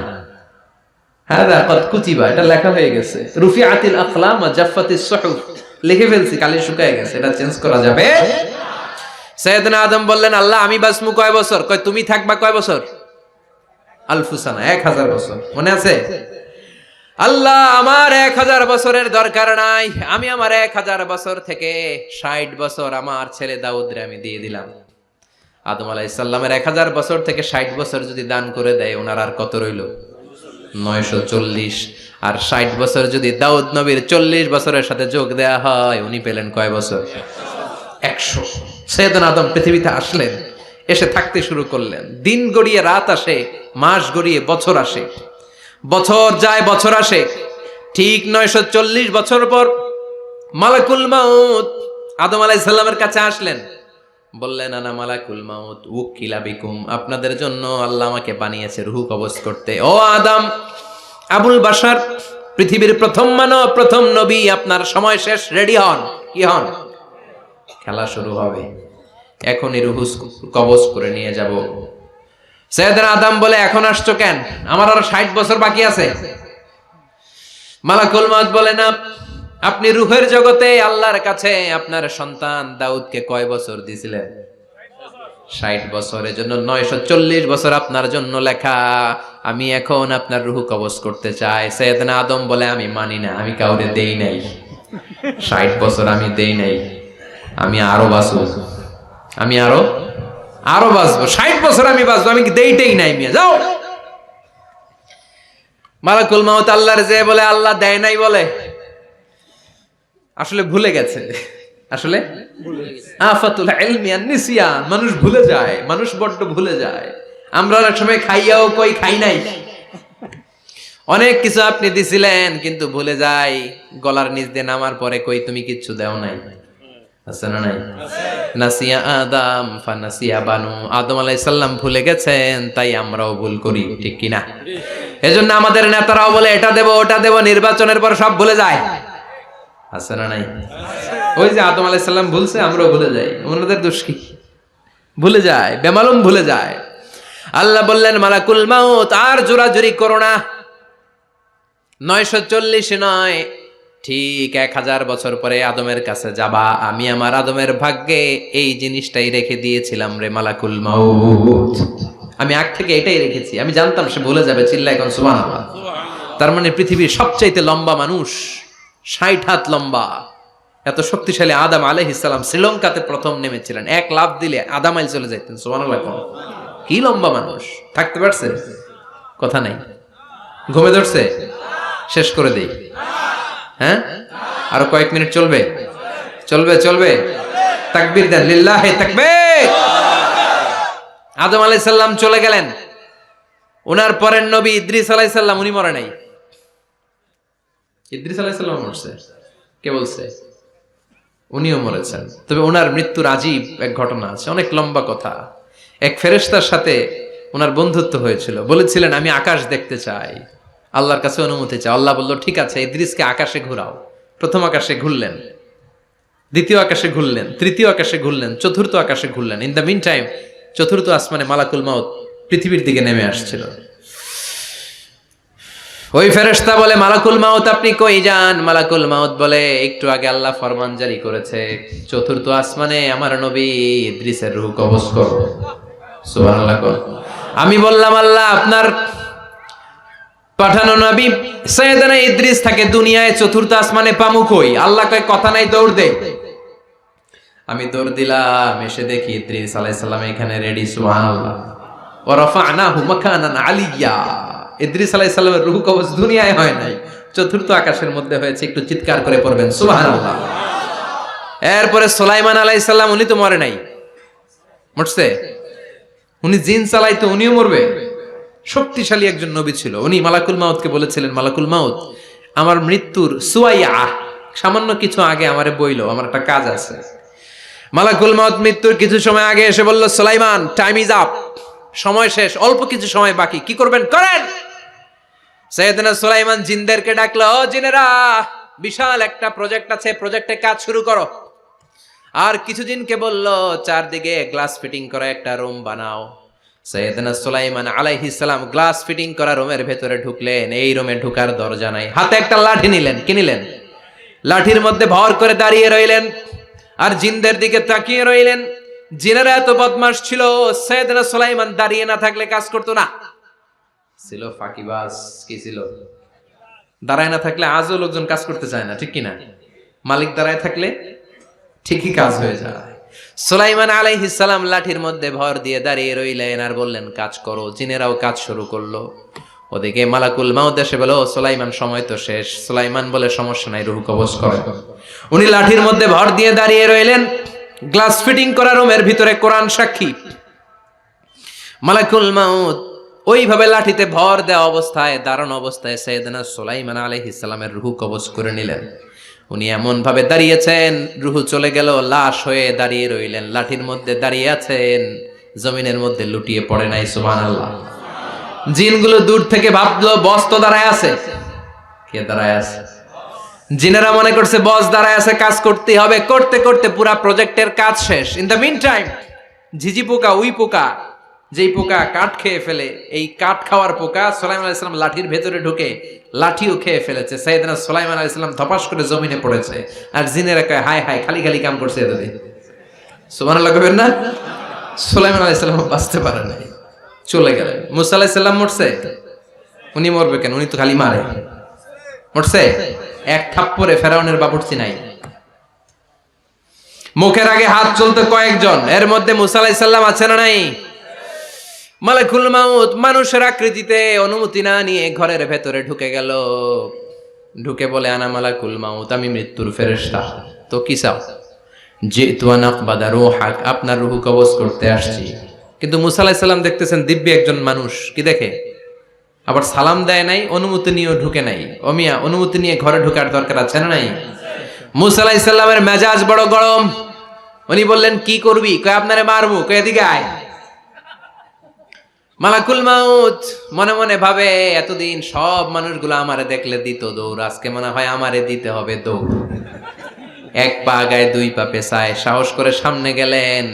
হাদা কদ কুতিবা, এটা লেখা হয়ে গেছে। রুফিআতিল আকলাম ওয়া জাফফাতিস সুহুফ, লিখে ফেলছি, কালি শুকায় গেছে, এটা চেঞ্জ করা যাবে? সাইয়েদনা আদম বললেন, আল্লাহ আমি বাঁচমু কয় বছর? কয় তুমি থাকবা কয় বছর? আলফুসানা, 1000 বছর। মনে আছে? আল্লাহ আমার 1000 বছরের দরকার নাই, আমি আমার 1000 বছর থেকে 60 বছর আমার ছেলে দাউদরে আমি দিয়ে দিলাম। আদম আলাইহিস সালামের 1000 বছর থেকে 60 বছর যদি দান করে দেয়, ওনার আর কত রইল? 940। আর 60 বছর যদি দাউদ নবীর 40 বছরের সাথে যোগ দেয়া হয়, উনি পেলেন কয় বছর? 100। সাইয়েদনা আদম পৃথিবীতে আসলেন, এসে থাকতে শুরু করলেন। দিন গড়িয়ে রাত আসে, মাস গড়িয়ে বছর আসে, বছর যায় বছর আসে। ঠিক 940 বছর পর মালাকুল মাউত আদম আলাইহিস সালামের কাছে আসলেন। বললেন, আনা মালাকুল মাউত উকিলা বিকুম, আপনাদের জন্য আল্লাহ আমাকে বানিয়েছে রূহ কবজ করতে। ও আদম, আবুল বাশার, পৃথিবীর প্রথম মানব, প্রথম নবী, আপনার সময় শেষ, রেডি হন। কি হন? খেলা শুরু হবে, এখনই রূহ কবজ করে নিয়ে যাব। সাইয়েদনা আদম বলে, এখন আসছো কেন? আমার আরো 60 বছর বাকি আছে। মালাকুল মাউত বলে, না, আপনি রূহের জগতে আল্লাহর কাছে আপনার সন্তান দাউদকে কয় বছর দিয়েছিলেন? 60 বছর। এজন্য 940 বছর আপনার জন্য লেখা। আমি এখন আপনার রূহ কবজ করতে চাই। সাইয়েদনা আদম বলে, আমি মানি না, আমি কাউরে দেই নাই 60 বছর, আমি দেই নাই, আমি আরো বাঁচব, আমি আরো বাঁচবো, 60 বছর আমি বাঁচবো, আমি কি দেইটেই নাই মিয়া, যাও। মালাকুল মাউত আল্লাহর যে বলে আল্লাহ দেয় নাই বলে, আসলে ভুলে গেছে। আসলে আফাতুল ইলমি আন-নিসিয়ান, মানুষ ভুলে যায়, মানুষ বড্ড ভুলে যায়। আমরা অনেক সময় খাইয়াও কই খাই নাই, অনেক কিছু আপনি দিছিলেন কিন্তু ভুলে যাই, গলার নিচ দিয়ে নামার পরে কই তুমি কিচ্ছু দেও নাই। আছে না নাই? নাসিয়া আদম ফানাসিয়া বানু, আদম আলাইহিস সালাম ভুলে গেছেন, তাই আমরাও ভুল করি, ঠিক কি না? এজন্য আমাদের নেতারাও বলে এটা দেব ওটা দেব, নির্বাচনের পর সব ভুলে যায়। আছে না নাই? ওই যে আদম আলাইহিস সালাম ভুলছে, আমরাও ভুলে যাই। ওনাদের দোষ কি? ভুলে যায়, বেমালুম ভুলে যায়। আল্লাহ বললেন মালাকুল মাউত আর জোরাজুরি করো না, 940 নয়, ঠিক 1000 বছর পরে আদমের কাছে যাবা। আমি আমার আদমের ভাগ্যে এই জিনিসটাই রেখে দিয়েছিলাম রে মালাকুল মাউত, আমি আগ থেকে এটাই রেখেছি, আমি জানতাম সে ভুলে যাবে। চিল্লা এখন সুবহানাল্লাহ। তার মানে পৃথিবীর সবচাইতে লম্বা মানুষ, 60 হাত লম্বা, এত শক্তিশালী আদম আলাইহিস সালাম শ্রীলঙ্কাতে প্রথম নেমেছিলেন, এক লাফ দিলে আধা মাইল চলে যাইতেন। সুবহানাল্লাহ। কি লম্বা মানুষ, থাকতে পারছে? কথা নাই, ঘুমে ধরছে? শেষ করে দেই, হ্যাঁ? আরো কয়েক মিনিট চলবে? চলবে চলবে। তাকবীর দেন, লিল্লাহি তাকবীর। আদম আলাইহিস সালাম চলে গেলেন, ওনার পরের নবী ইদ্রিস আলাইহিস সালাম, উনি মরে নাই। ইদ্রিস আলাইহিস সালাম মরছে, কে বলছে? উনিও মরেছেন। তবে ওনার মৃত্যুর আজীব এক ঘটনা আছে, অনেক লম্বা কথা। এক ফেরেশতার সাথে ওনার বন্ধুত্ব হয়েছিল, বলেছিলেন আমি আকাশ দেখতে চাই, আল্লাহর কাছে অনুমতি চাই। আল্লাহ বলল ঠিক আছে, ইদ্রিসকে আকাশে ঘোরাও। প্রথম আকাশে ঘুরলেন, দ্বিতীয় আকাশে ঘুরলেন, তৃতীয় আকাশে ঘুরলেন, চতুর্থ আকাশে ঘুরলেন। ইন দ্য মিন টাইম চতুর্থ আসমানে মালাকুল মাউত পৃথিবীর দিকে নেমে আসছিল। ওই ফেরেশতা বলে মালাকুল মাউত আপনি কই যান? মালাকুল মাউত বলে একটু আগে আল্লাহ ফরমান জারি করেছে, চতুর্থ আসমানে আমার নবী ইদ্রিসের রূহ কবজ করো। সুবহানাল্লাহ। আমি বললাম আল্লাহ আপনার পাঠানো নবী সাইয়েদনা ইদ্রিস থাকে দুনিয়ায়, চতুর্থ আসমানে পামু কই? আল্লাহ কয় কথা নাই, দৌড় দে। আমি দৌড় দিলাম, এসে দেখি ইদ্রিস আলাইহিস সালাম এখানে রেডি। সুবহানাল্লাহ। ওয়া রাফা'নাহু মাকানান আলিয়্যা। ইদ্রিস আলাইহিস সালামের রূহ কবজ দুনিয়ায় হয় নাই, চতুর্থ আকাশের মধ্যে হয়েছে। একটু চিৎকার করে পড়বেন সুবহানাল্লাহ। এরপরে সুলাইমান আলাইহিস সালাম, উনি তো মরে নাই, মরছে? উনি জিন চালাইতো, উনিও মরবে? শক্তিশালী একজন নবী ছিল। উনি মালাকুল মাউতকে বলেছিলেন মালাকুল মাউত আমার মৃত্যুর সুয়াইয়া, সামান্য কিছু আগে আমারে বইলো, আমার একটা কাজ আছে। মালাকুল মাউত মৃত্যুর কিছু সময় আগে এসে বলল সুলাইমান টাইম ইজ আপ, সময় শেষ, অল্প কিছু সময় বাকি, কি করবেন করেন। সাইয়েদনা সুলাইমান জিনদেরকে ডাকলো, ও জিনেরা, বিশাল একটা প্রজেক্ট আছে, প্রজেক্টে কাজ শুরু করো। আর কিছু জিনকে বলল চারদিকে গ্লাস ফিটিং করা একটা রুম বানাও। সাইয়েদনা সুলাইমান আলাইহিস সালাম গ্লাস ফিটিং করা রুমের ভেতরে ঢুকলেন। এই রুমে ঢুকার দরজা নাই, হাতে একটা লাঠি নিলেন। কি নিলেন? লাঠির মধ্যে ভর করে দাঁড়িয়ে রইলেন আর জিনদের দিকে তাকিয়ে রইলেন। জিনেরা এত বদমাশ ছিল, সাইয়েদনা সুলাইমান দাঁড়িয়ে না থাকলে কাজ করতো না, ছিল ফাঁকিবাজ। কি ছিল? দাঁড়ায় না থাকলে আজও লোকজন কাজ করতে চায় না, ঠিক কিনা? মালিক দাঁড়ায় থাকলে ঠিকই কাজ হয়ে যায়। সুলাইমান আলাইহিস সালাম লাঠির মধ্যে ভর দিয়ে দাঁড়িয়ে রইলেন আর বললেন কাজ করো। জিনেরাও কাজ শুরু করলো। ওদিকে মালাকুল মাউত এসে বলে, ও সুলাইমান সময় তো শেষ। সুলাইমান বলে সমস্যা নাই, রূহ কবজ করে। উনি লাঠির মধ্যে ভর দিয়ে দাঁড়িয়ে রইলেন। গ্লাস ফিটিং করা রুমের ভিতরে কোরআন সাক্ষী। মালাকুল মাউত ওইভাবে লাঠিতে ভর দেওয়া অবস্থায়, দাঁড়ানো অবস্থায় সাইয়েদনা সুলাইমান আলাইহিস সালামের রূহ কবজ করে নিলেন। উনি এমন ভাবে দাঁড়িয়েছেন, রূহ চলে গেল, লাশ হয়ে দাঁড়িয়ে রইলেন। লাঠির মধ্যে দাঁড়িয়ে আছেন, জমিনের মধ্যে লুটিয়ে পড়ে নাই। সুবহানাল্লাহ। জিনগুলো দূর থেকে ভাবলো বস তো দাঁড়ায় আছে। কে দাঁড়ায় আছে? জিনেরা মনে করছে বস দাঁড়ায় আছে, কাজ করতে হবে। করতে করতে পুরা প্রজেক্টের কাজ শেষ। ইন দ্য মিন টাইম ঝিঝি পোকা, উই পোকা, যেই পোকা কাঠ খেয়ে ফেলে, এই কাঠ খাওয়ার পোকা সুলাইমান আলাইহিস সালাম লাঠির ভেতরে ঢুকে লাঠিও খেয়ে ফেলেছে। সাইয়েদনা সুলাইমান আলাইহিস সালাম ধপাস করে জমিনে পড়েছে। আর জিনেরা কয় হায় হায়, খালি খালি কাম করছে এতদিন। সুবহানাল্লাহ কইবেন না? সুলাইমান আলাইহিস সালাম বাঁচতে পারে নাই, চলে গেলেন। মুসা আলাইহিস সালাম মরছে? উনি মরবে কেন? উনি তো খালি মারে। মরছে? এক থাপ্পড়ে ফেরাউনের বাবুর্চি নাই। মুখের আগে হাত চলতো কয়েকজন, এর মধ্যে মুসা আলাইহিস সালাম আছে না নাই? মালাকুল মাউত মানুষের আকৃতিতে অনুমতি না নিয়ে ঘরের ভেতরে ঢুকে গেল। ঢুকে বলে, আনা মালাকুল মাউত, আমি মৃত্যুর ফেরেশতা। তো কি চাও? জিতু আন আকবাদা রূহাক, আপনার রূহ কবজ করতে আসছি। কিন্তু মুসা আলাইহিস সালাম দেখতেছেন দিব্যি একজন মানুষ, কি দেখে? আবার সালাম দেয় নাই, অনুমতি নিয়েও ঢুকে নাই। অমিয়া, অনুমতি নিয়ে ঘরে ঢোকার দরকার আছে না নাই? মুসা আলাইহিস সালামের মেজাজ বড় গরম। উনি বললেন, কি করবি? কয়, আপনারে মারমু। কয়, এদিকে আয়। মালাকুল মাউত মনে মনে ভাবে, এতদিন সব মানুষগুলো আমারে দেখলে দিত দৌড়, আজকে মনে হয় আমারে দিতে হবে দৌড়। এক পা গায়ে দুই পা পেছায় সাহস করে সামনে গেলেন।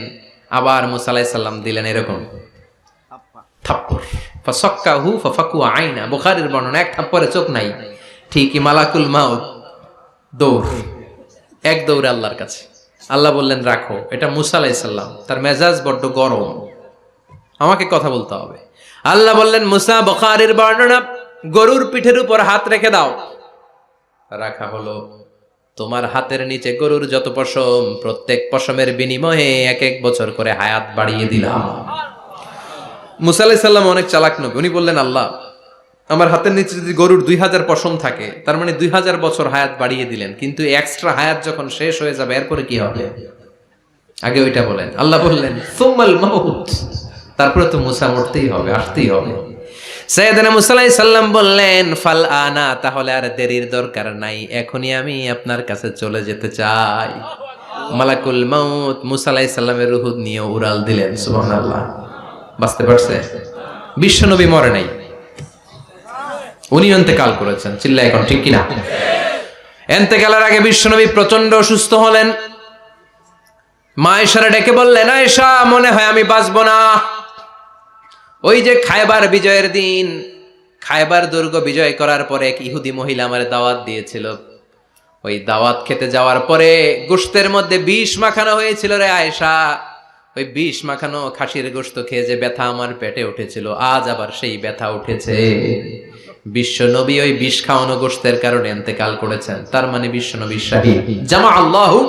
আবার মুসা আলাইহিস সালাম দিলেন এরকম থাপ্পড়। ফাসাক্কাহু ফাফাকু আইনা, বুখারীর বর্ণনা, এক থাপ্পড়ে চোখ নাই। ঠিকই মালাকুল মাউত দৌড়, এক দৌড়ে আল্লাহর কাছে। আল্লাহ বললেন, রাখো। এটা মুসা আলাইহিস সালাম, তার মেজাজ বড্ড গরম, আমাকে কথা বলতে হবে। আল্লাহ বললেন, মুসা, বুখারীর বর্ণনা, গরুর পিঠের উপর হাত রেখে দাও। রাখা হলো। তোমার হাতের নিচে গরুর যত পশম, প্রত্যেক পশমের বিনিময়ে 1 বছর করে হায়াত বাড়িয়ে দিলাম। মুসা আলাইহিস সালাম অনেক চালাক নবী। উনি বললেন, আল্লাহ, আমার হাতের নিচে যদি গরুর 2000 পশম থাকে, তার মানে 2000 বছর হায়াত বাড়িয়ে দিলেন, কিন্তু এক্সট্রা হায়াত যখন শেষ হয়ে যাবে এরপরে কি হবে? আগে ওইটা বলেন। আল্লাহ বললেন, সুম্মাল মাউত, তারপরে তো মুসা মরতেই হবে, আসতেই হবে। সাইয়েদনা মুসা আলাইহিস সালাম বললেন, ফাল আনা, তাহলে আর দেরির দরকার নাই, এখনই আমি আপনার কাছে চলে যেতে চাই। মালাকুল মাউত মুসা আলাইহিস সালামের রূহ নিয়ে উড়াল দিলেন। সুবহানাল্লাহ। বাঁচতে পারছে? বিশ্বনবী মরে নাই, উনি ইন্তেকাল করেছেন। চিল্লায় এখন ঠিক কিনা? ইন্তেকালের আগে বিশ্বনবী প্রচন্ড অসুস্থ হলেন। মা আয়েশারে ডেকে বললেন, আয়েশা, মনে হয় আমি বাঁচবো না। ওই যে খায়বার বিজয়ের দিন, খায়বার দুর্গ বিজয় করার পরে এক ইহুদি মহিলা আমার দাওয়াত দিয়েছিল। ওই দাওয়াত খেতে যাওয়ার পরে গোশতের মধ্যে বিষ মাখানো হয়েছিল রে আয়েশা। ওই বিষ মাখানো খাসির গোশত খেয়ে যে ব্যথা আমার পেটে উঠেছিল, আজ আবার সেই ব্যথা উঠেছে। বিশ্ব নবী ওই বিষ খাওয়ানো গোশতের কারণে ইন্তেকাল করেছেন, তার মানে বিশ্ব নবী শাহীদ। জামা আল্লাহু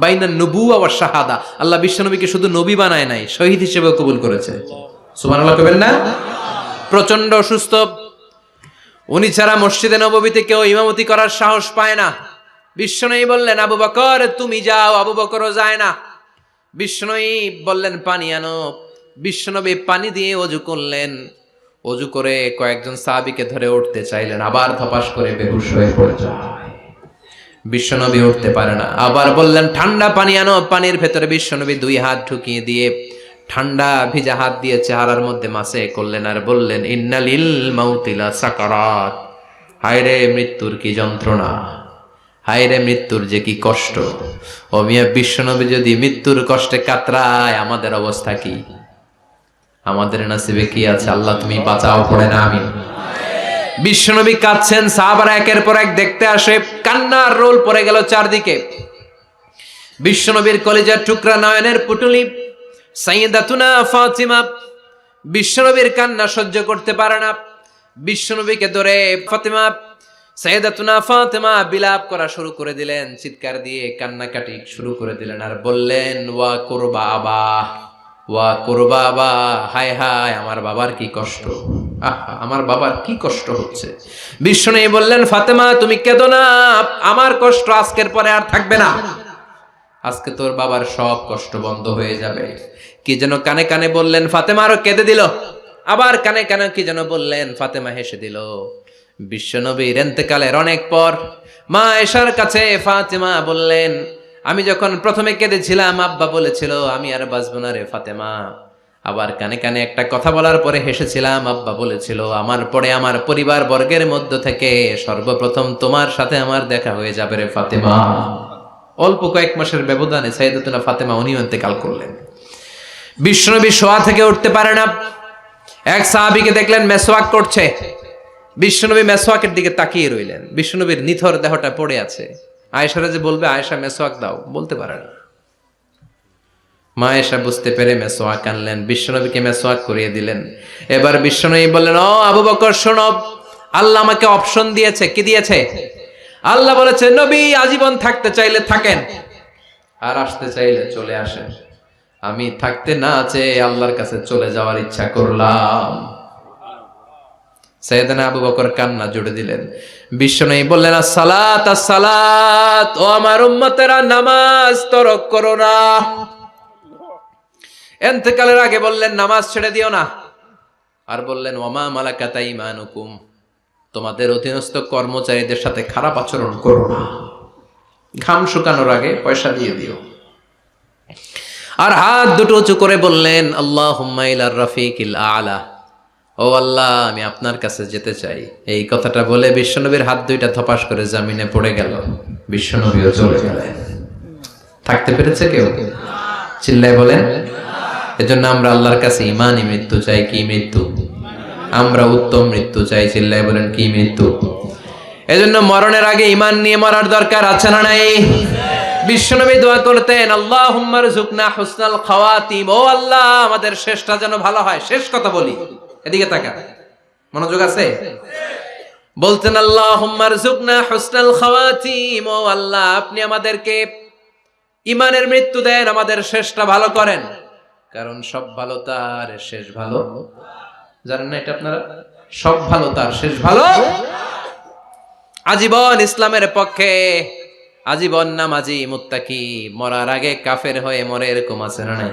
বাইনান নবুওয়া ওয়াশ শাহাদা, আল্লাহ বিশ্ব নবীকে শুধু নবী বানায় নাই, শহীদ হিসেবে কবুল করেছে। সুবহানাল্লাহ কইবেন না? প্রচন্ড অসুস্থ, উনি ছাড়া মসজিদে নববীতে কেউ ইমামতি করার সাহস পায় না। বিশ্বনবী বললেন, আবু বকর তুমি যাও। আবু বকরও যায় না। বিশ্বনবী বললেন, পানি আনো। বিশ্বনবী পানি দিয়ে ওযু করলেন। ওযু করে কয়েকজন সাহাবীকে ধরে উঠতে চাইলেন, আবার ধপাস করে বেহুশ হয়ে পড়ে যায়। বিশ্বনবী উঠতে পারে না। আবার বললেন, ঠান্ডা পানি আনো। পানির ভেতরে বিশ্বনবী 2 হাত ঢুকিয়ে দিয়ে ঠান্ডা ভিজা হাত দিয়ে চেহারার মধ্যে মাসে করলেন আর বললেন, ইন্নালিল মাউতিলা সাকারাত, হায়রে মৃত্যুর কি যন্ত্রণা, হায়রে মৃত্যুর যে কি কষ্ট। ও মিয়া, বিশ্বনবী যদি মৃত্যুর কষ্টে কাতরায়, আমাদের অবস্থা কি? আমাদের নসিবে কি আছে? আল্লাহ তুমি বাঁচাও, পড়ে না আমিন। বিশ্বনবী কাঁদছেন, সাহাবারা একের পর এক দেখতে আসে, কান্নার রোল পড়ে গেল চারদিকে। বিশ্বনবীর কলিজার টুকরা নয়নের পুটুলি সাইয়্যিদাতুনা ফাতিমা বিশ্বনবীর কান্না সহ্য করতে পারে না। বিশ্বনবীকে ধরে ফাতিমা, সাইয়্যিদাতুনা ফাতিমা বিলাপ করা শুরু করে দিলেন, চিৎকার দিয়ে কান্নাকাটি শুরু করে দিলেন আর বললেন, ওয়া কুরবা আবা, ওয়া কুরবা আবা, হায় হায় আমার বাবার কি কষ্ট, আহা আমার বাবার কি কষ্ট হচ্ছে। বিশ্বনবী বললেন, ফাতেমা তুমি কেঁদো না, আমার কষ্ট আজকের পরে আর থাকবে না, আজকে তোর বাবার সব কষ্ট বন্ধ হয়ে যাবে। কি যেন কানে কানে বললেন, ফাতেমা আরো কেঁদে দিল। আবার কানে কানে কি যেন বললেন, ফাতেমা হেসে দিল। বিশ্বনবীর ইন্তেকালের অনেক পর মা আয়েশার কাছে ফাতেমা বললেন, আমি যখন প্রথমে কেঁদেছিলাম আব্বা বলেছিল আমি আর বাঁচবো না রে ফাতেমা। আবার কানে কানে একটা কথা বলার পরে হেসেছিলাম, আব্বা বলেছিল আমার পরে আমার পরিবার বর্গের মধ্য থেকে সর্বপ্রথম তোমার সাথে আমার দেখা হয়ে যাবে রে ফাতেমা। অল্প কয়েক মাসের ব্যবধানে সাইয়্যিদাতুনা ফাতেমা উনিও ইন্তেকাল করলেন। বিশ্বনবী শোয়া থেকে উঠতে পারে না। এক সাহাবীকে দেখলেন মেসওয়াক করছে। বিশ্বনবী মেসওয়াকের দিকে তাকিয়ে রইলেন। বিশ্বনবীর নিথর দেহটা পড়ে আছে। আয়েশারা যে বলবে আয়েশা মেসওয়াক দাও, বলতে পারে না। মা আয়েশা বুঝতে পেরে মেসওয়াক আনলেন, বিশ্বনবীকে মেসওয়াক করিয়ে দিলেন। এবার বিশ্বনবী বললেন, ও আবু বকর শোনো, আল্লাহ আমাকে অপশন দিয়েছে। কি দিয়েছে? আল্লাহ বলেছে নবী আজীবন থাকতে চাইলে থাকেন, আর আসতে চাইলে চলে আসেন। আমি থাকতে না চেয়ে আল্লাহর কাছে চলে যাওয়ার ইচ্ছা করলাম। সাইয়েদনা আবু বকর কান্না জুড়ে দিলেন। বিশ্বনবী বললেন, আসসালাত আসসালাত, ও আমার উম্মতেরা, নামাজ তরক করো না। ইন্তেকালের আগে বললেন, নামাজ ছেড়ে দিও না। আর বললেন, ওমা মালাকাত আইমানুকুম, তোমাদের অধীনস্থ কর্মচারীদের সাথে খারাপ আচরণ করো না। ঘাম শুকানোর আগে পয়সা দিয়ে দিও। আর হাত দুটো উঁচু করে বললেন, আল্লাহুম্মা ইলার রাফিকিল আলা, ও আল্লাহ, আমি আপনার কাছে যেতে চাই। এই কথাটা বলে বিশ্বনবীর হাত দুইটা ধপাস করে জমিনে পড়ে গেল। বিশ্বনবীও চলে গেলেন। থাকতে পেরেছে কেউ? চিল্লায় বলেন। এজন্য আমরা আল্লাহর কাছে ইমানি মৃত্যু চাই। কি মৃত্যু? আমরা উত্তম মৃত্যু চাই। চিল্লায় বলেন, কি মৃত্যু? এজন্য মরণের আগে ইমান নিয়ে মরার দরকার আছে না নাই? বিশ্বনবী দোয়া করতেন, আল্লাহুম্মা রযুকনা হুসনাল খাওয়াতিম, ও আল্লাহ, আমাদের শেষটা যেন ভালো হয়। শেষ কথা বলি, এদিকে তাকা, মনোযোগ আছে? বলতেন, আল্লাহুম্মা রযুকনা হুসনাল খাওয়াতিম, ও আল্লাহ, আপনি আমাদেরকে ইমানের মৃত্যু দেন, আমাদের শেষটা ভালো করেন। কারণ সব ভালো তার শেষ ভালো। জানেন না এটা আপনারা? সব ভালো তার শেষ ভালো। আজীবন ইসলামের পক্ষে, আজীবন নামাজি মুত্তাকি, মরার আগে কাফের হয়ে মরে, এরকম আছে না নাই?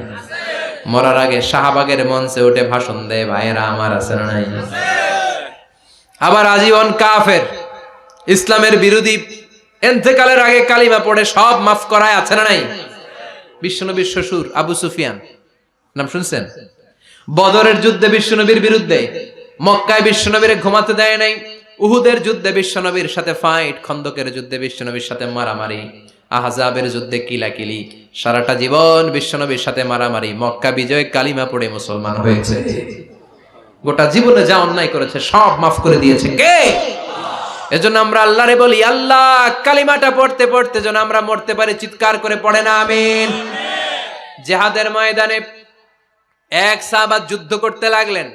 মরার আগে শাহবাগের মঞ্চে উঠে ভাষণ দেয়, ভাইয়েরা আমার, আছে না নাই? আবার আজীবন কাফের, ইসলামের বিরোধী, ইন্তেকালের আগে কালিমা পড়ে সব মাফ করায়, আছে না নাই? বিশ্বনবীর শ্বশুর আবু সুফিয়ান, নাম শুনছেন? বদরের যুদ্ধে বিশ্বনবীর বিরুদ্ধে, মক্কায় বিশ্বনবীর ঘুমাতে দেয় নাই, উহুদের যুদ্ধে বিশ্বনবীর সাথে ফাইট, খন্দকের যুদ্ধে বিশ্বনবীর সাথে মারামারি, আহজাবের যুদ্ধে কিলাকিলি, সারাটা জীবন বিশ্বনবীর সাথে মারামারি, মক্কা বিজয় কালিমা পড়ে মুসলমান হয়েছে। গোটা জীবনে যা অন্যায় করেছে সব মাফ করে দিয়েছে কে? এজন্য আমরা আল্লাহরে বলি, আল্লাহ, কালিমাটা পড়তে পড়তে যেন আমরা মরতে পারি। চিৎকার করে পড়ে না আমিন। জিহাদের ময়দানে এক সাহাবা যুদ্ধ করতে লাগলেন।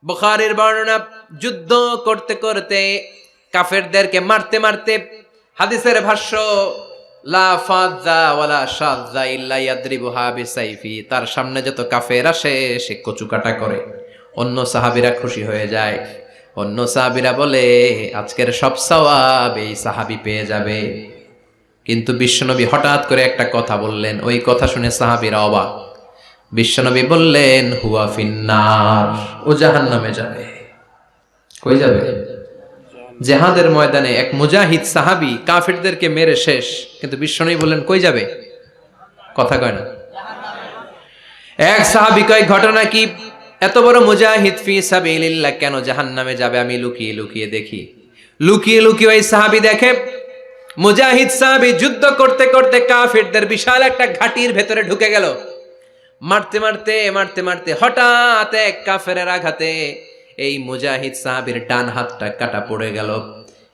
বুখারীর বর্ণনা, যুদ্ধ করতে করতে কাফেরদেরকে মারতে মারতে, হাদিসের ভাষ্য, লা ফাযা ওয়ালা শাযা ইল্লা ইয়াদরিবুহা বিসাইফি, তার সামনে যত কাফের আসে সে কচুকাটা করে। অন্য সাহাবীরা খুশি হয়ে যায়। অন্য সাহাবীরা বলে, আজকের সব সওয়াব এই সাহাবী পেয়ে যাবে। কিন্তু বিশ্বনবী হঠাৎ করে একটা কথা বললেন, ওই কথা শুনে সাহাবীরা অবাক। বিশ্বনবী বললেন, হুয়া ফিন্নার, ও জাহান্নামে যাবে। কই যাবে? জিহাদের ময়দানে এক মুজাহিদ সাহাবী কাফেরদেরকে মেরে শেষ, কিন্তু বিশ্বনবী বললেন কই যাবে? কথা কয় না। এক সাহাবী কয়, ঘটনা কি? এত বড় মুজাহিদ ফি সাবিলিল্লাহ কেন জাহান্নামে যাবে? আমি লুকিয়ে লুকিয়ে দেখি। লুকিয়ে লুকিয়ে ওই সাহাবী দেখে, মুজাহিদ সাহাবী যুদ্ধ করতে করতে কাফেরদের বিশাল একটা ঘাটির ভেতরে ঢুকে গেল। মারতে মারতে মারতে মারতে হঠাৎ এক কাফেরের আঘাতে এই মুজাহিদ সাহাবীর ডান হাতটা কাটা পড়ে গেল।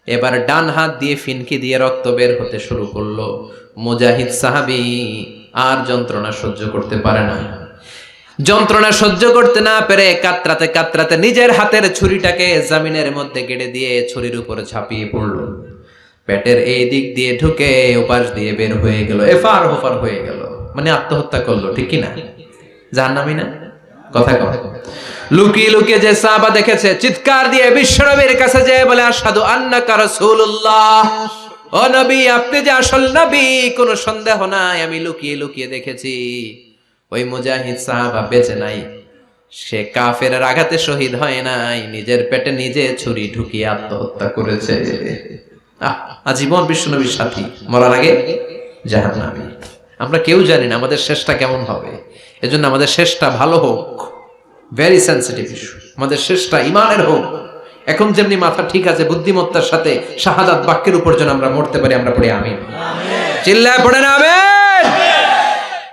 এবার ডান হাত দিয়ে ফিনকি দিয়ে রক্ত বের হতে শুরু করলো। মুজাহিদ সাহাবী আর যন্ত্রণা সহ্য করতে পারে না। যন্ত্রণা সহ্য করতে না পেরে কাতরাতে কাতরাতে নিজের হাতের ছুরিটাকে জমিনের মধ্যে গেড়ে দিয়ে ছুরির উপরে ঝাঁপিয়ে পড়ল। পেটের এই দিক দিয়ে ঢুকে ওপাশ দিয়ে বের হয়ে গেল, এফার ওফার হয়ে গেল। মানে আত্মহত্যা করলো, ঠিক কি না? জাহান্নামী না? কথা কও। লুকিয়ে লুকিয়ে যে সাহাবা দেখেছে, চিৎকার দিয়ে বিশ্বনবীর কাছে যেয়ে বলে, আশহাদু আন্নাকা রাসূলুল্লাহ, ও নবী, আপনি যে আসল নবী, কোনো সন্দেহ নাই। আমি লুকিয়ে লুকিয়ে দেখেছি ওই মুজাহিদ সাহাবা বেঁচে নাই। সে কাফেরের আঘাতে শহীদ হয় নাই, নিজের পেটে নিজে ছুরি ঢুকিয়ে আত্মহত্যা করেছে। আজীবন বিশ্বনবীর সাথী, মরার আগে জাহান্নামী। আমরা কেউ জানি না আমাদের শেষটা কেমন হবে। এজন্য আমাদের শেষটা ভালো হোক, ভেরি সেন্সিটিভ ইস্যু। আমাদের শেষটা ইমানের হোক। এখন যেমনি মাথা ঠিক আছে, বুদ্ধিমত্তার সাথে শাহাদাত বাক্যের উপর যেন আমরা মরতে পারি। আমরা পড়ি আমিন। চিল্লায় পড়ে না আমিন।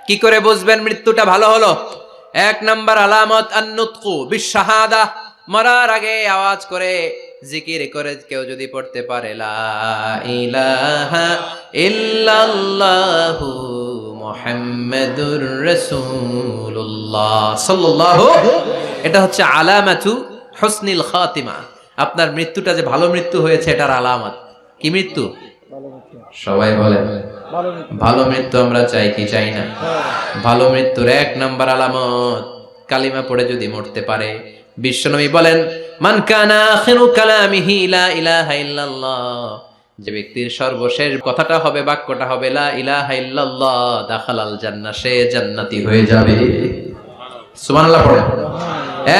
কি করে বুঝবেন মৃত্যুটা ভালো হলো? এক নাম্বার আলামত আন-নুতকু বিশ-শাহাদা, মরার আগে আওয়াজ করে জিকির করে কেউ যদি পড়তে পারে, লা ইলাহা ইল্লাল্লাহু মুহাম্মাদুর রাসূলুল্লাহ সাল্লাল্লাহু, এটা হচ্ছে আলামাতু হুসনিল খাতিমা। আপনার মৃত্যুটা যে ভালো মৃত্যু হয়েছে এটার আলামত। কি মৃত্যু? সবাই বলেন ভালো মৃত্যু আমরা চাই কি চাই না? ভালো মৃত্যুর এক নাম্বার আলামত কালিমা পড়ে যদি মরতে পারে। বিশ্বনবী বলেন, মান কানা আখিরু কালামিহি লা ইলাহা ইল্লাল্লাহ, যে ব্যক্তির সর্বশেষ কথাটা হবে, বাক্যটা হবে লা ইলাহা ইল্লাল্লাহ, দাখালাল জান্নাহ, সে জান্নাতি হয়ে যাবে। সুবহানাল্লাহ পড়েন।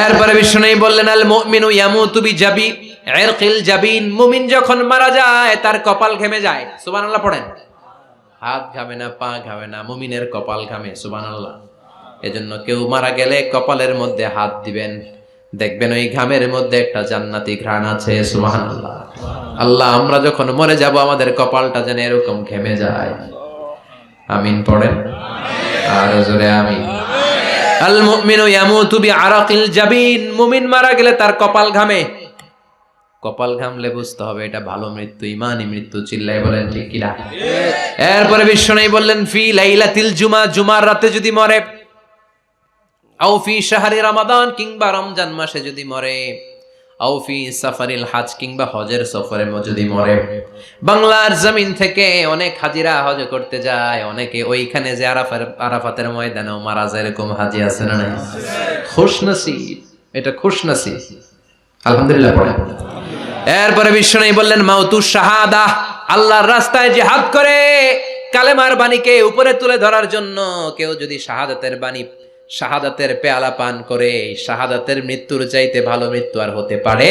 এরপরে বিশ্বনবী বললেন, আল মুমিনু ইয়ামুতু বিজাবি ইরকিল জাবিন, মুমিন যখন মারা যায় তার কপাল ঘেমে যায়। সুবহানাল্লাহ পড়েন। হাত ঘামে না, পা ঘামে না, মুমিনের কপাল ঘামে। সুবহানাল্লাহ। এজন্য কেউ মারা গেলে কপালের মধ্যে হাত দিবেন, দেখবেন ওই ঘামের মধ্যে একটা জান্নাতি ঘ্রাণ আছে। সুবহানাল্লাহ। আল্লাহ, আমরা যখন মরে যাব আমাদের কপালটা যেন এরকম ঘেমে যায়। আমিন পড়েন, আর জোরে আমিন। আল মুমিনু ইয়ামুতু বিআরাকিল জাবিন, মুমিন মারা গেলে তার কপাল ঘামে। কপাল ঘামলে বুঝতে হবে এটা ভালো মৃত্যু, ইমানি মৃত্যু। চিল্লাই বলেন ঠিক কিনা? এরপরে বিশ্বনবী বললেন, ফি লাইলাতিল জুমা, জুমার রাতে যদি মরে, আও ফি শাহরি রমাদান, কিংবা রমজান মাসে যদি মরে, আও ফি সাফারিল হজ, কিংবা হজের সফরে যদি মরে। বাংলার জমিন থেকে অনেক হাজিরা হজ করতে যায়, অনেকে ওইখানে যে আরাফাতের ময়দানেও মারা যায়, এরকম হাজি আছে না নাই? খুশনসিব, এটা খুশনসিব। আলহামদুলিল্লাহ পড়েন। এরপরে বিশ্বনবী বললেন, মাউতু শাহাদা, আল্লাহর রাস্তায় জিহাদ করে কালেমার বাণীকে উপরে তুলে ধরার জন্য কেউ যদি শাহাদাতের বাণী, শাহাদাতের পেয়ালা পান করে, শাহাদাতের মৃত্যুর চাইতে ভালো মৃত্যু আর হতে পারে?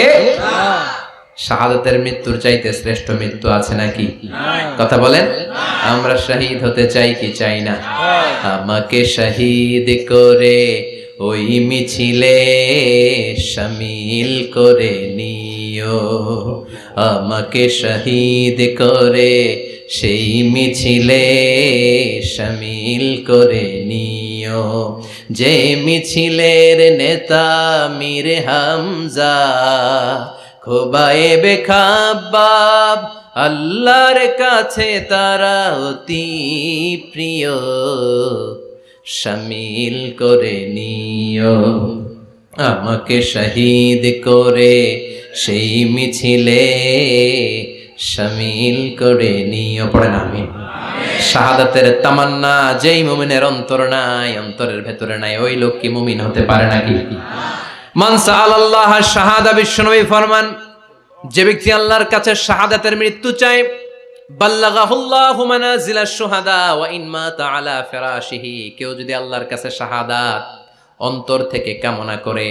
শাহাদাতের মৃত্যুর চাইতে শ্রেষ্ঠ মৃত্যু আছে নাকি? কথা বলেন। আমরা শহীদ হতে চাই কি চাই না? আমাকে শহীদ করে ওই মিছিলে শামিল করে নিও, আমাকে শহীদ করে সেই মিছিলে শামিল করে নিও, যে মিছিলের নেতা মীর হামজা, খোবায়েবে খাব্বাব, আল্লাহর কাছে তারা অতি প্রিয়, শামিল করে নিও, আমাকে শহীদ করে সেই মিছিলে শামিল করে নিও। পড়েন আমিন। শাহাদাতের তামান্না যেই মুমিনের অন্তর নাই, অন্তরের ভেতরে নাই, ওই লোক কি মুমিন হতে পারে নাকি? মান সাআলাল্লাহ শাহাদা, বিশ্বনবী ফরমান, যে ব্যক্তি আল্লাহর কাছে শাহাদাতের মৃত্যু চায়, বাল্লাগাহুল্লাহু মানাজিলাশ শুহাদা ওয়া ইন মাতা আলা ফিরাশিহি, কেউ যদি আল্লাহর কাছে শাহাদাত অন্তর থেকে কামনা করে,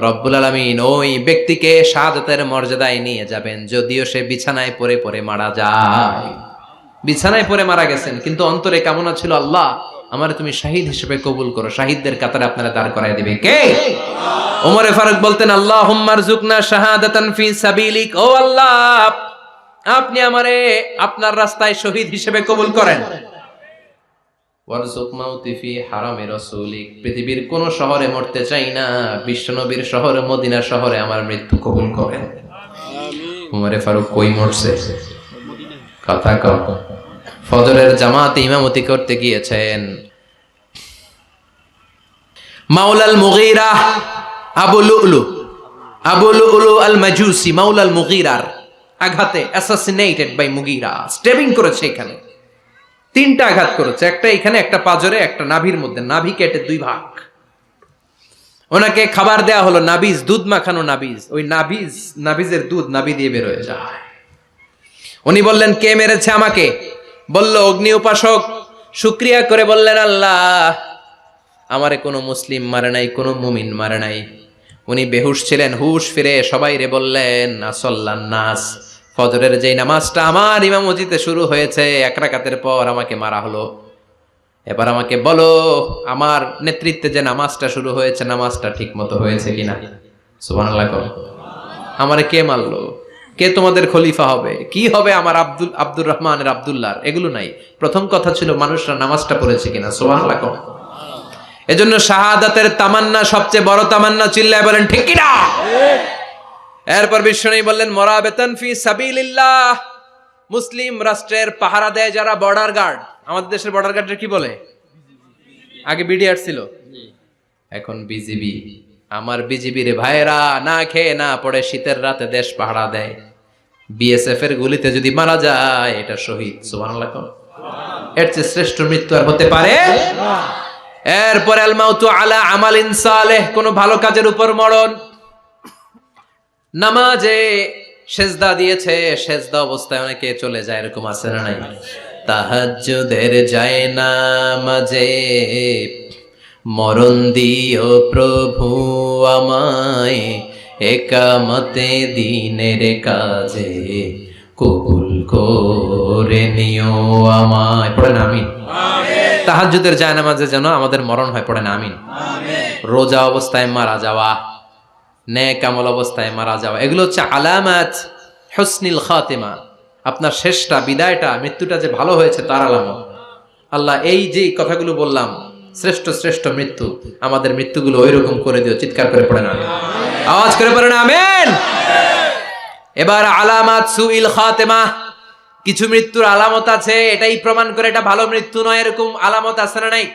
রব্বুল আলামিন ওই ব্যক্তিকে শাহাদাতের মর্যাদায় নিয়ে যাবেন, যদিও সে বিছানায় পড়ে পড়ে মারা যায়। বিছানায় পড়ে মারা গেছেন, কিন্তু অন্তরে কামনা ছিল, আল্লাহ আমারে তুমি শাহিদ হিসেবে কবুল করো। শাহিদদের কাতারে আপনারা দাঁড় করায় দিবে কে? ওমরে ফারুক বলতেন, আল্লাহুম্মা রযুকনা শাহাদাতান ফি সাবিলিক, ও আল্লাহ আপনি আমারে আপনার রাস্তায় শহীদ হিসেবে কবুল করেন। ওয়ারযুক মাউতি ফি হারামি রাসূলিক, পৃথিবীর কোন শহরে মরতে চাই না, বিশ্বনবীর শহরে মদিনা শহরে আমার মৃত্যু কবুল করেন। আমিন। ওমরে ফারুক কই মরছে? কথা কও। ফজরের জামাতে ইমামতি করতে গিয়েছেন। মাওলাল মুগীরা আবু লুলু আল মাজুসি, মাওলাল মুগীরার আঘাতে অ্যাসাসিনেটেড বাই মুগীরা, স্টেবিং করেছে। এখানে তিনটা আঘাত করেছে, একটা এখানে, একটা পাজরে, একটা নাভির মধ্যে, নাভি কেটে দুই ভাগ। ওনাকে খাবার দেয়া হলো নাবিজ, দুধ মাখানো নাবিজ। ওই নাবিজের দুধ নাভি দিয়ে বের হয়ে যায়। উনি বললেন, কে মেরেছে আমাকে? বলল, অগ্নি উপাসক। শুকরিয়া করে বললেন, আল্লাহ আমারে কোনো মুসলিম মারে নাই, কোনো মুমিন মারে নাই। উনি বেহুশ ছিলেন, হুশ ফিরে সবাই রে বললেন, আসল্লান নাস, ফজরের যেই নামাজটা আমার ইমামতিতে শুরু হয়েছে, এক রাকাতের পর আমাকে মারা হলো। এবার আমাকে বলো, আমার নেতৃত্বে যে নামাজটা শুরু হয়েছে, নামাজটা ঠিক মতো হয়েছে কিনা? সুবহানাল্লাহ। আমারে কে মারলো? কে তোমাদের খলিফা হবে? কি হবে আমার আব্দুর রহমানের, আব্দুল্লাহর? এগুলো নাই। প্রথম কথা ছিল মানুষরা নামাজটা পড়েছে কিনা। সুবহানাল্লাহ। এজন্য শাহাদাতের তামান্না সবচেয়ে বড় তামান্না। চিল্লায় বলেন ঠিক কিনা? এরপর বিশ্বনবী বললেন, মুরাবিতান ফি সাবিলিল্লাহ, মুসলিম রাষ্ট্রের পাহারা দেয় যারা, বর্ডার গার্ড। আমাদের দেশের বর্ডার গার্ডের কি বলে? আগে বিডিআর ছিল, এখন বিজিবি। আমার বিজিবির ভাইয়েরা না খেয়ে না পড়ে শীতের রাতে দেশ পাহারা দেয়। বিএসএফ এর গুলিতে যদি মারা যায়, এটা শহীদ। সুবহানাল্লাহ। এর চেয়ে শ্রেষ্ঠ মৃত্যু আর হতে পারে। এরপরে আল মাউতু আলা আমালিন সালেহ, কোন ভালো কাজের উপর মরণ। নামাজে সেজদা দিয়েছে, সেজদা অবস্থায় অনেকে চলে যায়, এরকম আছে না নাই? তাহাজ্জুদের যায় নামাজে মরণ দিও প্রভু আমায়, একামতে দিনের কাজে কবুল করে নিও আমায়। পড়েন আমিন। তাহাজ্জুদের যায় নামাজে যেন আমাদের মরণ হয়, পড়েন আমিন। রোজা অবস্থায় মারা যাওয়া, নেক আমল অবস্থায় মারা যাওয়া, এগুলো হচ্ছে আলামাত হুসনিল খাতিমা। আপনার শেষটা, বিদায়টা, মৃত্যুটা যে ভালো হয়েছে তার আলামত। আল্লাহ এই যে কথাগুলো বললাম, শ্রেষ্ঠ শ্রেষ্ঠ মৃত্যু, আমাদের মৃত্যুগুলো ওইরকম করে দিও। চিৎকার করে পড়েন আমিন, আওয়াজ করে পড়েন আমিন। এবার আলামাত সুইল খাতিমা, কিছু মৃত্যুর আলামত আছে, এটাই প্রমাণ করে এটা ভালো মৃত্যু নয়, এরকম আলামত আছে না নাই?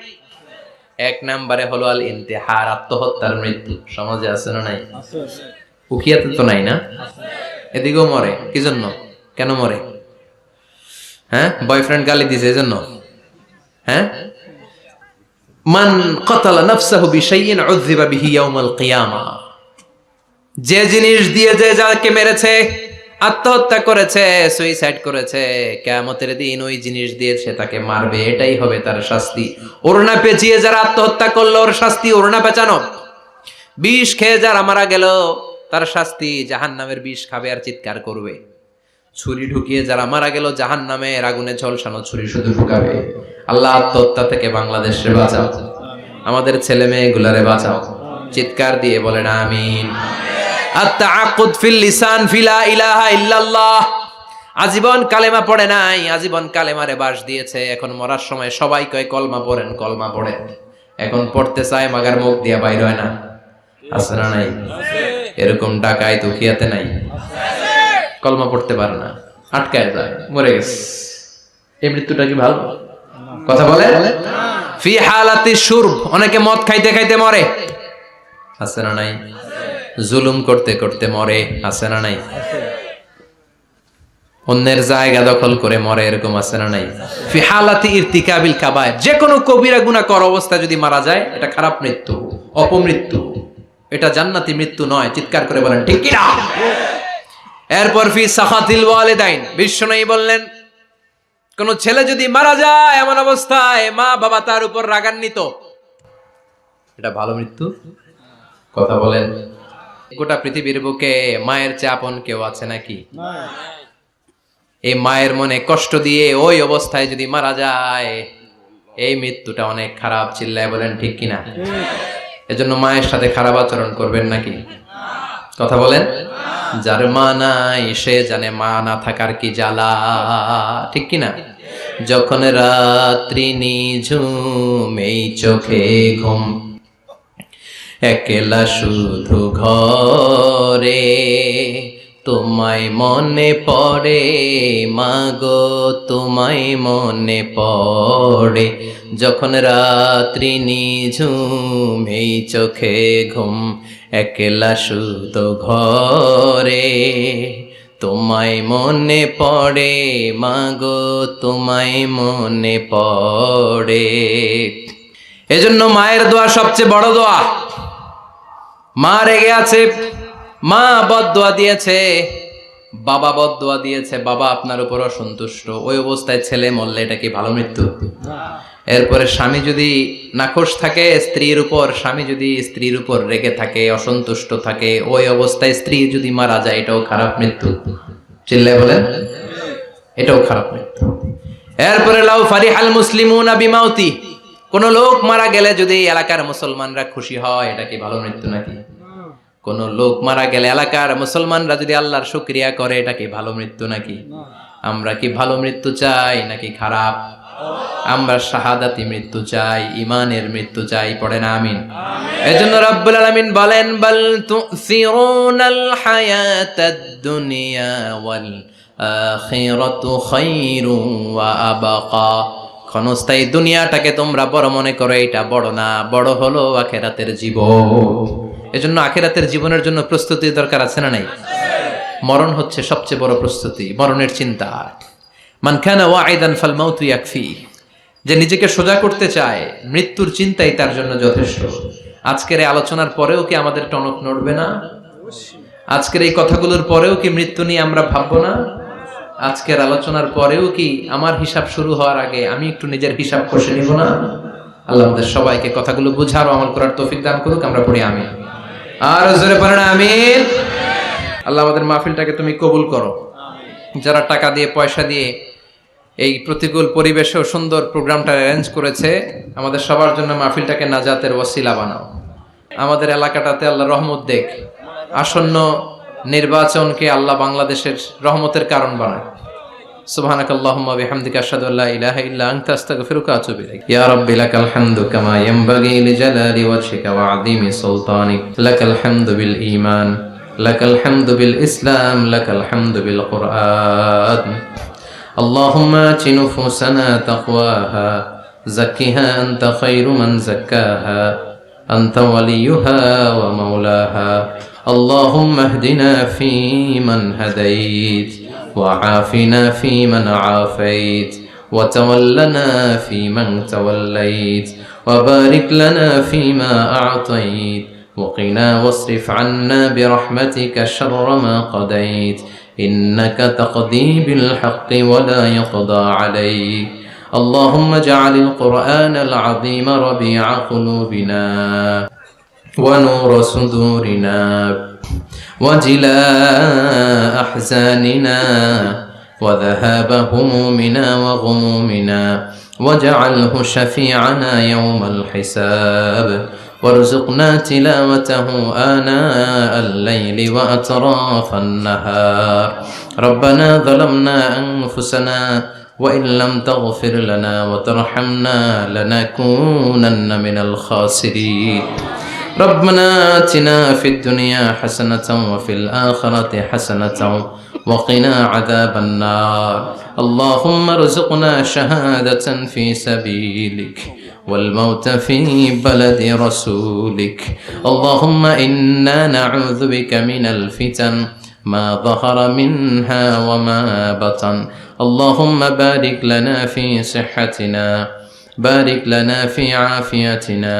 এক নম্বরে হলো আল ইন্তেহার, আত্মহত্যার মৃত্যু। সমাজে আছে না নাই? উখিয়াতে তো নাই না? এদিকেও মরে, কি জন্য? কেন মরে? হ্যাঁ, বয়ফ্রেন্ড গালি দিয়েছে এজন্য? হ্যাঁ, মান ক্বাতালা নাফসাহু বিশাইইন উযযিবা বিহি ইয়াউমাল কিয়ামা, যে জিনিস দিয়ে যে যাকে মেরেছে, আত্মহত্যা করেছে, সুইসাইড করেছে, কিয়ামতের দিন ওই জিনিস দিয়ে সে তাকে মারবে, এটাই হবে তার শাস্তি। ওড়না পেঁচিয়ে যারা আত্মহত্যা করলো, ওর শাস্তি ওড়না পেঁচানো। বিষ খেয়ে যারা মারা গেল, তার শাস্তি জাহান্নামের বিষ খাবে আর চিৎকার করবে। ছুরি ঢুকিয়ে যারা মারা গেল, জাহান্নামের আগুনে ঝলসানো ছুরি শুধু ঢুকাবে। আল্লাহ আত্মহত্যা থেকে বাংলাদেশে বাঁচাও, আমাদের ছেলে মেয়েগুলারে বাঁচাও। চিৎকার দিয়ে বলেন আমিন। আত-তাআক্কুদ ফিল লিসান ফিলা ইলাহা ইল্লাল্লাহ, আজীবন কালেমা পড়ে নাই, আজীবন কালেমারে বাস দিয়েছে, এখন মরার সময় সবাই কয় কলমা পড়েন, কলমা পড়েন। এখন পড়তে চায়, মাগার মুখ দিয়া বাইর হয় না। আছে না নাই? এরকম ডাকায় দুখিয়াতে নাই? কলমা পড়তে পারে না, আটকায় যায়, মরে গেছে। এই মৃত্যুটা কি ভালো? কথা বলে। ফি হালাতি শুরব, অনেকে মদ খাইতে খাইতে মরে। আছে না নাই? জুলুম করতে করতে মরে। আছে না নাই? অন্যের জায়গা দখল করে মরে, এরকম আছে না নাই? ফি হালাতি ইরতিকাবিল কাবায়ের, যে কোনো কবিরা গুনাহ করা অবস্থায় যদি মারা যায়, এটা খারাপ মৃত্যু, অপমৃত্যু, এটা জান্নাতি মৃত্যু নয়। চিৎকার করে বলেন ঠিক কি না? এরপর ফি সাখাতিল ওয়ালিদাইন, বিশ্বনবী বললেন, কোন ছেলে যদি মারা যায় এমন অবস্থায় মা বাবা তার উপর রাগান্বিত, এটা ভালো মৃত্যু। কথা বলেন। গোটা পৃথিবীর বুকে মায়ের চেয়ে আপন কেউ আছে নাকি? এই মায়ের মনে কষ্ট দিয়ে ওই অবস্থায় যদি মারা যায়, এই মৃত্যুটা অনেক খারাপ। চিল্লায় বলেন ঠিক কিনা? এজন্য মায়ের সাথে খারাপ আচরণ করবেন নাকি? কথা বলেন। যার মা নাই সে জানে মা না থাকার কি জ্বালা, ঠিক কিনা? যখন রাত্রি নিঝুম, এই চোখে ঘুম, একলা শুধু ঘরে, তোমায় মনে পড়ে মাগো, তোমায় মনে পড়ে। যখন রাত্রি নিঝুম, এই চোখে ঘুম, একলা শুধু ঘরে, তোমায় মনে পড়ে মাগো, তোমায় মনে পড়ে। এজন্য মায়ের দোয়া সবচেয়ে বড় দোয়া। মা রেগে আছে, মা বদদোয়া দিয়েছে, বাবা বদদোয়া দিয়েছে, বাবা আপনার উপর অসন্তুষ্ট, ওই অবস্থায় ছেলে মরলে এটা কি ভালো মৃত্যু? এরপরে স্বামী যদি নাখোশ থাকে স্ত্রীর উপর, স্বামী যদি স্ত্রীর উপর রেগে থাকে, অসন্তুষ্ট থাকে, ওই অবস্থায় স্ত্রী যদি মারা যায়, এটাও খারাপ মৃত্যু। চিল্লায় বলেন, এটাও খারাপ মৃত্যু। এরপরে লাউ ফারিহাল মুসলিমুনা বিমাউতি, কোন লোক মারা গেলে যদি এলাকার মুসলমানরা খুশি হয়, এটা কি ভালো মৃত্যু নাকি? কোন লোক মারা গেলে এলাকার মুসলমানরা যদি আল্লাহর শুকরিয়া করে, এটা কি ভালো মৃত্যু নাকি? আমরা কি ভালো মৃত্যু চাই নাকি খারাপ? আমরা শাহাদাতি মৃত্যু চাই, ঈমানের মৃত্যু চাই। পড়েন আমিন। এজন্য রব্বুল আলামিন বলেন, বাল তুসিরুনাল হায়াতাদ দুনিয়া ওয়াল আখিরাতু খায়রুন ওয়া আবকা। ক্ষণস্থায়ী দুনিয়াটাকে তোমরা বড় মনে করো, এটা বড় না, বড় হলো আখিরাতের জীবন। এজন্য আখিরাতের জীবনের জন্য প্রস্তুতির দরকার আছে না নাই? মরণ হচ্ছে সবচেয়ে বড় প্রস্তুতি, মরণের চিন্তা। মান কানা ওয়াইদান ফাল মাউতু ইয়াকফি, যে নিজেকে সোজা করতে চায় মৃত্যুর চিন্তাই তার জন্য যথেষ্ট। আজকের এই আলোচনার পরেও কি আমাদের টনক নড়বে না? আজকের এই কথাগুলোর পরেও কি মৃত্যু নিয়ে আমরা ভাববো না? আজকের আলোচনার পরেও কি আমার হিসাব শুরু হওয়ার আগে আমি একটু নিজের হিসাব কষে নিব না? আল্লাহ আমাদের সবাইকে কথাগুলো বুঝার ও আমল করার তৌফিক দান করুক। আমরা পড়ি আমিন। আর জোরে পড়েন আমিন। আল্লাহ আমাদের মাহফিলটাকে তুমি কবুল করো। যারা টাকা দিয়ে পয়সা দিয়ে এই প্রতিকূল পরিবেশেও সুন্দর প্রোগ্রামটা অ্যারেঞ্জ করেছে, আমাদের সবার জন্য মাহফিলটাকে নাজাতের ওয়াসিলা বানাও। আমাদের এলাকাটাতে আল্লাহ রহমত দেখ, আসন্ন নির্বাচনকে আল্লাহ বাংলাদেশের রহমতের কারণ বানায়। সুবহানাকাল্লাহুম্মা বিহামদিকা আশহাদু আল্লা ইলাহা ইল্লা আনতা আস্তাগফিরুকা ওয়া আতুবু ইলাইক। ইয়া রাব্বি লাকাল হামদু কামা ইয়ানবাগি লিজালালি ওয়াজহিকা ওয়া আযীমি সুলতানিক। লাকাল হামদু বিল ঈমান, লাকাল হামদু বিল ইসলাম, লাকাল হামদু বিল কুরআন। আল্লাহুম্মা আতি নুফুসানা তাকওয়াহা যাক্কিহা আনতা খায়রু মান যাক্কাহা আনতা ওয়ালিয়ুহা ওয়া মাওলাহা। আল্লাহুম্মা ইহদিনা ফীমান হাদাইত وعافنا فيمن عافيت وتولنا فيمن توليت وبارك لنا فيما أعطيت وقنا واصرف عنا برحمتك شر ما قضيت إنك تقضي بالحق ولا يقضى عليك. اللهم اجعل القرآن العظيم ربيع قلوبنا ونور صدورنا وجلاء أحزاننا وذهاب همومنا وغمومنا واجعله شفيعنا يوم الحساب وارزقنا تلاوته آناء الليل وأطراف النهار. ربنا ظلمنا أنفسنا وإن لم تغفر لنا وترحمنا لنكونن من الخاسرين. ربنا آتنا في الدنيا حسنة وفي الآخرة حسنة وقنا عذاب النار. اللهم ارزقنا شهادة في سبيلك والموت في بلد رسولك. اللهم إنا نعوذ بك من الفتن ما ظهر منها وما بطن. اللهم بارك لنا في صحتنا، بارك لنا في عافيتنا،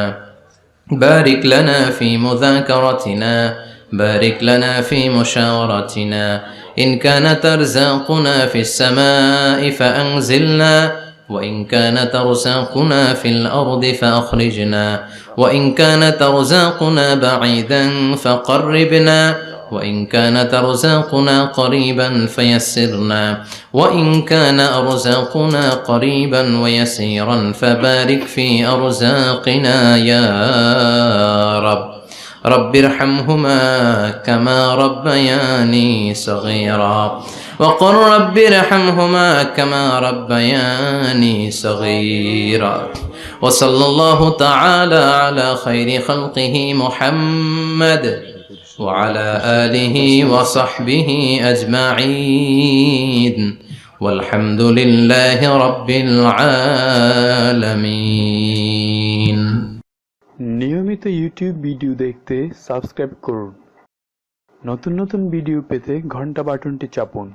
بارك لنا في مذاكرتنا، بارك لنا في مشاورتنا. إن كانت أرزاقنا في السماء فأنزلنا، وإن كانت أرزاقنا في الأرض فأخرجنا، وإن كانت أرزاقنا بعيدا فقربنا، وإن كانت أرزاقنا قريبا فيسرنا، وإن كان أرزاقنا قريبا ويسيرا فبارك في أرزاقنا يا رب. رب ارحمهما كما ربياني صغيرا، وقل رب ارحمهما كما ربياني صغيرا. وصلى الله تعالى على خير خلقه محمد وعلى آله وصحبه أجمعين والحمد لله رب العالمين. নিয়মিত ইউটিউব ভিডিও দেখতে সাবস্ক্রাইব করুন। নতুন নতুন ভিডিও পেতে ঘন্টা বাটনটি চাপুন।